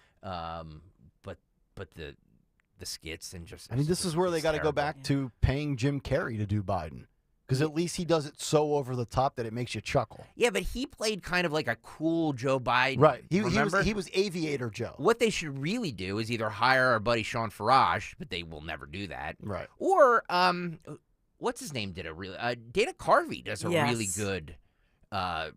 But the skits and just... I mean, this is where they got to go back to paying Jim Carrey to do Biden. Because at least he does it so over the top that it makes you chuckle. Yeah, but he played kind of like a cool Joe Biden. Right. Remember? He was Aviator Joe. What they should really do is either hire our buddy Sean Farage, but they will never do that. Right. Or, what's his name did a really... Dana Carvey does a really good Biden.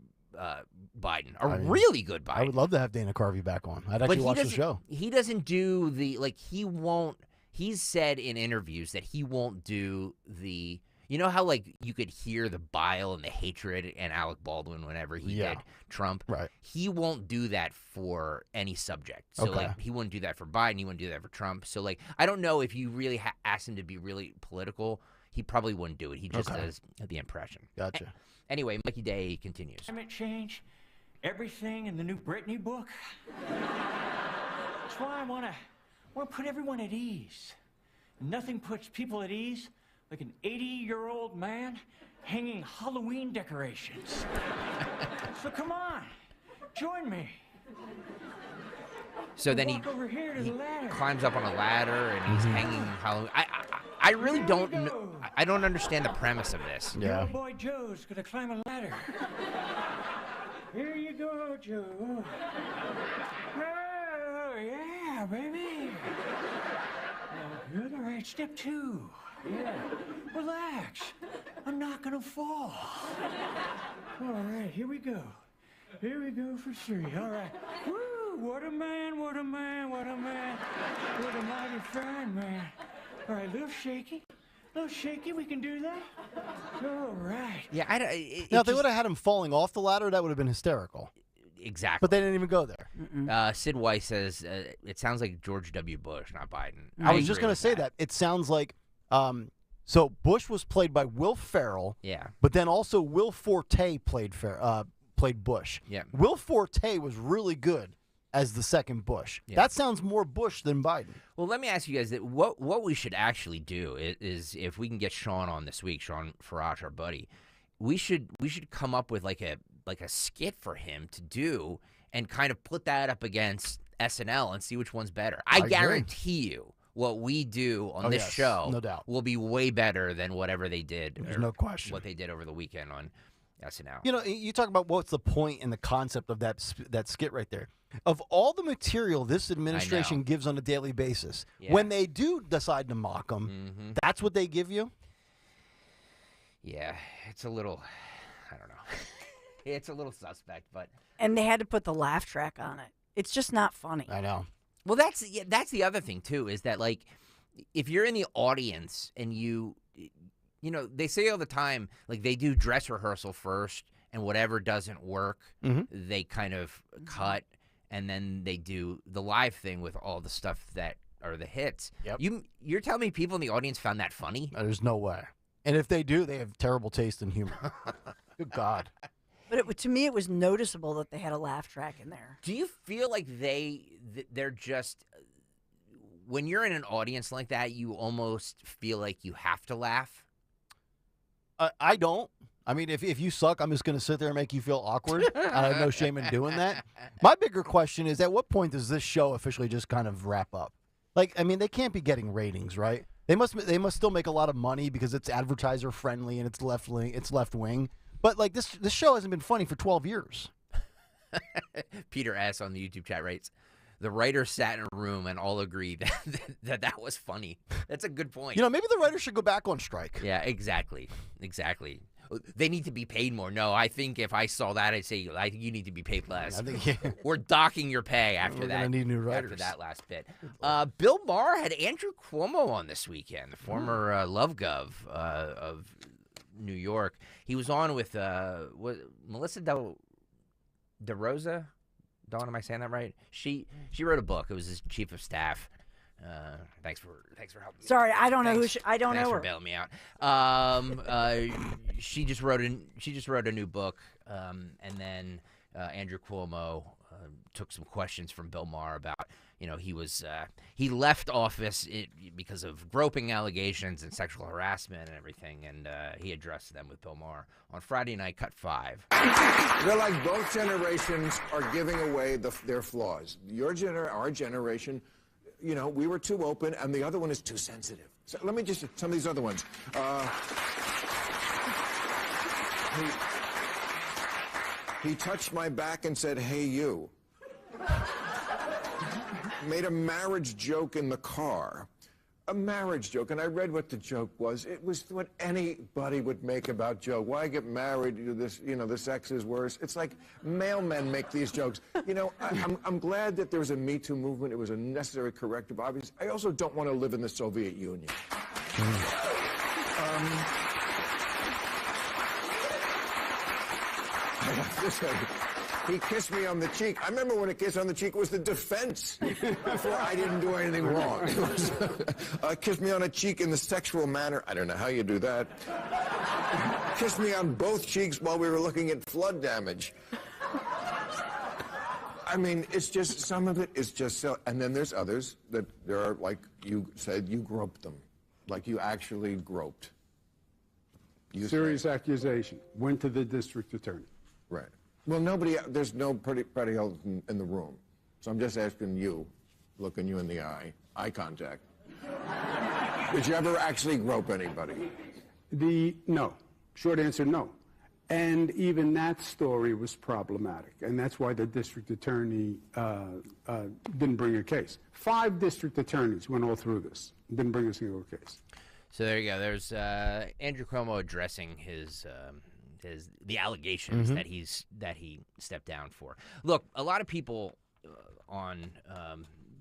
Really good Biden. I would love to have Dana Carvey back on. I'd actually watch the show. He doesn't do the... Like, he won't... He's said in interviews that he won't do the... You know how, like, you could hear the bile and the hatred in Alec Baldwin whenever he did Trump? Right. He won't do that for any subject. So, like, he wouldn't do that for Biden. He wouldn't do that for Trump. So, like, I don't know if you really asked him to be really political. He probably wouldn't do it. He just does the impression. Gotcha. Anyway, Mikey Day continues. Climate change, everything in the new Britney book. That's why I want to put everyone at ease. Nothing puts people at ease like an 80-year-old man hanging Halloween decorations. So come on, join me. So then he over here to the ladder. Climbs up on a ladder and he's hanging Halloween. I really don't know. I don't understand the premise of this. Yeah. Your boy Joe's gonna climb a ladder. Here you go, Joe. Oh, yeah, baby. Good. All right, step 2. Yeah. Relax. I'm not gonna fall. All right, here we go. Here we go for 3. All right. Woo! What a man, what a man, what a man. What a mighty fine man. All right, a little shaky. We can do that. All right. Yeah, now, if they would have had him falling off the ladder, that would have been hysterical. Exactly. But they didn't even go there. Sid Weiss says, it sounds like George W. Bush, not Biden. I was just going to say that. It sounds like... so Bush was played by Will Ferrell. Yeah. But then also Will Forte played Bush. Yeah. Will Forte was really good as the second Bush. Yeah. That sounds more Bush than Biden. Well, let me ask you guys that what we should actually do is if we can get Sean on this week, Sean Farage, our buddy, we should come up with like a skit for him to do and kind of put that up against SNL and see which one's better. I guarantee you what we do on this show no doubt. will be way better than whatever they did. There's no question. What they did over the weekend on SNL. You know, you talk about what's the point and the concept of that skit right there. Of all the material this administration gives on a daily basis, when they do decide to mock them, that's what they give you? Yeah, it's a little, I don't know. It's a little suspect, but... And they had to put the laugh track on it. It's just not funny. I know. Well, that's the other thing, too, is that, like, if you're in the audience and you know, they say all the time, like they do dress rehearsal first, and whatever doesn't work, they kind of cut, and then they do the live thing with all the stuff that are the hits. Yep. You're telling me people in the audience found that funny? There's no way. And if they do, they have terrible taste in humor. Good God. But to me, it was noticeable that they had a laugh track in there. Do you feel like they're just, when you're in an audience like that, you almost feel like you have to laugh? I don't. I mean, if you suck, I'm just going to sit there and make you feel awkward. I have no shame in doing that. My bigger question is, at what point does this show officially just kind of wrap up? Like, I mean, they can't be getting ratings, right? They must still make a lot of money because it's advertiser friendly and it's left wing. But like this show hasn't been funny for 12 years. Peter S. on the YouTube chat writes, the writers sat in a room and all agreed that was funny. That's a good point. You know, maybe the writers should go back on strike. Yeah, exactly. They need to be paid more. No, I think if I saw that, I'd say, I think you need to be paid less. We're docking your pay after We're that. gonna need new writers. After that last bit. Bill Maher had Andrew Cuomo on this weekend, the former Love Gov of New York. He was on with Melissa DeRosa. Dawn, am I saying that right? She wrote a book. It was his chief of staff. Thanks for helping me. Sorry, I don't know who I don't Thanks know for her. bailing me out. She just wrote a new book, and then Andrew Cuomo took some questions from Bill Maher about, you know, he left office because of groping allegations and sexual harassment and everything, and he addressed them with Bill Maher on Friday night, Cut 5. They're like both generations are giving away their flaws. Our generation, you know, we were too open, and the other one is too sensitive. So let me just, some of these other ones. He touched my back and said, "Hey, you." Made a marriage joke in the car. A marriage joke, and I read what the joke was. It was what anybody would make about Joe. Why get married? This, you know, the sex is worse. It's like mailmen make these jokes. You know, I'm glad that there was a Me Too movement. It was a necessary corrective, obviously. I also don't want to live in the Soviet Union. I have to say, he kissed me on the cheek. I remember when a kiss on the cheek was the defense before I didn't do anything wrong. It was, kissed me on a cheek in the sexual manner. I don't know how you do that. Kissed me on both cheeks while we were looking at flood damage. I mean, it's just, some of it is just so, and then there's others that there are, like you said, you groped them. Like you actually groped. Serious accusation. Went to the district attorney. Right. Well, there's nobody else in the room. So I'm just asking you, looking you in the eye contact. Did you ever actually grope anybody? No. Short answer, no. And even that story was problematic. And that's why the district attorney didn't bring a case. 5 district attorneys went all through this. Didn't bring a single case. So there you go. There's Andrew Cuomo addressing the allegations that he stepped down for. Look, a lot of people on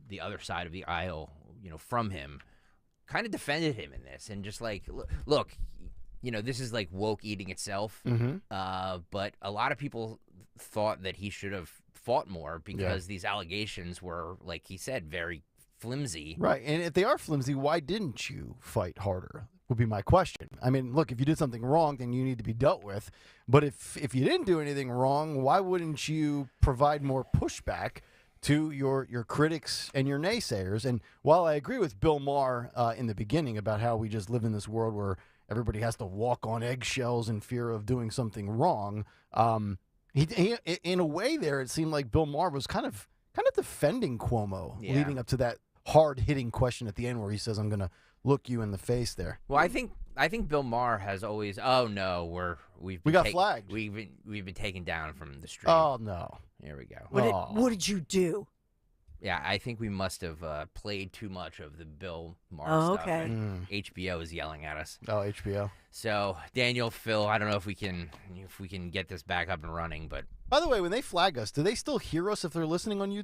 the other side of the aisle, you know, from him, kind of defended him in this, and just like, look, you know, this is like woke eating itself. But a lot of people thought that he should have fought more because these allegations were, like he said, very flimsy. Right, and if they are flimsy, why didn't you fight harder? Would be my question. I mean, look, if you did something wrong, then you need to be dealt with. But if you didn't do anything wrong, why wouldn't you provide more pushback to your critics and your naysayers? And while I agree with Bill Maher in the beginning about how we just live in this world where everybody has to walk on eggshells in fear of doing something wrong, he in a way there, it seemed like Bill Maher was kind of defending Cuomo leading up to that hard-hitting question at the end where he says, "I'm going to look you in the face there." Well, I think Bill Maher has always. Oh no, we got flagged. We've been taken down from the stream. Oh no, here we go. What did you do? Yeah, I think we must have played too much of the Bill Maher stuff. Okay. And HBO is yelling at us. Oh, HBO. So Daniel, Phil, I don't know if we can get this back up and running, but by the way, when they flag us, do they still hear us if they're listening on YouTube?